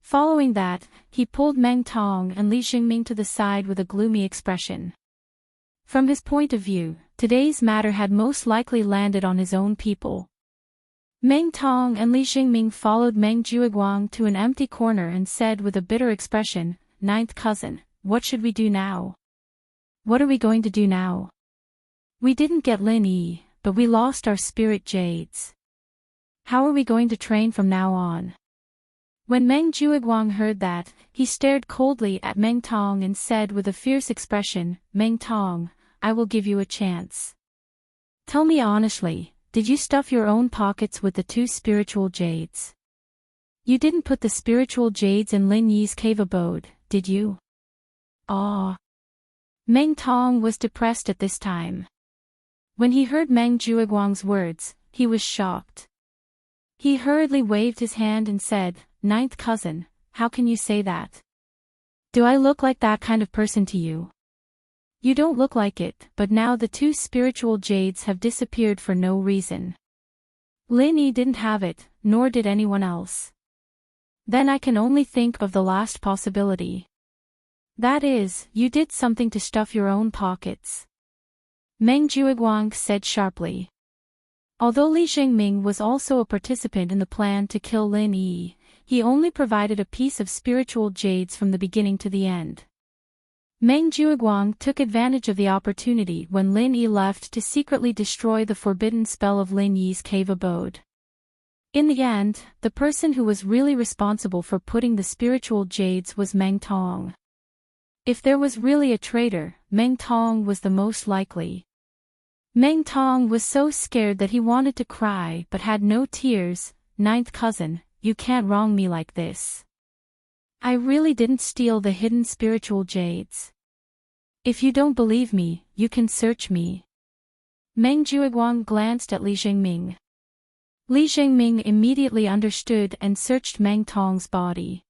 Following that, he pulled Meng Tong and Li Xingming to the side with a gloomy expression. From his point of view, today's matter had most likely landed on his own people. Meng Tong and Li Xingming followed Meng Jiuguang to an empty corner and said with a bitter expression, "Ninth cousin, what should we do now? What are we going to do now? We didn't get Lin Yi, but we lost our spirit jades. How are we going to train from now on?" When Meng Jiuguang heard that, he stared coldly at Meng Tong and said with a fierce expression, "Meng Tong, I will give you a chance. Tell me honestly, did you stuff your own pockets with the 2 spiritual jades? You didn't put the spiritual jades in Lin Yi's cave abode, did you?" Ah. Meng Tong was depressed at this time. When he heard Meng Jiuguang's words, he was shocked. He hurriedly waved his hand and said, "Ninth cousin, how can you say that? Do I look like that kind of person to you? You don't look like it, but now the 2 spiritual jades have disappeared for no reason. Lin Yi didn't have it, nor did anyone else. Then I can only think of the last possibility. That is, you did something to stuff your own pockets," Meng Jiuguang said sharply. Although Li Xingming was also a participant in the plan to kill Lin Yi, he only provided a piece of spiritual jades from the beginning to the end. Meng Jiuguang took advantage of the opportunity when Lin Yi left to secretly destroy the forbidden spell of Lin Yi's cave abode. In the end, the person who was really responsible for putting the spiritual jades was Meng Tong. If there was really a traitor, Meng Tong was the most likely. Meng Tong was so scared that he wanted to cry but had no tears. "Ninth cousin, you can't wrong me like this. I really didn't steal the hidden spiritual jades. If you don't believe me, you can search me." Meng Jiuguang glanced at Li Xingming. Li Xingming immediately understood and searched Meng Tong's body.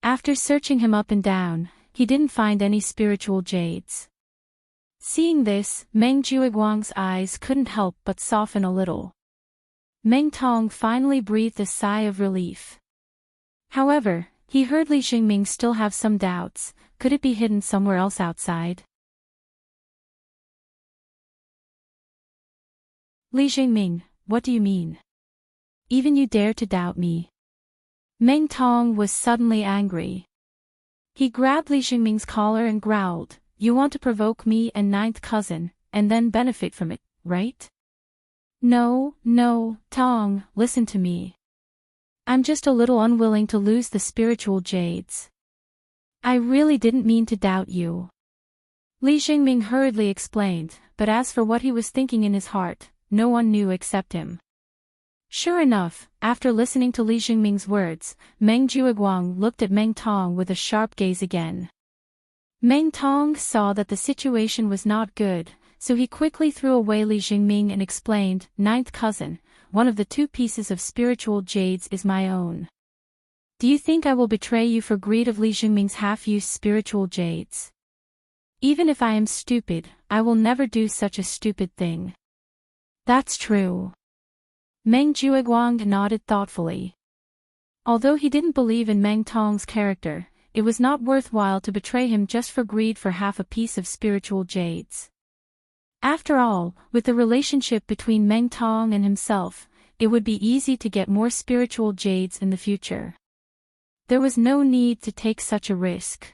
After searching him up and down, he didn't find any spiritual jades. Seeing this, Meng Jiuguang's eyes couldn't help but soften a little. Meng Tong finally breathed a sigh of relief. However, he heard Li Xingming still have some doubts. Could it be hidden somewhere else outside? "Li Xingming, what do you mean? Even you dare to doubt me?" Meng Tong was suddenly angry. He grabbed Li Xingming's collar and growled, "You want to provoke me and ninth cousin, and then benefit from it, right? No, Tong, listen to me. I'm just a little unwilling to lose the spiritual jades. I really didn't mean to doubt you." Li Xingming hurriedly explained, but as for what he was thinking in his heart, no one knew except him. Sure enough, after listening to Li Xingming's words, Meng Jiuguang looked at Meng Tong with a sharp gaze again. Meng Tong saw that the situation was not good, so he quickly threw away Li Xingming and explained, "Ninth cousin, one of the 2 pieces of spiritual jades is my own. Do you think I will betray you for greed of Li Xingming's half-used spiritual jades? Even if I am stupid, I will never do such a stupid thing." "That's true." Meng Jiuguang nodded thoughtfully. Although he didn't believe in Meng Tong's character, it was not worthwhile to betray him just for greed for half a piece of spiritual jades. After all, with the relationship between Meng Tong and himself, it would be easy to get more spiritual jades in the future. There was no need to take such a risk.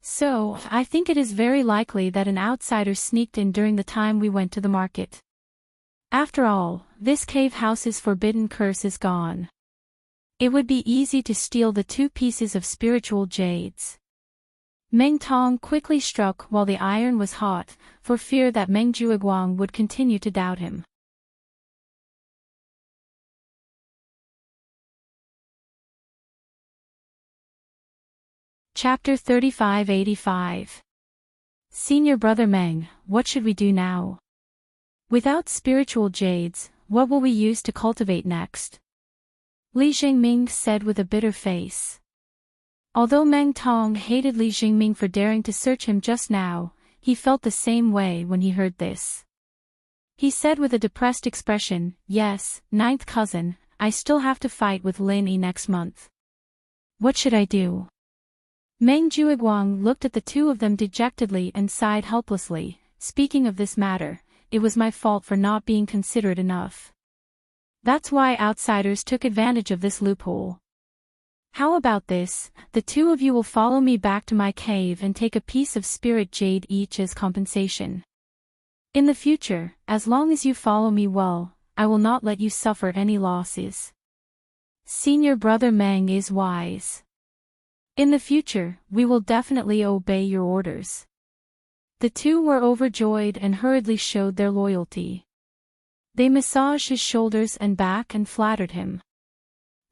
So, I think it is very likely that an outsider sneaked in during the time we went to the market. After all, this cave house's forbidden curse is gone. It would be easy to steal the 2 pieces of spiritual jades. Meng Tong quickly struck while the iron was hot, for fear that Meng Jueguang would continue to doubt him. Chapter 3585. Senior Brother Meng, what should we do now? Without spiritual jades, what will we use to cultivate next? Li Jingming said with a bitter face. Although Meng Tong hated Li Jingming for daring to search him just now, he felt the same way when he heard this. He said with a depressed expression, "Yes, 9th cousin, I still have to fight with Lin Yi next month. What should I do?" Meng Jueguang looked at the 2 of them dejectedly and sighed helplessly. "Speaking of this matter, it was my fault for not being considerate enough. That's why outsiders took advantage of this loophole. How about this, the 2 of you will follow me back to my cave and take a piece of spirit jade each as compensation. In the future, as long as you follow me well, I will not let you suffer any losses. Senior Brother Meng is wise. In the future, we will definitely obey your orders." The 2 were overjoyed and hurriedly showed their loyalty. They massaged his shoulders and back and flattered him.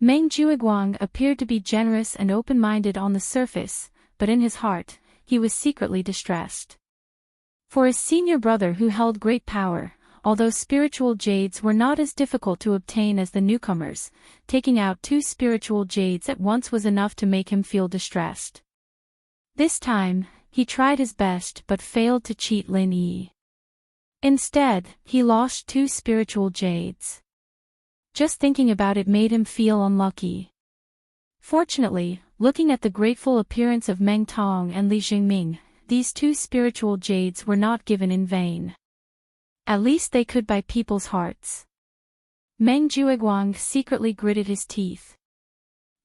Meng Jueguang appeared to be generous and open-minded on the surface, but in his heart, he was secretly distressed. For his senior brother who held great power, although spiritual jades were not as difficult to obtain as the newcomers, taking out 2 spiritual jades at once was enough to make him feel distressed. This time, he tried his best but failed to cheat Lin Yi. Instead, he lost 2 spiritual jades. Just thinking about it made him feel unlucky. Fortunately, looking at the grateful appearance of Meng Tong and Li Jingming, these 2 spiritual jades were not given in vain. At least they could buy people's hearts. Meng Jueguang secretly gritted his teeth.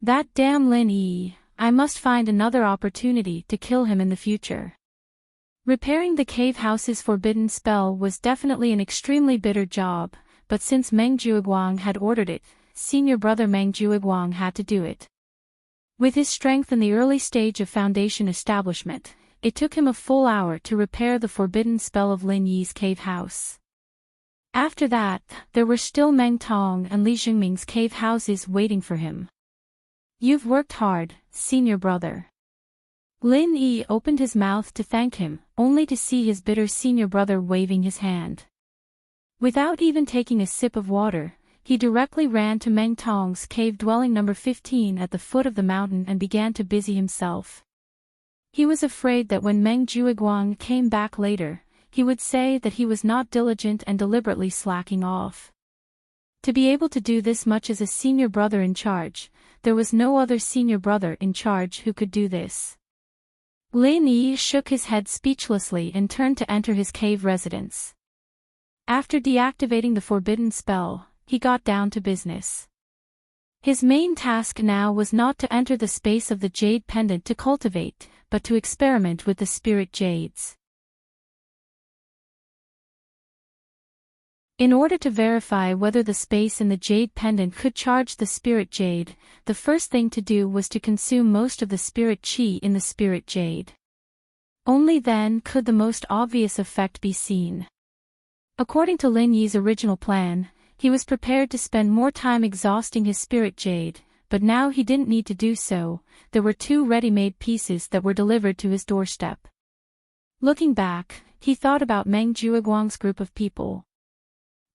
That damn Lin Yi, I must find another opportunity to kill him in the future. Repairing the cave house's forbidden spell was definitely an extremely bitter job, but since Meng Jueguang had ordered it, senior brother Meng Jueguang had to do it. With his strength in the early stage of foundation establishment, it took him a full hour to repair the forbidden spell of Lin Yi's cave house. After that, there were still Meng Tong and Li Jingming's cave houses waiting for him. You've worked hard, senior brother. Lin Yi opened his mouth to thank him, only to see his bitter senior brother waving his hand. Without even taking a sip of water, he directly ran to Meng Tong's cave dwelling number 15 at the foot of the mountain and began to busy himself. He was afraid that when Meng Jueguang came back later, he would say that he was not diligent and deliberately slacking off. To be able to do this much as a senior brother in charge, there was no other senior brother in charge who could do this. Lin Yi shook his head speechlessly and turned to enter his cave residence. After deactivating the forbidden spell, he got down to business. His main task now was not to enter the space of the jade pendant to cultivate, but to experiment with the spirit jades. In order to verify whether the space in the jade pendant could charge the spirit jade, the first thing to do was to consume most of the spirit chi in the spirit jade. Only then could the most obvious effect be seen. According to Lin Yi's original plan, he was prepared to spend more time exhausting his spirit jade, but now he didn't need to do so. There were 2 ready-made pieces that were delivered to his doorstep. Looking back, he thought about Meng Jueguang's group of people.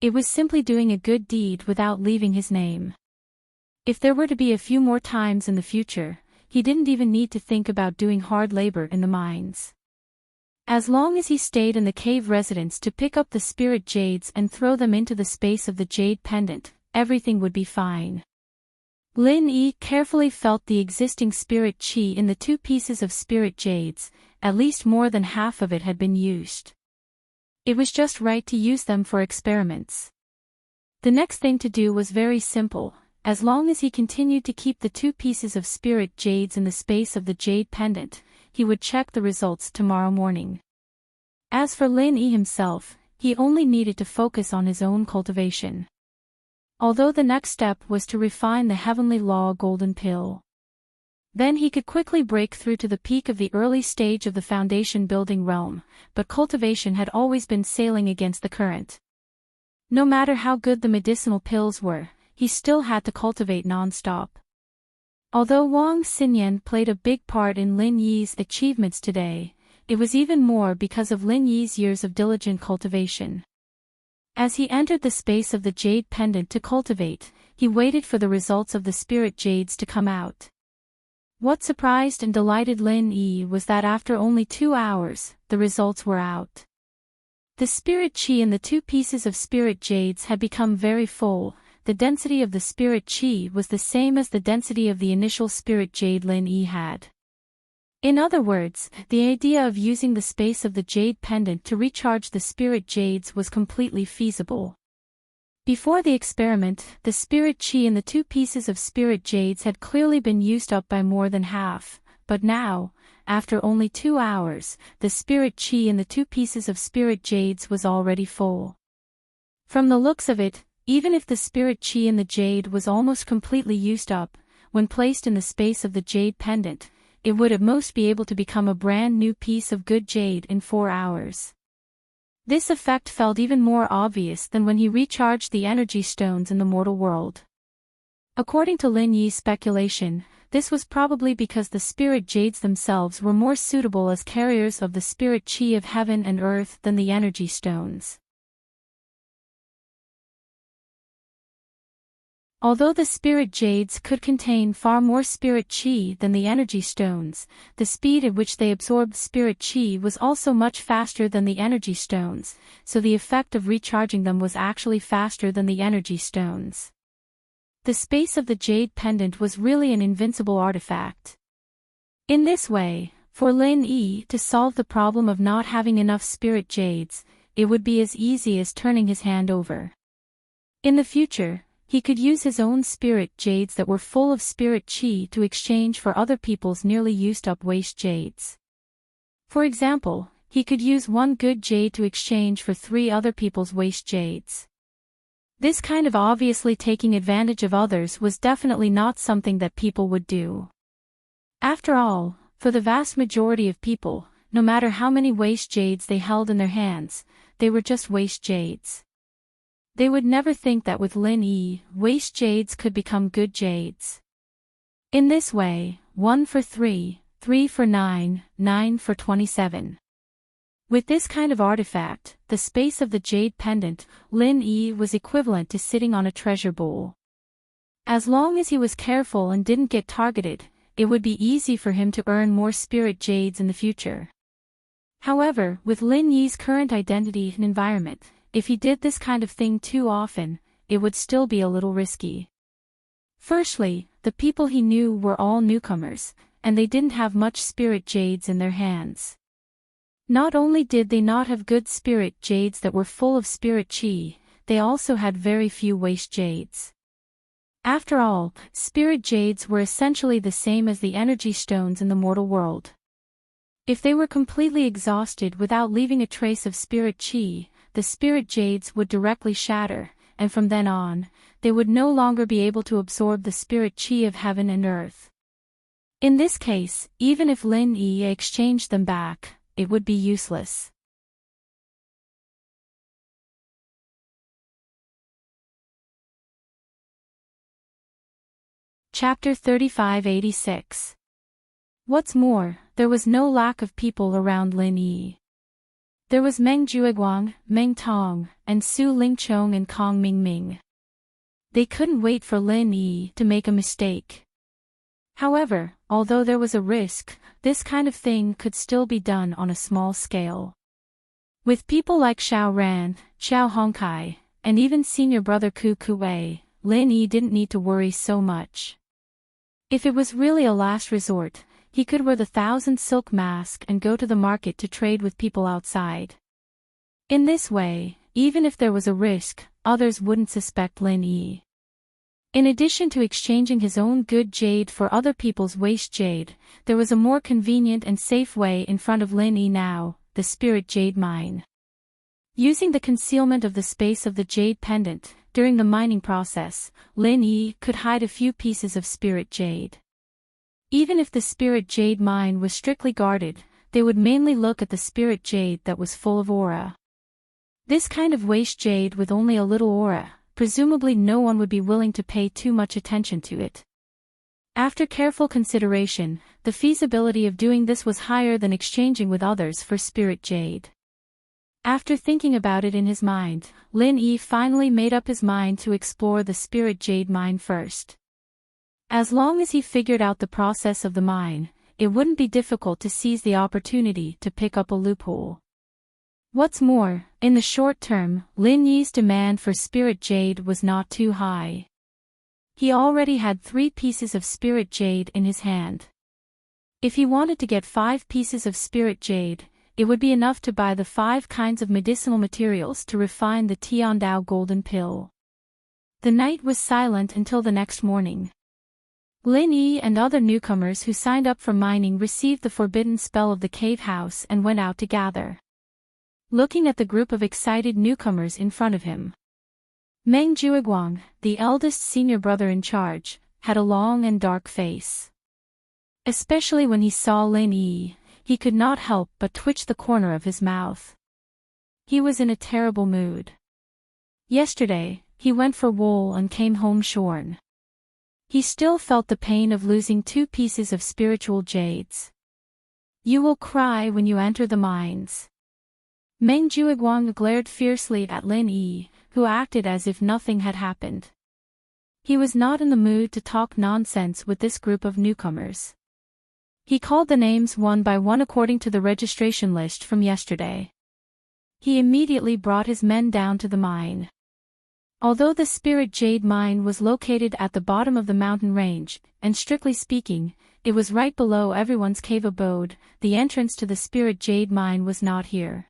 It was simply doing a good deed without leaving his name. If there were to be a few more times in the future, he didn't even need to think about doing hard labor in the mines. As long as he stayed in the cave residence to pick up the spirit jades and throw them into the space of the jade pendant, everything would be fine. Lin Yi carefully felt the existing spirit chi in the 2 pieces of spirit jades. At least more than half of it had been used. It was just right to use them for experiments. The next thing to do was very simple. As long as he continued to keep the 2 pieces of spirit jades in the space of the jade pendant, he would check the results tomorrow morning. As for Lin Yi himself, he only needed to focus on his own cultivation. Although the next step was to refine the heavenly law golden pill. Then he could quickly break through to the peak of the early stage of the foundation building realm, but cultivation had always been sailing against the current. No matter how good the medicinal pills were, he still had to cultivate non-stop. Although Wang Xinyan played a big part in Lin Yi's achievements today, it was even more because of Lin Yi's years of diligent cultivation. As he entered the space of the jade pendant to cultivate, he waited for the results of the spirit jades to come out. What surprised and delighted Lin Yi was that after only 2 hours, the results were out. The spirit chi in the 2 pieces of spirit jades had become very full. The density of the spirit chi was the same as the density of the initial spirit jade Lin Yi had. In other words, the idea of using the space of the jade pendant to recharge the spirit jades was completely feasible. Before the experiment, the spirit chi in the 2 pieces of spirit jades had clearly been used up by more than half, but now, after only 2 hours, the spirit chi in the 2 pieces of spirit jades was already full. From the looks of it, even if the spirit chi in the jade was almost completely used up, when placed in the space of the jade pendant, it would at most be able to become a brand new piece of good jade in 4 hours. This effect felt even more obvious than when he recharged the energy stones in the mortal world. According to Lin Yi's speculation, this was probably because the spirit jades themselves were more suitable as carriers of the spirit chi of heaven and earth than the energy stones. Although the spirit jades could contain far more spirit chi than the energy stones, the speed at which they absorbed spirit chi was also much faster than the energy stones, so the effect of recharging them was actually faster than the energy stones. The space of the jade pendant was really an invincible artifact. In this way, for Lin Yi to solve the problem of not having enough spirit jades, it would be as easy as turning his hand over. In the future, he could use his own spirit jades that were full of spirit chi to exchange for other people's nearly used-up waste jades. For example, he could use 1 good jade to exchange for 3 other people's waste jades. This kind of obviously taking advantage of others was definitely not something that people would do. After all, for the vast majority of people, no matter how many waste jades they held in their hands, they were just waste jades. They would never think that with Lin Yi, waste jades could become good jades. In this way, 1 for 3, 3 for 9, 9 for 27. With this kind of artifact, the space of the jade pendant, Lin Yi was equivalent to sitting on a treasure bowl. As long as he was careful and didn't get targeted, it would be easy for him to earn more spirit jades in the future. However, with Lin Yi's current identity and environment, if he did this kind of thing too often, it would still be a little risky. Firstly, the people he knew were all newcomers, and they didn't have much spirit jades in their hands. Not only did they not have good spirit jades that were full of spirit chi, they also had very few waste jades. After all, spirit jades were essentially the same as the energy stones in the mortal world. If they were completely exhausted without leaving a trace of spirit chi, the spirit jades would directly shatter, and from then on, they would no longer be able to absorb the spirit chi of heaven and earth. In this case, even if Lin Yi exchanged them back, it would be useless. Chapter 3586. What's more, there was no lack of people around Lin Yi. There was Meng Jueguang, Meng Tong, and Su Lingchong and Kong Mingming. They couldn't wait for Lin Yi to make a mistake. However, although there was a risk, this kind of thing could still be done on a small scale. With people like Xiao Ran, Xiao Hongkai, and even senior brother Ku Kuwei, Lin Yi didn't need to worry so much. If it was really a last resort, he could wear the 1,000 silk mask and go to the market to trade with people outside. In this way, even if there was a risk, others wouldn't suspect Lin Yi. In addition to exchanging his own good jade for other people's waste jade, there was a more convenient and safe way in front of Lin Yi now, the spirit jade mine. Using the concealment of the space of the jade pendant, during the mining process, Lin Yi could hide a few pieces of spirit jade. Even if the spirit jade mine was strictly guarded, they would mainly look at the spirit jade that was full of aura. This kind of waste jade with only a little aura, presumably no one would be willing to pay too much attention to it. After careful consideration, the feasibility of doing this was higher than exchanging with others for spirit jade. After thinking about it in his mind, Lin Yi finally made up his mind to explore the spirit jade mine first. As long as he figured out the process of the mine, it wouldn't be difficult to seize the opportunity to pick up a loophole. What's more, in the short term, Lin Yi's demand for spirit jade was not too high. He already had 3 pieces of spirit jade in his hand. If he wanted to get 5 pieces of spirit jade, it would be enough to buy the 5 kinds of medicinal materials to refine the Tiandao golden pill. The night was silent until the next morning. Lin Yi and other newcomers who signed up for mining received the forbidden spell of the cave house and went out to gather. Looking at the group of excited newcomers in front of him, Meng Juiguang, the eldest senior brother in charge, had a long and dark face. Especially when he saw Lin Yi, he could not help but twitch the corner of his mouth. He was in a terrible mood. Yesterday, he went for wool and came home shorn. He still felt the pain of losing 2 pieces of spiritual jades. You will cry when you enter the mines. Meng Juiguang glared fiercely at Lin Yi, who acted as if nothing had happened. He was not in the mood to talk nonsense with this group of newcomers. He called the names one by one according to the registration list from yesterday. He immediately brought his men down to the mine. Although the spirit jade mine was located at the bottom of the mountain range, and strictly speaking, it was right below everyone's cave abode, the entrance to the spirit jade mine was not here.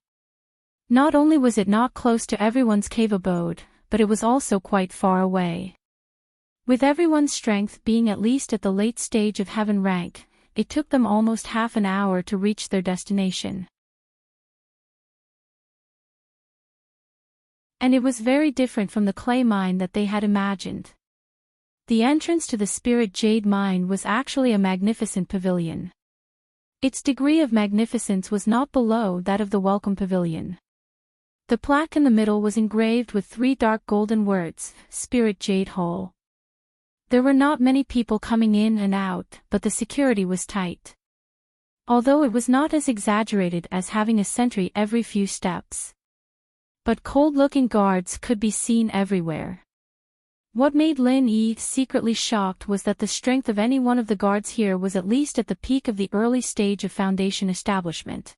Not only was it not close to everyone's cave abode, but it was also quite far away. With everyone's strength being at least at the late stage of heaven rank, it took them almost half an hour to reach their destination. And it was very different from the clay mine that they had imagined. The entrance to the spirit jade mine was actually a magnificent pavilion. Its degree of magnificence was not below that of the welcome pavilion. The plaque in the middle was engraved with 3 dark golden words, Spirit Jade Hall. There were not many people coming in and out, but the security was tight. Although it was not as exaggerated as having a sentry every few steps. But cold-looking guards could be seen everywhere. What made Lin Yi secretly shocked was that the strength of any one of the guards here was at least at the peak of the early stage of Foundation establishment.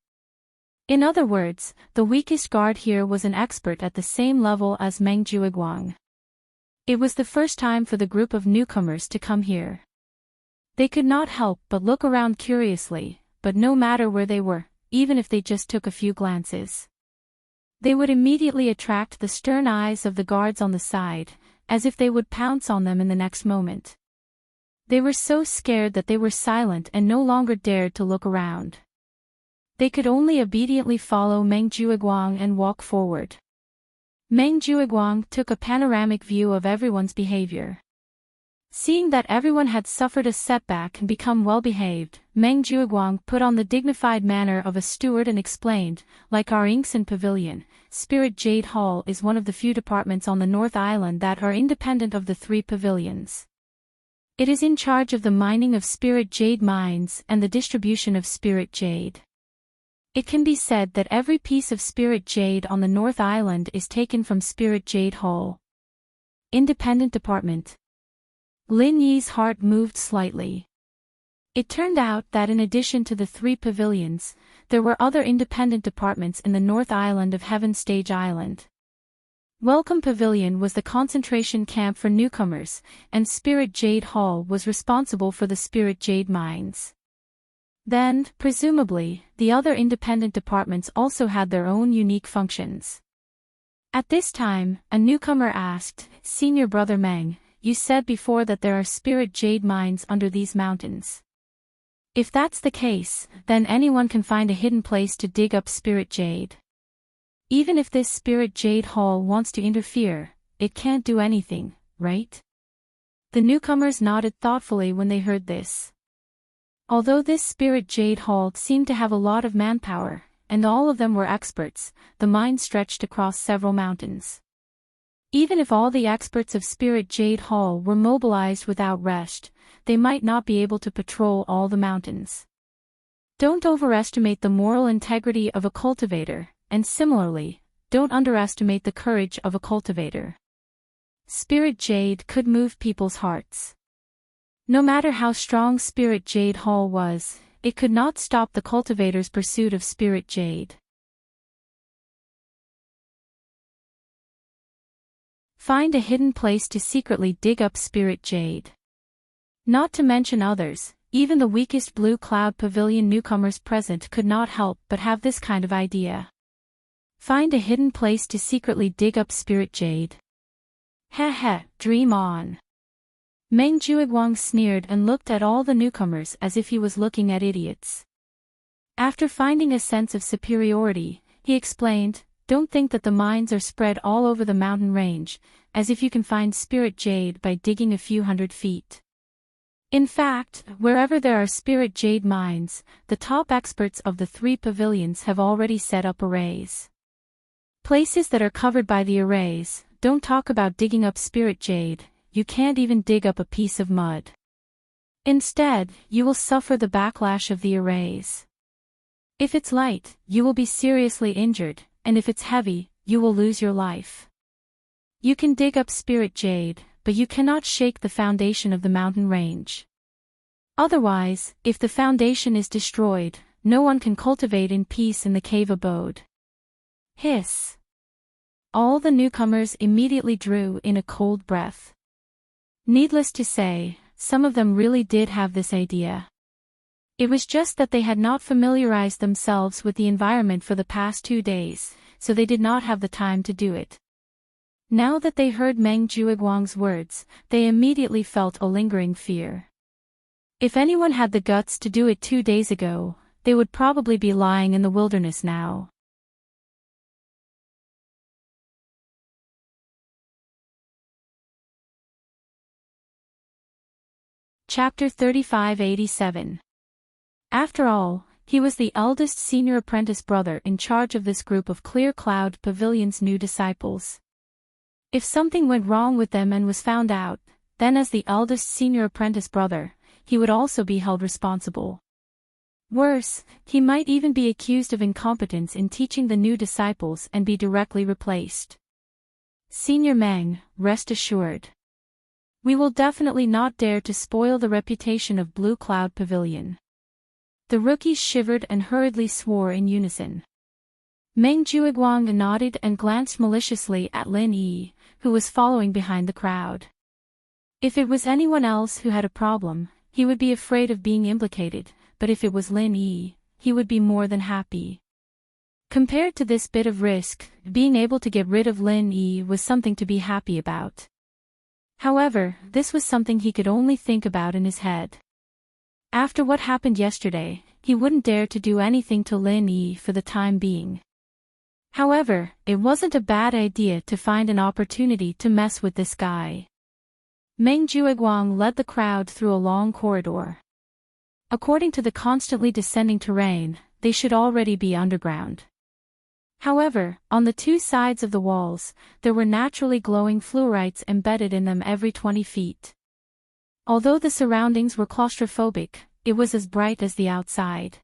In other words, the weakest guard here was an expert at the same level as Meng Juiguang. It was the first time for the group of newcomers to come here. They could not help but look around curiously, but no matter where they were, even if they just took a few glances, they would immediately attract the stern eyes of the guards on the side, as if they would pounce on them in the next moment. They were so scared that they were silent and no longer dared to look around. They could only obediently follow Meng Juiguang and walk forward. Meng Juiguang took a panoramic view of everyone's behavior. Seeing that everyone had suffered a setback and become well-behaved, Meng Juiguang put on the dignified manner of a steward and explained, like our Inkson Pavilion, Spirit Jade Hall is one of the few departments on the North Island that are independent of the 3 pavilions. It is in charge of the mining of spirit jade mines and the distribution of spirit jade. It can be said that every piece of spirit jade on the North Island is taken from Spirit Jade Hall. Independent department. Lin Yi's heart moved slightly. It turned out that in addition to the 3 pavilions, there were other independent departments in the North Island of Heaven Stage Island. Welcome Pavilion was the concentration camp for newcomers, and Spirit Jade Hall was responsible for the spirit jade mines. Then, presumably, the other independent departments also had their own unique functions. At this time, a newcomer asked, "Senior Brother Meng, you said before that there are spirit jade mines under these mountains. If that's the case, then anyone can find a hidden place to dig up spirit jade. Even if this spirit jade hall wants to interfere, it can't do anything, right? The newcomers nodded thoughtfully when they heard this. Although this spirit jade hall seemed to have a lot of manpower, and all of them were experts, the mine stretched across several mountains. Even if all the experts of Spirit Jade Hall were mobilized without rest, they might not be able to patrol all the mountains. Don't overestimate the moral integrity of a cultivator, and similarly, don't underestimate the courage of a cultivator. Spirit Jade could move people's hearts. No matter how strong Spirit Jade Hall was, it could not stop the cultivator's pursuit of Spirit Jade. Find a hidden place to secretly dig up Spirit Jade. Not to mention others, even the weakest Blue Cloud Pavilion newcomers present could not help but have this kind of idea. Find a hidden place to secretly dig up Spirit Jade. Heh, dream on. Meng Juiguang sneered and looked at all the newcomers as if he was looking at idiots. After finding a sense of superiority, he explained, don't think that the mines are spread all over the mountain range, as if you can find Spirit Jade by digging a few hundred feet. In fact, wherever there are Spirit Jade mines, the top experts of the 3 pavilions have already set up arrays. Places that are covered by the arrays, don't talk about digging up Spirit Jade, you can't even dig up a piece of mud. Instead, you will suffer the backlash of the arrays. If it's light, you will be seriously injured, and if it's heavy, you will lose your life. You can dig up Spirit Jade, but you cannot shake the foundation of the mountain range. Otherwise, if the foundation is destroyed, no one can cultivate in peace in the cave abode. Hiss. All the newcomers immediately drew in a cold breath. Needless to say, some of them really did have this idea. It was just that they had not familiarized themselves with the environment for the past 2 days, so they did not have the time to do it. Now that they heard Meng Juiguang's words, they immediately felt a lingering fear. If anyone had the guts to do it 2 days ago, they would probably be lying in the wilderness now. Chapter 3587. After all, he was the eldest senior apprentice brother in charge of this group of Clear Cloud Pavilion's new disciples. If something went wrong with them and was found out, then as the eldest senior apprentice brother, he would also be held responsible. Worse, he might even be accused of incompetence in teaching the new disciples and be directly replaced. Senior Meng, rest assured. We will definitely not dare to spoil the reputation of Blue Cloud Pavilion. The rookies shivered and hurriedly swore in unison. Meng Juiguang nodded and glanced maliciously at Lin Yi, who was following behind the crowd. If it was anyone else who had a problem, he would be afraid of being implicated, but if it was Lin Yi, he would be more than happy. Compared to this bit of risk, being able to get rid of Lin Yi was something to be happy about. However, this was something he could only think about in his head. After what happened yesterday, he wouldn't dare to do anything to Lin Yi for the time being. However, it wasn't a bad idea to find an opportunity to mess with this guy. Meng Juiguang led the crowd through a long corridor. According to the constantly descending terrain, they should already be underground. However, on the 2 sides of the walls, there were naturally glowing fluorites embedded in them every 20 feet. Although the surroundings were claustrophobic, it was as bright as the outside.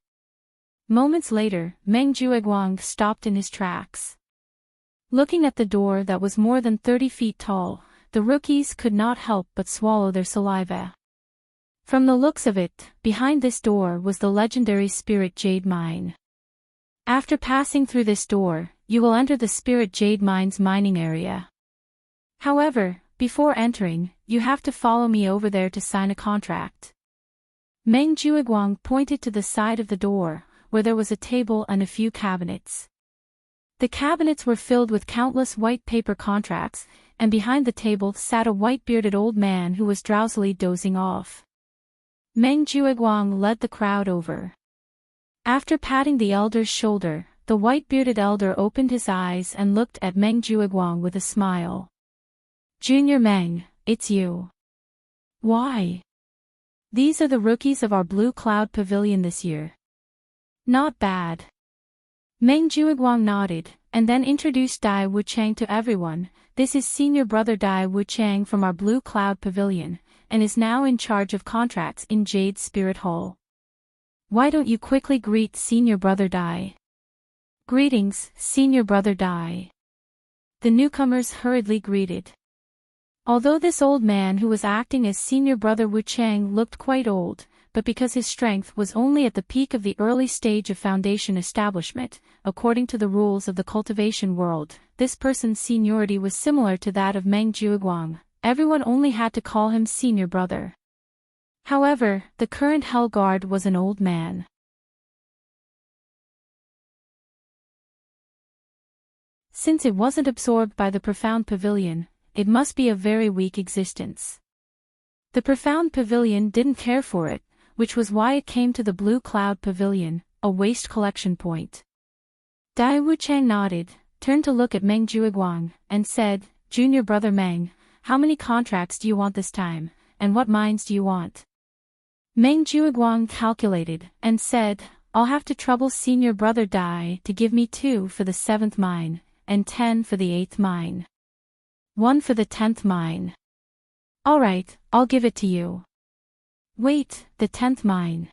Moments later, Meng Juiguang stopped in his tracks. Looking at the door that was more than 30 feet tall, the rookies could not help but swallow their saliva. From the looks of it, behind this door was the legendary Spirit Jade Mine. After passing through this door, you will enter the Spirit Jade Mine's mining area. However, before entering, you have to follow me over there to sign a contract. Meng Juiguang pointed to the side of the door, where there was a table and a few cabinets. The cabinets were filled with countless white paper contracts, and behind the table sat a white-bearded old man who was drowsily dozing off. Meng Jueguang led the crowd over. After patting the elder's shoulder, the white-bearded elder opened his eyes and looked at Meng Jueguang with a smile. "Junior Meng, it's you. Why? These are the rookies of our Blue Cloud Pavilion this year." "Not bad." Meng Jueguang nodded, and then introduced Dai Wuchang to everyone. "This is senior brother Dai Wuchang from our Blue Cloud Pavilion, and is now in charge of contracts in Jade's Spirit Hall. Why don't you quickly greet senior brother Dai?" "Greetings, senior brother Dai." The newcomers hurriedly greeted. Although this old man who was acting as senior brother Wuchang looked quite old, but because his strength was only at the peak of the early stage of foundation establishment, according to the rules of the cultivation world, this person's seniority was similar to that of Meng Jueguang. Everyone only had to call him senior brother. However, the current Hell Guard was an old man. Since it wasn't absorbed by the Profound Pavilion, it must be a very weak existence. The Profound Pavilion didn't care for it, which was why it came to the Blue Cloud Pavilion, a waste collection point. Dai Wuchang nodded, turned to look at Meng Jueguang, and said, "Junior brother Meng, how many contracts do you want this time, and what mines do you want?" Meng Jueguang calculated, and said, "I'll have to trouble senior brother Dai to give me 2 for the 7th mine, and 10 for the 8th mine. 1 for the 10th mine. Alright, I'll give it to you." "Wait, the 10th mine.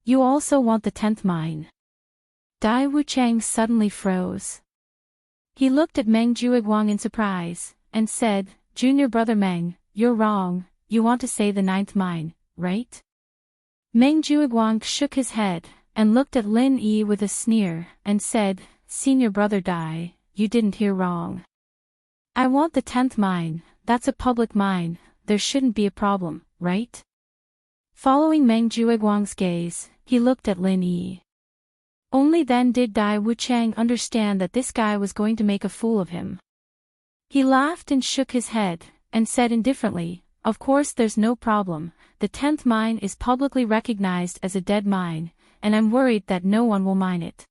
You also want the 10th mine?" Dai Wuchang suddenly froze. He looked at Meng Jueguang in surprise, and said, "Junior brother Meng, you're wrong, you want to say the 9th mine, right?" Meng Jueguang shook his head, and looked at Lin Yi with a sneer, and said, "Senior brother Dai, you didn't hear wrong. I want the 10th mine, that's a public mine, there shouldn't be a problem, right?" Following Meng Jueguang's gaze, he looked at Lin Yi. Only then did Dai Wuchang understand that this guy was going to make a fool of him. He laughed and shook his head, and said indifferently, "Of course there's no problem, the 10th mine is publicly recognized as a dead mine, and I'm worried that no one will mine it.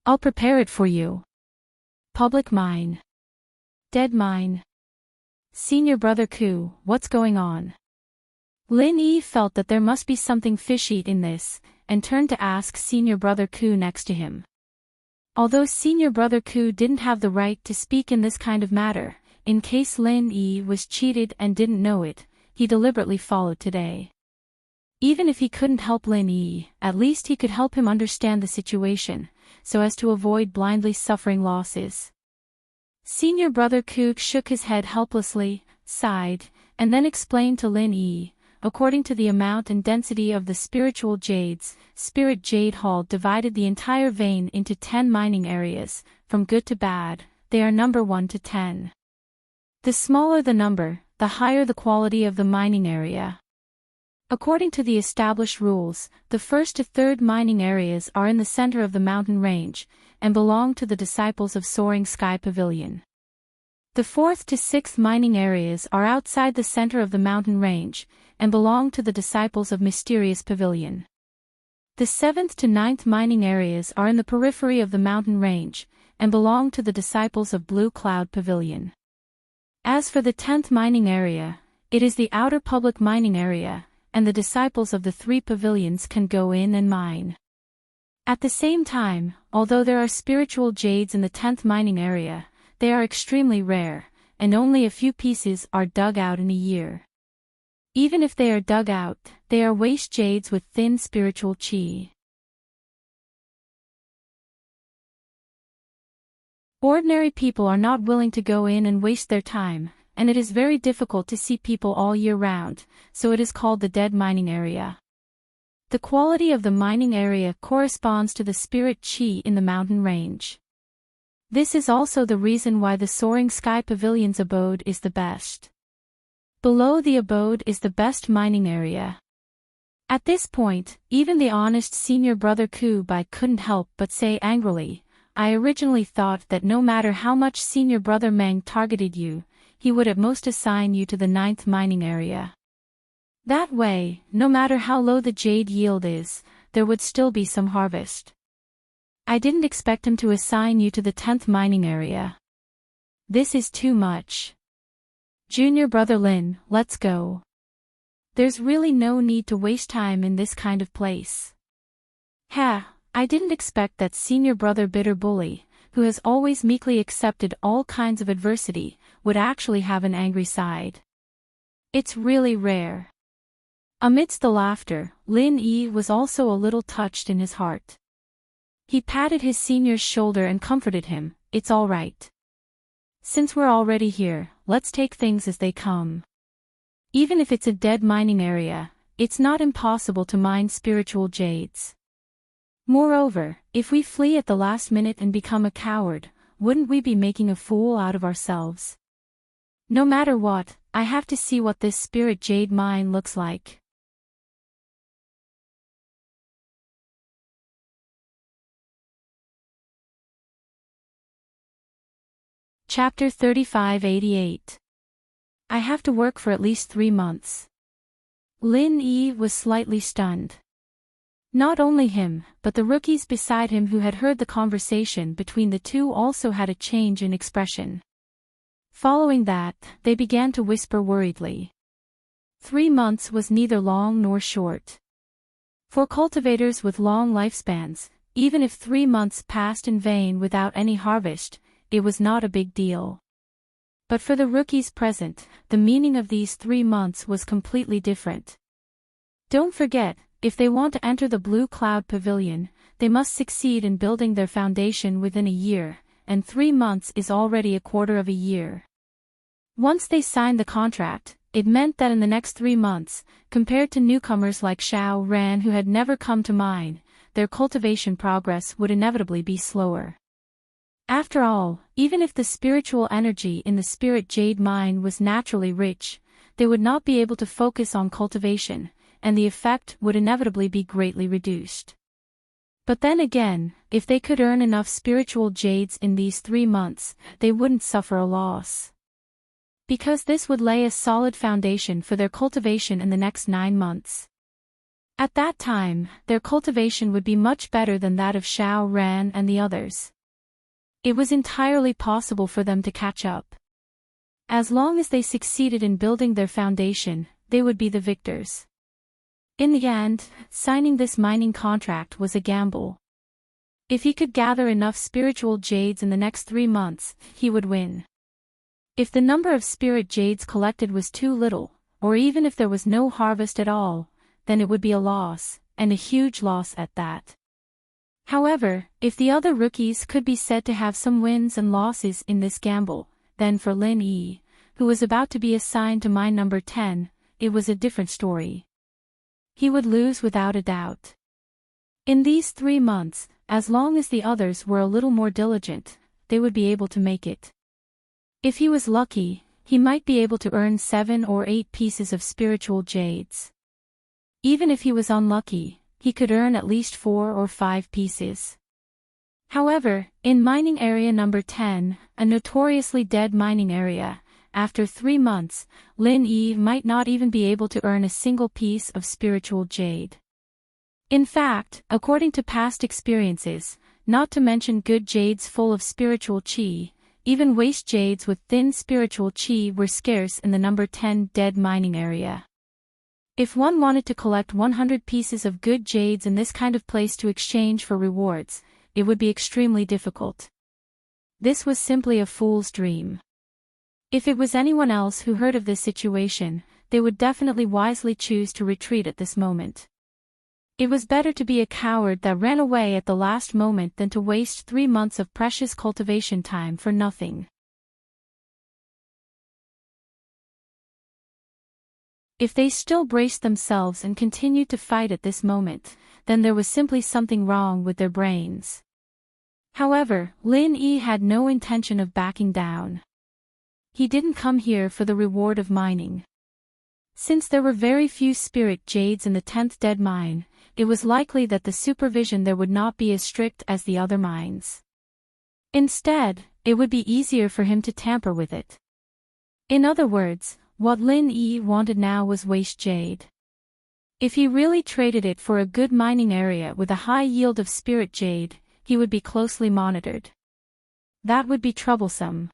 I'll prepare it for you." Public mine. Dead mine. Senior brother Ku, what's going on? Lin Yi felt that there must be something fishy in this, and turned to ask senior brother Ku next to him. Although senior brother Ku didn't have the right to speak in this kind of matter, in case Lin Yi was cheated and didn't know it, he deliberately followed today. Even if he couldn't help Lin Yi, at least he could help him understand the situation, so as to avoid blindly suffering losses. Senior brother Ku shook his head helplessly, sighed, and then explained to Lin Yi, according to the amount and density of the spiritual jades, Spirit Jade Hall divided the entire vein into 10 mining areas, from good to bad, they are number 1 to 10. The smaller the number, the higher the quality of the mining area. According to the established rules, the 1st to 3rd mining areas are in the center of the mountain range, and belong to the disciples of Soaring Sky Pavilion. The 4th to 6th mining areas are outside the center of the mountain range, and belong to the disciples of Mysterious Pavilion. The 7th to 9th mining areas are in the periphery of the mountain range, and belong to the disciples of Blue Cloud Pavilion. As for the 10th mining area, it is the outer public mining area, and the disciples of the 3 pavilions can go in and mine. At the same time, although there are spiritual jades in the 10th mining area, they are extremely rare, and only a few pieces are dug out in a year. Even if they are dug out, they are waste jades with thin spiritual chi. Ordinary people are not willing to go in and waste their time, and it is very difficult to see people all year round, so it is called the dead mining area. The quality of the mining area corresponds to the spirit chi in the mountain range. This is also the reason why the Soaring Sky Pavilion's abode is the best. Below the abode is the best mining area. At this point, even the honest senior brother Kubai couldn't help but say angrily, "I originally thought that no matter how much senior brother Meng targeted you, he would at most assign you to the 9th mining area. That way, no matter how low the jade yield is, there would still be some harvest. I didn't expect him to assign you to the 10th mining area. This is too much. Junior brother Lin, let's go. There's really no need to waste time in this kind of place. I didn't expect that senior brother bitter bully, who has always meekly accepted all kinds of adversity, would actually have an angry side. It's really rare. Amidst the laughter, Lin Yi was also a little touched in his heart. He patted his senior's shoulder and comforted him, "It's all right. Since we're already here, let's take things as they come. Even if it's a dead mining area, it's not impossible to mine spiritual jades. Moreover, if we flee at the last minute and become a coward, wouldn't we be making a fool out of ourselves? No matter what, I have to see what this spirit jade mine looks like." Chapter 3588. I have to work for at least 3 months. Lin Yi was slightly stunned. Not only him, but the rookies beside him who had heard the conversation between the two also had a change in expression. Following that, they began to whisper worriedly. 3 months was neither long nor short. For cultivators with long lifespans, even if 3 months passed in vain without any harvest, it was not a big deal. But for the rookies present, the meaning of these 3 months was completely different. Don't forget, if they want to enter the Blue Cloud Pavilion, they must succeed in building their foundation within a year, and 3 months is already a quarter of a year. Once they signed the contract, it meant that in the next 3 months, compared to newcomers like Xiao Ran who had never come to mine, their cultivation progress would inevitably be slower. After all, even if the spiritual energy in the spirit jade mine was naturally rich, they would not be able to focus on cultivation, and the effect would inevitably be greatly reduced. But then again, if they could earn enough spiritual jades in these 3 months, they wouldn't suffer a loss. Because this would lay a solid foundation for their cultivation in the next 9 months. At that time, their cultivation would be much better than that of Xiao Ran and the others. It was entirely possible for them to catch up. As long as they succeeded in building their foundation, they would be the victors. In the end, signing this mining contract was a gamble. If he could gather enough spiritual jades in the next 3 months, he would win. If the number of spirit jades collected was too little, or even if there was no harvest at all, then it would be a loss, and a huge loss at that. However, if the other rookies could be said to have some wins and losses in this gamble, then for Lin Yi, who was about to be assigned to mine number 10, it was a different story. He would lose without a doubt. In these 3 months, as long as the others were a little more diligent, they would be able to make it. If he was lucky, he might be able to earn 7 or 8 pieces of spiritual jades. Even if he was unlucky, he could earn at least 4 or 5 pieces. However, in mining area number 10, a notoriously dead mining area, after 3 months, Lin Yi might not even be able to earn a single piece of spiritual jade. In fact, according to past experiences, not to mention good jades full of spiritual qi, even waste jades with thin spiritual qi were scarce in the number 10 dead mining area. If one wanted to collect 100 pieces of good jades in this kind of place to exchange for rewards, it would be extremely difficult. This was simply a fool's dream. If it was anyone else who heard of this situation, they would definitely wisely choose to retreat at this moment. It was better to be a coward that ran away at the last moment than to waste 3 months of precious cultivation time for nothing. If they still braced themselves and continued to fight at this moment, then there was simply something wrong with their brains. However, Lin Yi had no intention of backing down. He didn't come here for the reward of mining. Since there were very few spirit jades in the 10th dead mine, it was likely that the supervision there would not be as strict as the other mines. Instead, it would be easier for him to tamper with it. In other words, what Lin Yi wanted now was waste jade. If he really traded it for a good mining area with a high yield of spirit jade, he would be closely monitored. That would be troublesome.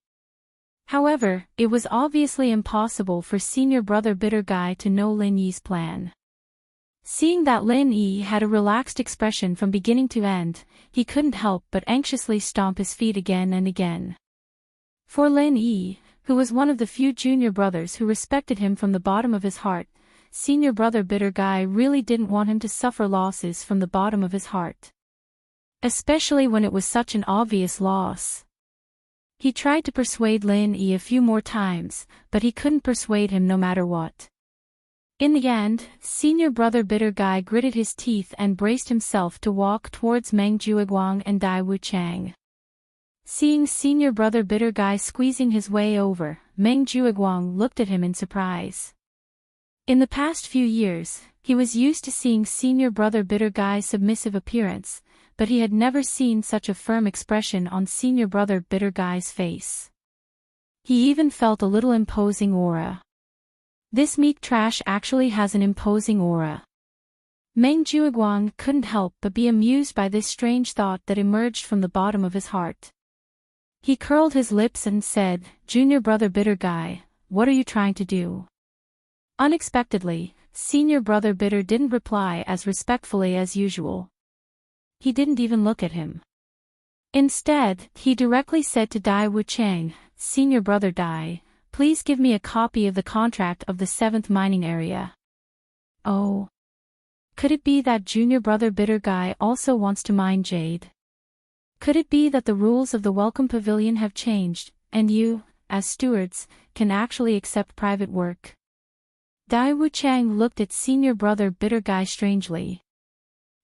However, it was obviously impossible for senior brother Bitter Guy to know Lin Yi's plan. Seeing that Lin Yi had a relaxed expression from beginning to end, he couldn't help but anxiously stomp his feet again and again. For Lin Yi, who was one of the few junior brothers who respected him from the bottom of his heart, senior brother Bitter Guy really didn't want him to suffer losses from the bottom of his heart. Especially when it was such an obvious loss. He tried to persuade Lin Yi a few more times, but he couldn't persuade him no matter what. In the end, senior brother Bitter Guy gritted his teeth and braced himself to walk towards Meng Jueguang and Dai Wuchang. Seeing senior brother Bitter Guy squeezing his way over, Meng Jueguang looked at him in surprise. In the past few years, he was used to seeing senior brother Bitter Guy's submissive appearance, but he had never seen such a firm expression on senior brother Bitter Guy's face. He even felt a little imposing aura. This meek trash actually has an imposing aura. Meng Jueguang couldn't help but be amused by this strange thought that emerged from the bottom of his heart. He curled his lips and said, "Junior brother Bitter Guy, what are you trying to do?" Unexpectedly, senior brother Bitter didn't reply as respectfully as usual. He didn't even look at him. Instead, he directly said to Dai Wuchang, "Senior brother Dai, please give me a copy of the contract of the 7th mining area." Oh. Could it be that junior brother Bitter Guy also wants to mine jade? Could it be that the rules of the Welcome Pavilion have changed, and you, as stewards, can actually accept private work? Dai Wuchang looked at senior brother Bitter Guy strangely.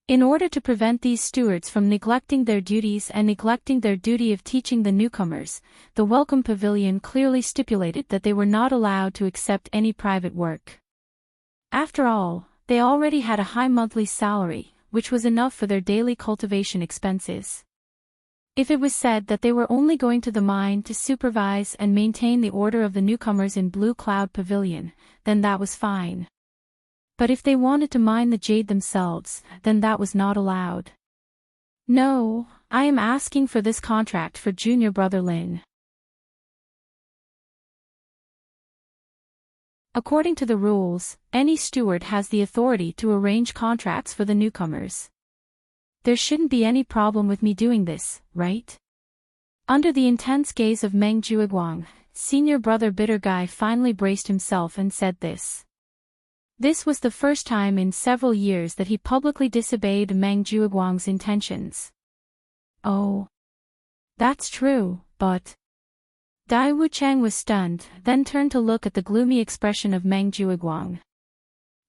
In order to prevent these stewards from neglecting their duties and neglecting their duty of teaching the newcomers, the Welcome Pavilion clearly stipulated that they were not allowed to accept any private work. After all, they already had a high monthly salary, which was enough for their daily cultivation expenses. If it was said that they were only going to the mine to supervise and maintain the order of the newcomers in Blue Cloud Pavilion, then that was fine. But if they wanted to mine the jade themselves, then that was not allowed. No, I am asking for this contract for junior brother Lin. According to the rules, any steward has the authority to arrange contracts for the newcomers. There shouldn't be any problem with me doing this, right? Under the intense gaze of Meng Jueguang, senior brother Bitter Guy finally braced himself and said this. This was the first time in several years that he publicly disobeyed Meng Jueguang's intentions. Oh. That's true, but... Dai Wuchang was stunned, then turned to look at the gloomy expression of Meng Jueguang.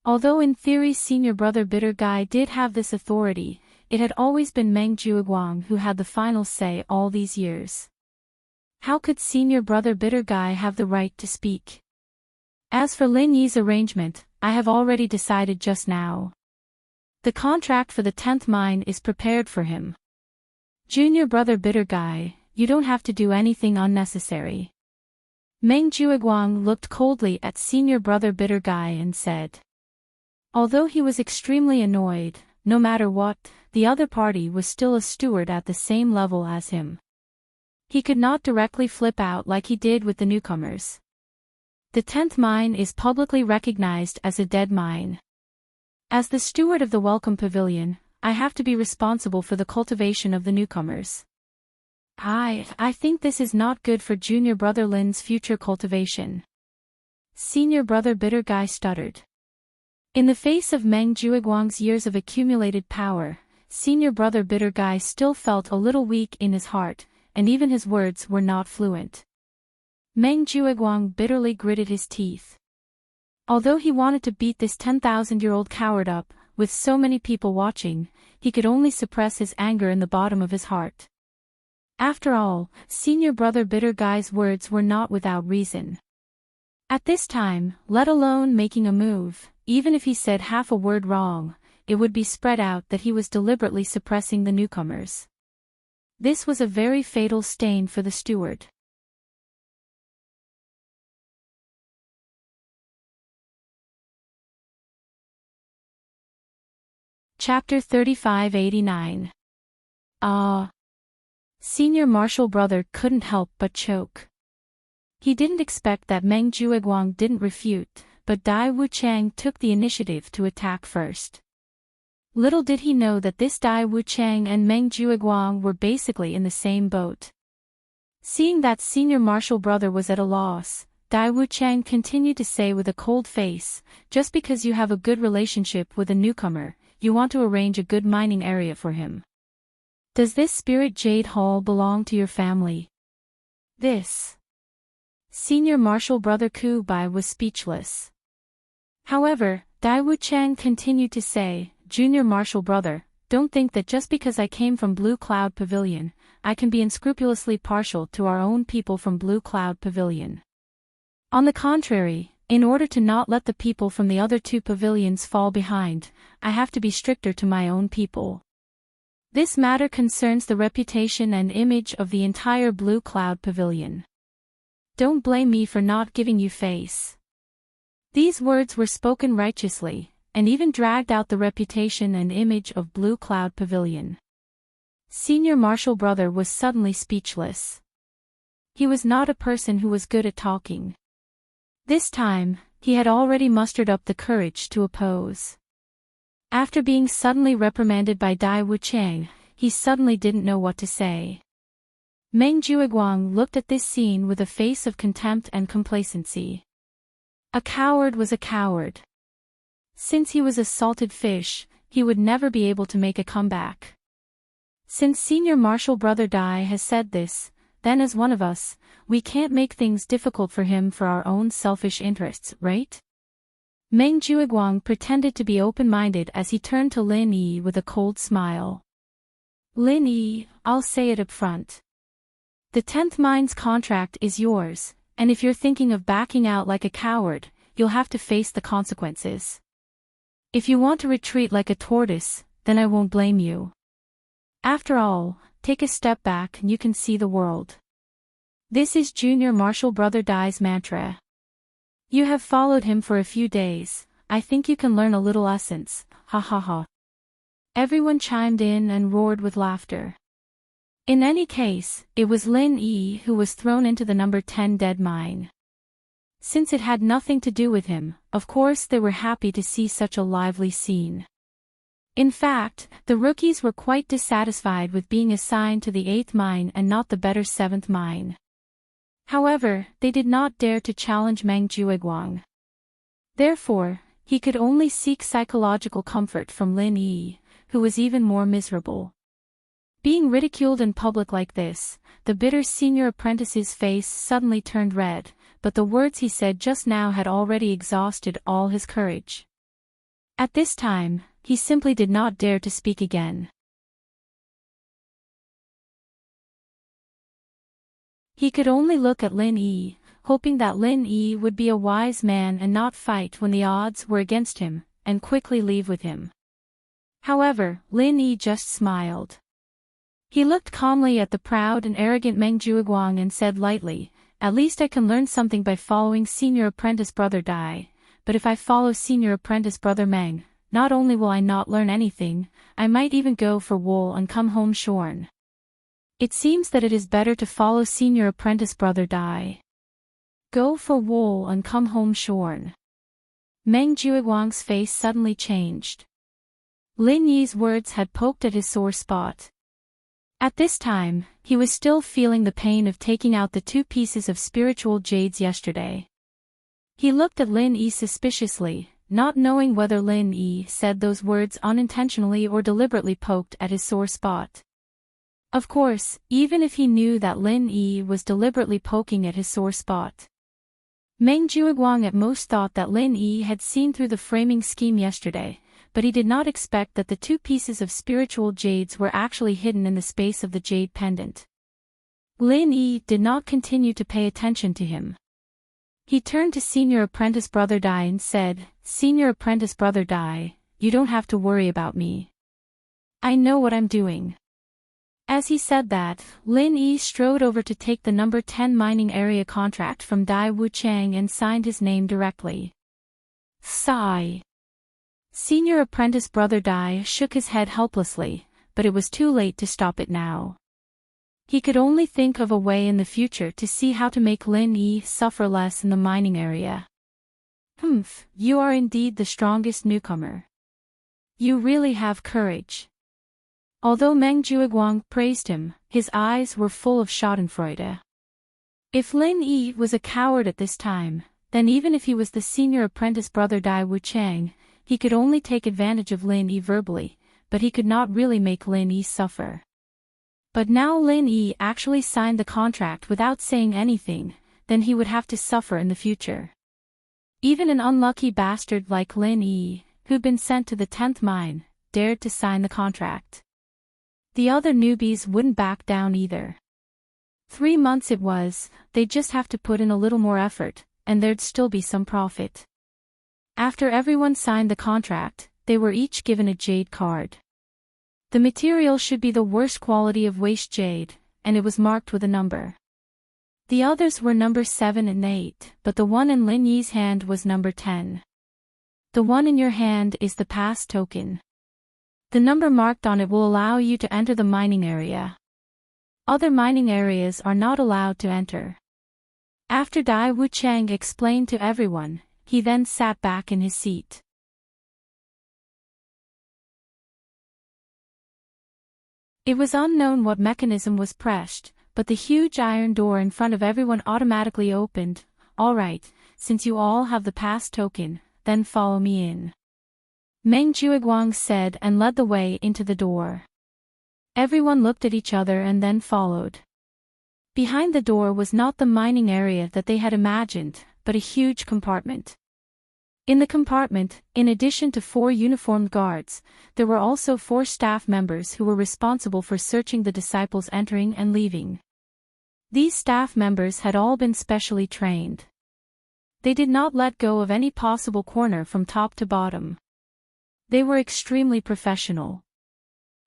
Although in theory senior brother Bitter Guy did have this authority, it had always been Meng Jueguang who had the final say all these years. How could senior brother Bitter Guy have the right to speak? As for Lin Yi's arrangement, I have already decided just now. The contract for the 10th mine is prepared for him. Junior brother Bitter Guy, you don't have to do anything unnecessary. Meng Jueguang looked coldly at senior brother Bitter Guy and said. Although he was extremely annoyed, no matter what, the other party was still a steward at the same level as him. He could not directly flip out like he did with the newcomers. The 10th mine is publicly recognized as a dead mine. As the steward of the Welcome Pavilion, I have to be responsible for the cultivation of the newcomers. I think this is not good for junior brother Lin's future cultivation. Senior brother Bitter Guy stuttered. In the face of Meng Jueguang's years of accumulated power, senior brother Bitter Guy still felt a little weak in his heart, and even his words were not fluent. Meng Jueguang bitterly gritted his teeth. Although he wanted to beat this 10,000-year-old coward up, with so many people watching, he could only suppress his anger in the bottom of his heart. After all, senior brother Bitter Guy's words were not without reason. At this time, let alone making a move, even if he said half a word wrong, it would be spread out that he was deliberately suppressing the newcomers. This was a very fatal stain for the steward. Chapter 3589. Ah. Senior Marshal Brother couldn't help but choke. He didn't expect that Meng Jueguang didn't refute, but Dai Wuchang took the initiative to attack first. Little did he know that this Dai Wuchang and Meng Jueguang were basically in the same boat. Seeing that Senior Marshal Brother was at a loss, Dai Wuchang continued to say with a cold face, just because you have a good relationship with a newcomer, you want to arrange a good mining area for him. Does this Spirit Jade Hall belong to your family? This Senior Marshal Brother Ku Bai was speechless. However, Dai Wuchang continued to say, Junior Marshal Brother, don't think that just because I came from Blue Cloud Pavilion, I can be unscrupulously partial to our own people from Blue Cloud Pavilion. On the contrary, in order to not let the people from the other two pavilions fall behind, I have to be stricter to my own people. This matter concerns the reputation and image of the entire Blue Cloud Pavilion. Don't blame me for not giving you face. These words were spoken righteously, and even dragged out the reputation and image of Blue Cloud Pavilion. Senior Marshal Brother was suddenly speechless. He was not a person who was good at talking. This time, he had already mustered up the courage to oppose. After being suddenly reprimanded by Dai Wuchang, he suddenly didn't know what to say. Meng Jueguang looked at this scene with a face of contempt and complacency. A coward was a coward. Since he was a salted fish, he would never be able to make a comeback. Since Senior Marshal Brother Dai has said this, then as one of us, we can't make things difficult for him for our own selfish interests, right? Meng Jueguang pretended to be open-minded as he turned to Lin Yi with a cold smile. Lin Yi, I'll say it up front. The 10th mine's contract is yours, and if you're thinking of backing out like a coward, you'll have to face the consequences. If you want to retreat like a tortoise, then I won't blame you. After all, take a step back and you can see the world. This is Junior Marshal Brother Dai's mantra. You have followed him for a few days, I think you can learn a little essence, ha ha ha. Everyone chimed in and roared with laughter. In any case, it was Lin Yi who was thrown into the number 10 dead mine. Since it had nothing to do with him, of course they were happy to see such a lively scene. In fact, the rookies were quite dissatisfied with being assigned to the 8th mine and not the better 7th mine. However, they did not dare to challenge Meng Jueguang. Therefore, he could only seek psychological comfort from Lin Yi, who was even more miserable. Being ridiculed in public like this, the bitter senior apprentice's face suddenly turned red, but the words he said just now had already exhausted all his courage. At this time, he simply did not dare to speak again. He could only look at Lin Yi, hoping that Lin Yi would be a wise man and not fight when the odds were against him, and quickly leave with him. However, Lin Yi just smiled. He looked calmly at the proud and arrogant Meng Jueguang and said lightly, at least I can learn something by following Senior Apprentice Brother Dai, but if I follow Senior Apprentice Brother Meng, not only will I not learn anything, I might even go for wool and come home shorn. It seems that it is better to follow Senior Apprentice Brother Dai. Go for wool and come home shorn. Meng Jueguang's face suddenly changed. Lin Yi's words had poked at his sore spot. At this time, he was still feeling the pain of taking out the 2 pieces of spiritual jades yesterday. He looked at Lin Yi suspiciously, not knowing whether Lin Yi said those words unintentionally or deliberately poked at his sore spot. Of course, even if he knew that Lin Yi was deliberately poking at his sore spot, Meng Jueguang at most thought that Lin Yi had seen through the framing scheme yesterday, but he did not expect that the 2 pieces of spiritual jades were actually hidden in the space of the jade pendant. Lin Yi did not continue to pay attention to him. He turned to Senior Apprentice Brother Dai and said, Senior Apprentice Brother Dai, you don't have to worry about me. I know what I'm doing. As he said that, Lin Yi strode over to take the number 10 mining area contract from Dai Wuchang and signed his name directly. Sigh. Senior apprentice brother Dai shook his head helplessly, but it was too late to stop it now. He could only think of a way in the future to see how to make Lin Yi suffer less in the mining area. Humph, you are indeed the strongest newcomer. You really have courage. Although Meng Juiguang praised him, his eyes were full of schadenfreude. If Lin Yi was a coward at this time, then even if he was the senior apprentice brother Dai Wuchang, he could only take advantage of Lin Yi verbally, but he could not really make Lin Yi suffer. But now Lin Yi actually signed the contract without saying anything, then he would have to suffer in the future. Even an unlucky bastard like Lin Yi, who'd been sent to the 10th mine, dared to sign the contract. The other newbies wouldn't back down either. 3 months it was, they'd just have to put in a little more effort, and there'd still be some profit. After everyone signed the contract, they were each given a jade card. The material should be the worst quality of waste jade, and it was marked with a number. The others were number 7 and 8, but the one in Lin Yi's hand was number 10. The one in your hand is the pass token. The number marked on it will allow you to enter the mining area. Other mining areas are not allowed to enter. After Dai Wuchang explained to everyone, he then sat back in his seat. It was unknown what mechanism was pressed, but the huge iron door in front of everyone automatically opened. All right, since you all have the pass token, then follow me in. Meng Juiguang said and led the way into the door. Everyone looked at each other and then followed. Behind the door was not the mining area that they had imagined, but a huge compartment. In the compartment, in addition to 4 uniformed guards, there were also 4 staff members who were responsible for searching the disciples entering and leaving. These staff members had all been specially trained. They did not let go of any possible corner from top to bottom. They were extremely professional.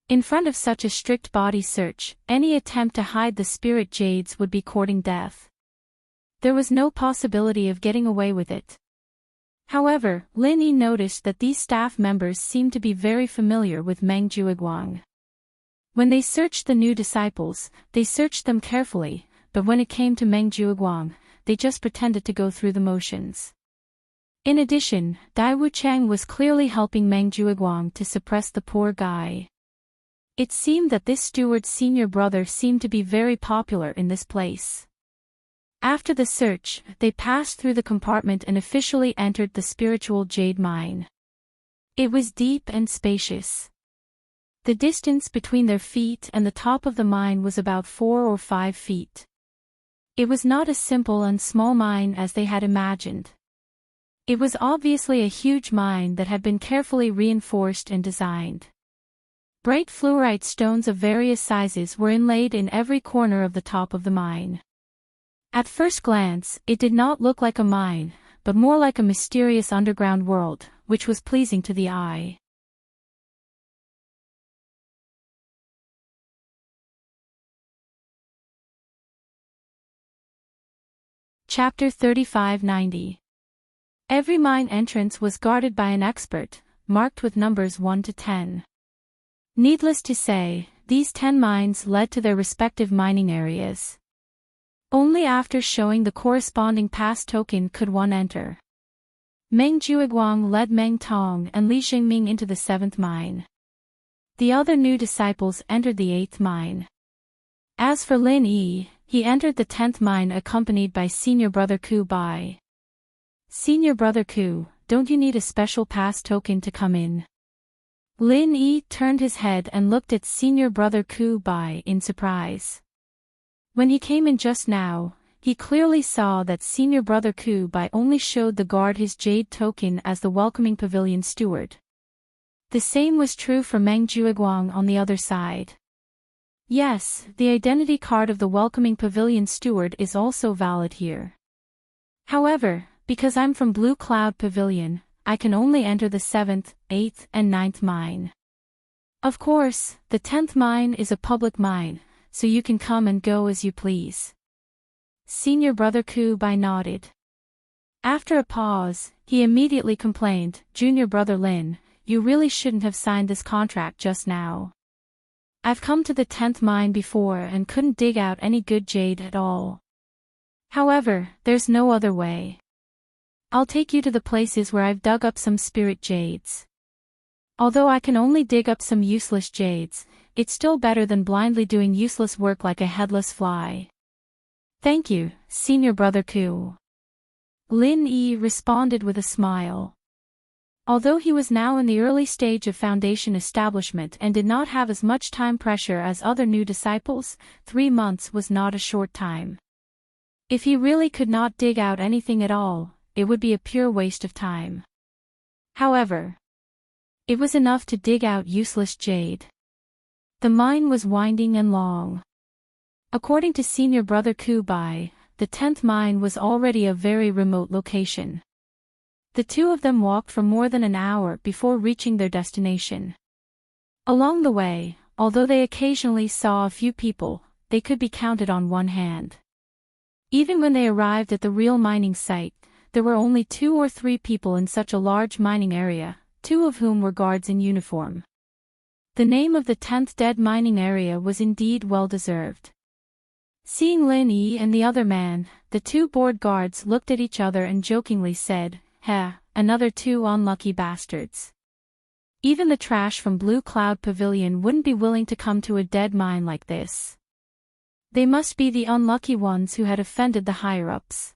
In front of such a strict body search, any attempt to hide the spirit jades would be courting death. There was no possibility of getting away with it. However, Lin Yi noticed that these staff members seemed to be very familiar with Meng Juiguang. When they searched the new disciples, they searched them carefully, but when it came to Meng Juiguang, they just pretended to go through the motions. In addition, Dai Wuchang was clearly helping Meng Juiguang to suppress the poor guy. It seemed that this steward's senior brother seemed to be very popular in this place. After the search, they passed through the compartment and officially entered the spiritual jade mine. It was deep and spacious. The distance between their feet and the top of the mine was about 4 or 5 feet. It was not a simple and small mine as they had imagined. It was obviously a huge mine that had been carefully reinforced and designed. Bright fluorite stones of various sizes were inlaid in every corner of the top of the mine. At first glance, it did not look like a mine, but more like a mysterious underground world, which was pleasing to the eye. Chapter 3590. Every mine entrance was guarded by an expert, marked with numbers 1 to 10. Needless to say, these 10 mines led to their respective mining areas. Only after showing the corresponding pass token could one enter. Meng Juiguang led Meng Tong and Li Xingming into the 7th mine. The other new disciples entered the 8th mine. As for Lin Yi, he entered the 10th mine accompanied by Senior Brother Ku Bai. Senior Brother Ku, don't you need a special pass token to come in? Lin Yi turned his head and looked at Senior Brother Ku Bai in surprise. When he came in just now, he clearly saw that Senior Brother Ku Bai only showed the guard his jade token as the welcoming pavilion steward. The same was true for Meng Juiguang on the other side. Yes, the identity card of the welcoming pavilion steward is also valid here. However, because I'm from Blue Cloud Pavilion, I can only enter the 7th, 8th, and 9th mine. Of course, the 10th mine is a public mine, so you can come and go as you please. Senior Brother Ku Bai nodded. After a pause, he immediately complained, Junior Brother Lin, you really shouldn't have signed this contract just now. I've come to the 10th mine before and couldn't dig out any good jade at all. However, there's no other way. I'll take you to the places where I've dug up some spirit jades. Although I can only dig up some useless jades, it's still better than blindly doing useless work like a headless fly. Thank you, Senior Brother Ku. Lin Yi responded with a smile. Although he was now in the early stage of foundation establishment and did not have as much time pressure as other new disciples, 3 months was not a short time. If he really could not dig out anything at all, it would be a pure waste of time. However, it was enough to dig out useless jade. The mine was winding and long. According to Senior Brother Kubai, the 10th mine was already a very remote location. The two of them walked for more than an hour before reaching their destination. Along the way, although they occasionally saw a few people, they could be counted on one hand. Even when they arrived at the real mining site, there were only 2 or 3 people in such a large mining area, 2 of whom were guards in uniform. The name of the 10th dead mining area was indeed well-deserved. Seeing Lin Yi and the other man, the 2 bored guards looked at each other and jokingly said, "Heh, another 2 unlucky bastards." Even the trash from Blue Cloud Pavilion wouldn't be willing to come to a dead mine like this. They must be the unlucky ones who had offended the higher-ups.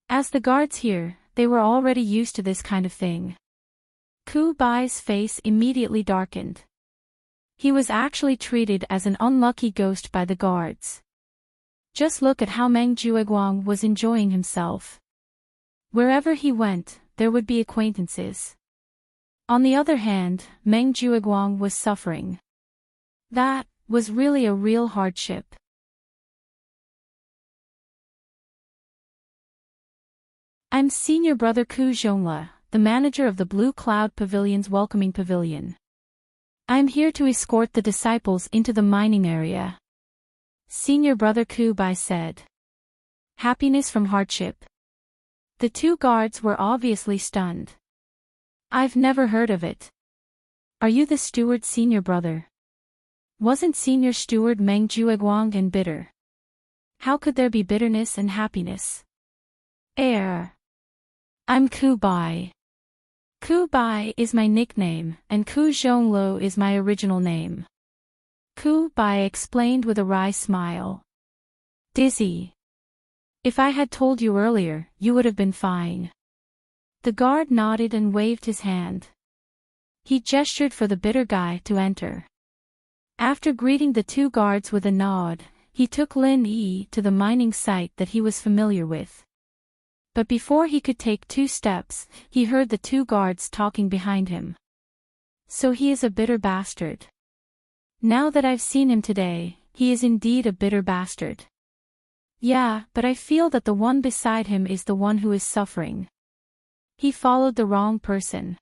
As the guards here, they were already used to this kind of thing. Kubai's face immediately darkened. He was actually treated as an unlucky ghost by the guards. Just look at how Meng Jueguang was enjoying himself. Wherever he went, there would be acquaintances. On the other hand, Meng Jueguang was suffering. That was really a real hardship. I'm Senior Brother Ku Zhongla, the manager of the Blue Cloud Pavilion's welcoming pavilion. I'm here to escort the disciples into the mining area. Senior Brother Kubai said. Happiness from hardship. The 2 guards were obviously stunned. I've never heard of it. Are you the steward, Senior Brother? Wasn't Senior Steward Meng Jueguang and bitter? How could there be bitterness and happiness? I'm Kubai. Kubai is my nickname, and Ku Zhonglo is my original name. Kubai explained with a wry smile. Dizzy. If I had told you earlier, you would have been fine. The guard nodded and waved his hand. He gestured for the bitter guy to enter. After greeting the 2 guards with a nod, he took Lin Yi to the mining site that he was familiar with. But before he could take 2 steps, he heard the 2 guards talking behind him. So he is a bitter bastard. Now that I've seen him today, he is indeed a bitter bastard. Yeah, but I feel that the one beside him is the one who is suffering. He followed the wrong person.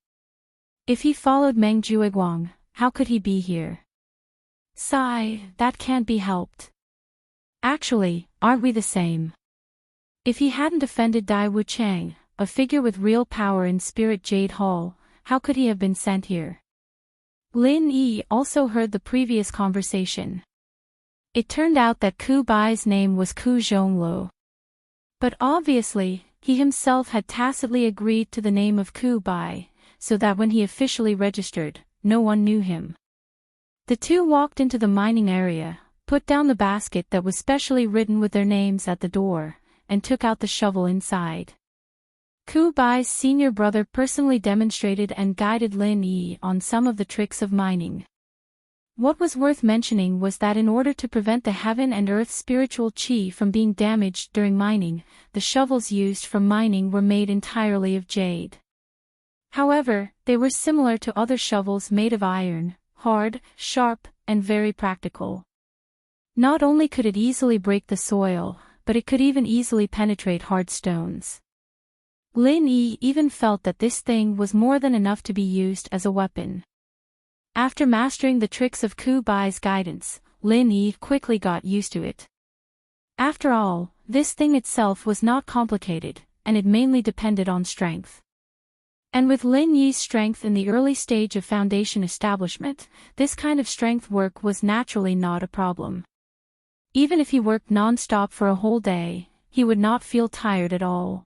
If he followed Meng Jueguang, how could he be here? Sigh, that can't be helped. Actually, aren't we the same? If he hadn't offended Dai Wuchang, a figure with real power in Spirit Jade Hall, how could he have been sent here? Lin Yi also heard the previous conversation. It turned out that Kubai's name was Ku Zhonglo. But obviously, he himself had tacitly agreed to the name of Kubai, so that when he officially registered, no one knew him. The 2 walked into the mining area, put down the basket that was specially written with their names at the door, and took out the shovel inside. Kubai's senior brother personally demonstrated and guided Lin Yi on some of the tricks of mining. What was worth mentioning was that in order to prevent the heaven and earth spiritual chi from being damaged during mining, the shovels used for mining were made entirely of jade. However, they were similar to other shovels made of iron, hard, sharp, and very practical. Not only could it easily break the soil, but it could even easily penetrate hard stones. Lin Yi even felt that this thing was more than enough to be used as a weapon. After mastering the tricks of Kubai's guidance, Lin Yi quickly got used to it. After all, this thing itself was not complicated, and it mainly depended on strength. And with Lin Yi's strength in the early stage of foundation establishment, this kind of strength work was naturally not a problem. Even if he worked non-stop for a whole day, he would not feel tired at all.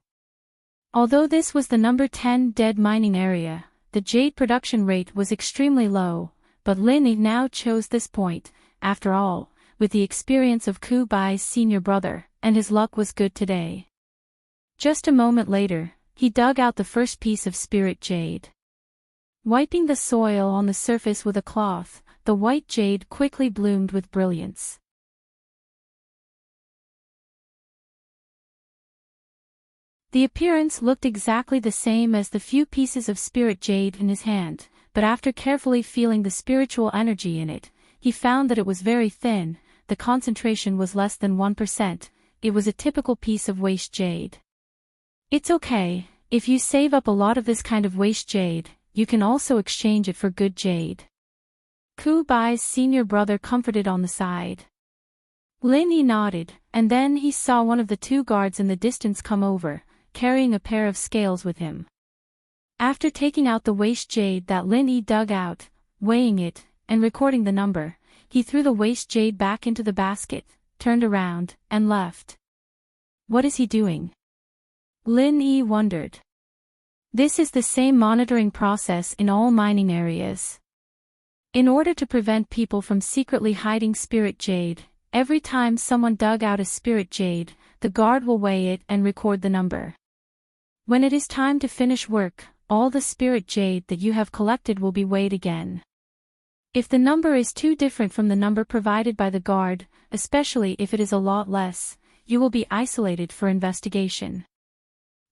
Although this was the number 10 dead mining area, the jade production rate was extremely low, but Lin Yi now chose this point. After all, with the experience of Ku Bai's senior brother, and his luck was good today. Just a moment later, he dug out the first piece of spirit jade. Wiping the soil on the surface with a cloth, the white jade quickly bloomed with brilliance. The appearance looked exactly the same as the few pieces of spirit jade in his hand, but after carefully feeling the spiritual energy in it, he found that it was very thin. The concentration was less than 1%, it was a typical piece of waste jade. It's okay, if you save up a lot of this kind of waste jade, you can also exchange it for good jade. Ku Bai's senior brother comforted on the side. Lin Yi nodded, and then he saw one of the two guards in the distance come over, carrying a pair of scales with him. After taking out the waste jade that Lin Yi dug out, weighing it, and recording the number, he threw the waste jade back into the basket, turned around, and left. What is he doing? Lin Yi wondered. This is the same monitoring process in all mining areas. In order to prevent people from secretly hiding spirit jade, every time someone dug out a spirit jade, the guard will weigh it and record the number. When it is time to finish work, all the spirit jade that you have collected will be weighed again. If the number is too different from the number provided by the guard, especially if it is a lot less, you will be isolated for investigation.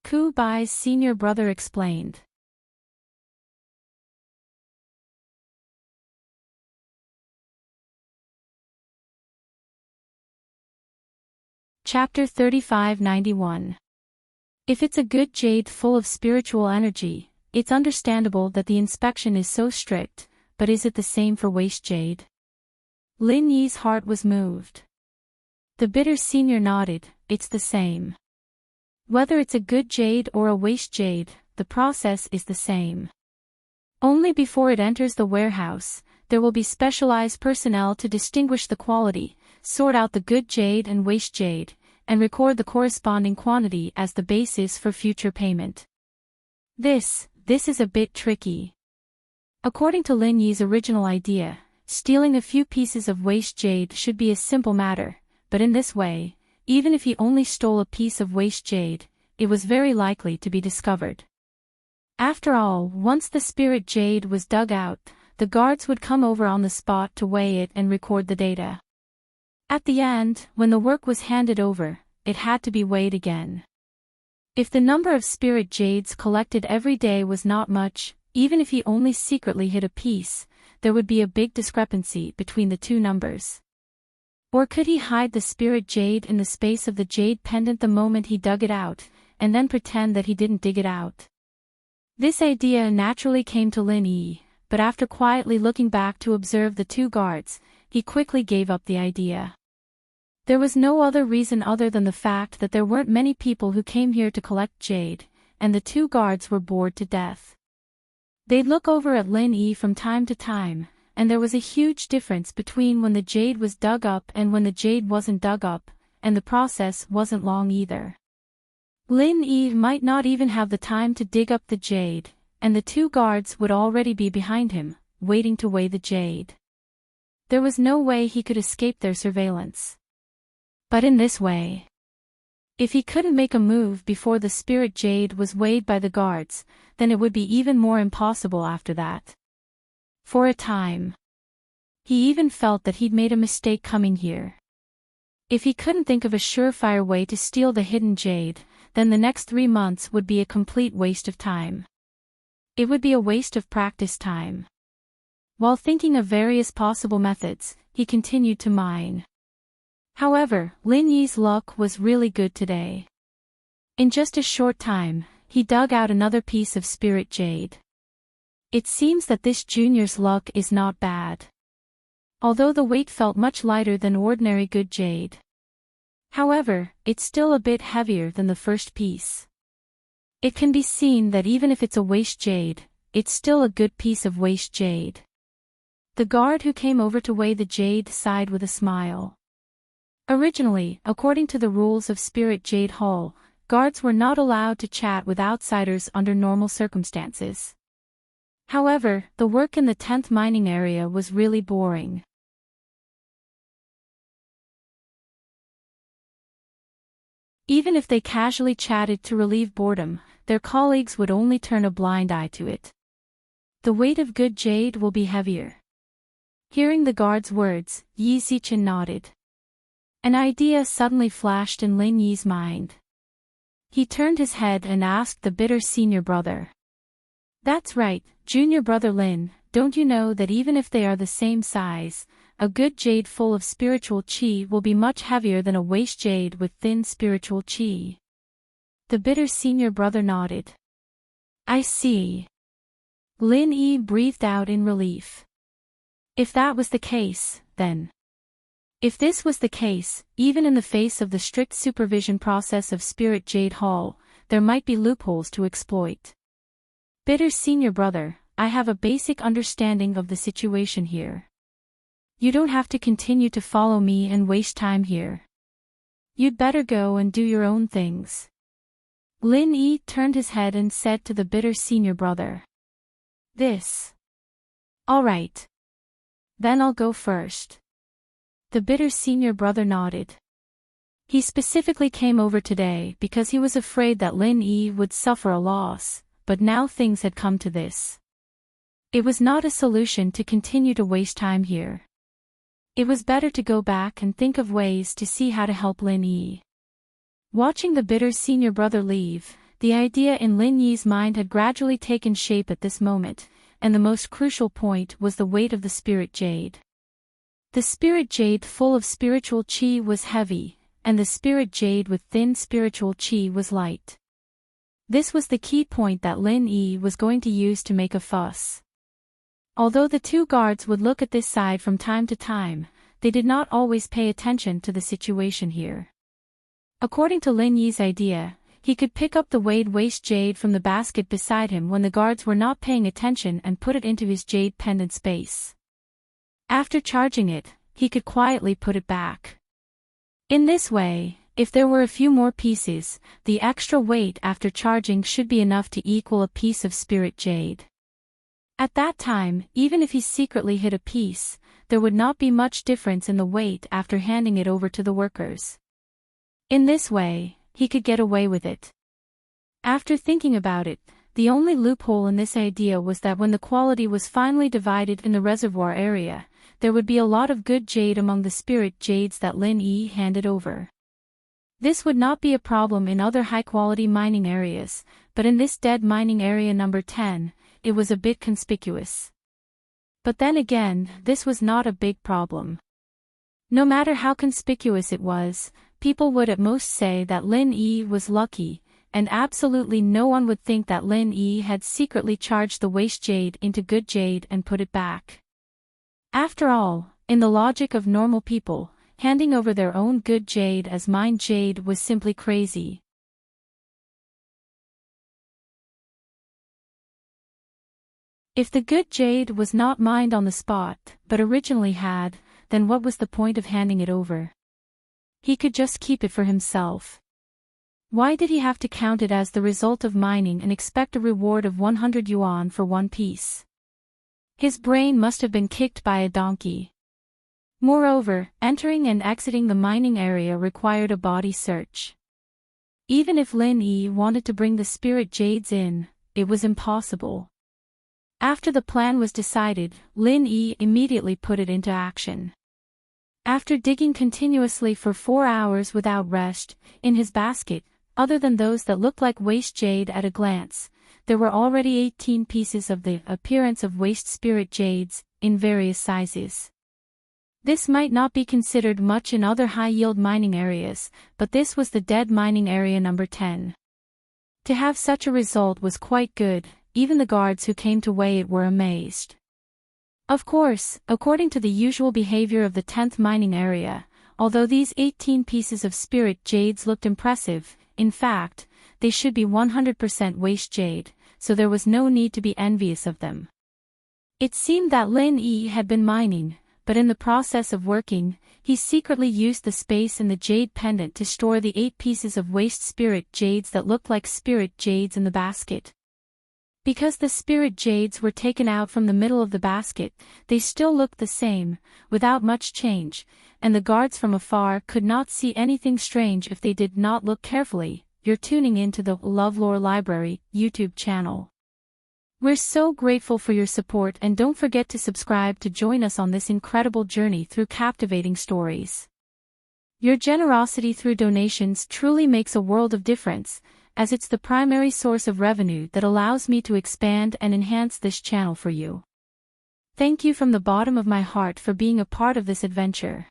Ku Bai's senior brother explained. Chapter 3591. If it's a good jade full of spiritual energy, it's understandable that the inspection is so strict, but is it the same for waste jade? Lin Yi's heart was moved. The bitter senior nodded, it's the same. Whether it's a good jade or a waste jade, the process is the same. Only before it enters the warehouse, there will be specialized personnel to distinguish the quality, sort out the good jade and waste jade, and record the corresponding quantity as the basis for future payment. This is a bit tricky. According to Lin Yi's original idea, stealing a few pieces of waste jade should be a simple matter, but in this way, even if he only stole a piece of waste jade, it was very likely to be discovered. After all, once the spirit jade was dug out, the guards would come over on the spot to weigh it and record the data. At the end, when the work was handed over, it had to be weighed again. If the number of spirit jades collected every day was not much, even if he only secretly hid a piece, there would be a big discrepancy between the two numbers. Or could he hide the spirit jade in the space of the jade pendant the moment he dug it out, and then pretend that he didn't dig it out? This idea naturally came to Lin Yi, but after quietly looking back to observe the two guards, he quickly gave up the idea. There was no other reason other than the fact that there weren't many people who came here to collect jade, and the two guards were bored to death. They'd look over at Lin Yi from time to time, and there was a huge difference between when the jade was dug up and when the jade wasn't dug up, and the process wasn't long either. Lin Yi might not even have the time to dig up the jade, and the two guards would already be behind him, waiting to weigh the jade. There was no way he could escape their surveillance. But in this way, if he couldn't make a move before the spirit jade was weighed by the guards, then it would be even more impossible after that. For a time, he even felt that he'd made a mistake coming here. If he couldn't think of a surefire way to steal the hidden jade, then the next 3 months would be a complete waste of time. It would be a waste of practice time. While thinking of various possible methods, he continued to mine. However, Lin Yi's luck was really good today. In just a short time, he dug out another piece of spirit jade. It seems that this junior's luck is not bad. Although the weight felt much lighter than ordinary good jade. However, it's still a bit heavier than the first piece. It can be seen that even if it's a waste jade, it's still a good piece of waste jade. The guard who came over to weigh the jade sighed with a smile. Originally, according to the rules of Spirit Jade Hall, guards were not allowed to chat with outsiders under normal circumstances. However, the work in the 10th mining area was really boring. Even if they casually chatted to relieve boredom, their colleagues would only turn a blind eye to it. The weight of good jade will be heavier. Hearing the guard's words, Yi Zichen nodded. An idea suddenly flashed in Lin Yi's mind. He turned his head and asked the bitter senior brother. That's right, junior brother Lin, don't you know that even if they are the same size, a good jade full of spiritual qi will be much heavier than a waste jade with thin spiritual qi? The bitter senior brother nodded. I see. Lin Yi breathed out in relief. If that was the case, then. If this was the case, even in the face of the strict supervision process of Spirit Jade Hall, there might be loopholes to exploit. Bitter senior brother, I have a basic understanding of the situation here. You don't have to continue to follow me and waste time here. You'd better go and do your own things. Lin Yi turned his head and said to the bitter senior brother. This. All right. Then I'll go first. The bitter senior brother nodded. He specifically came over today because he was afraid that Lin Yi would suffer a loss, but now things had come to this. It was not a solution to continue to waste time here. It was better to go back and think of ways to see how to help Lin Yi. Watching the bitter senior brother leave, the idea in Lin Yi's mind had gradually taken shape at this moment, and the most crucial point was the weight of the spirit jade. The spirit jade full of spiritual qi was heavy, and the spirit jade with thin spiritual qi was light. This was the key point that Lin Yi was going to use to make a fuss. Although the two guards would look at this side from time to time, they did not always pay attention to the situation here. According to Lin Yi's idea, he could pick up the weighed waste jade from the basket beside him when the guards were not paying attention and put it into his jade pendant space. After charging it, he could quietly put it back. In this way, if there were a few more pieces, the extra weight after charging should be enough to equal a piece of spirit jade. At that time, even if he secretly hid a piece, there would not be much difference in the weight after handing it over to the workers. In this way, he could get away with it. After thinking about it, the only loophole in this idea was that when the quality was finally divided in the reservoir area, there would be a lot of good jade among the spirit jades that Lin Yi handed over. This would not be a problem in other high-quality mining areas, but in this dead mining area number 10, it was a bit conspicuous. But then again, this was not a big problem. No matter how conspicuous it was, people would at most say that Lin Yi was lucky, and absolutely no one would think that Lin Yi had secretly charged the waste jade into good jade and put it back. After all, in the logic of normal people, handing over their own good jade as mined jade was simply crazy. If the good jade was not mined on the spot, but originally had, then what was the point of handing it over? He could just keep it for himself. Why did he have to count it as the result of mining and expect a reward of 100 yuan for one piece? His brain must have been kicked by a donkey. Moreover, entering and exiting the mining area required a body search. Even if Lin Yi wanted to bring the spirit jades in, it was impossible. After the plan was decided, Lin Yi immediately put it into action. After digging continuously for 4 hours without rest, in his basket, other than those that looked like waste jade at a glance, there were already 18 pieces of the appearance of waste spirit jades, in various sizes. This might not be considered much in other high-yield mining areas, but this was the dead mining area number 10. To have such a result was quite good. Even the guards who came to weigh it were amazed. Of course, according to the usual behavior of the 10th mining area, although these 18 pieces of spirit jades looked impressive, in fact, they should be 100% waste jade, so there was no need to be envious of them. It seemed that Lin Yi had been mining, but in the process of working, he secretly used the space in the jade pendant to store the 8 pieces of waste spirit jades that looked like spirit jades in the basket. Because the spirit jades were taken out from the middle of the basket, they still looked the same, without much change, and the guards from afar could not see anything strange if they did not look carefully. You're tuning into the LoveLore Library YouTube channel. We're so grateful for your support, and don't forget to subscribe to join us on this incredible journey through captivating stories. Your generosity through donations truly makes a world of difference, as it's the primary source of revenue that allows me to expand and enhance this channel for you. Thank you from the bottom of my heart for being a part of this adventure.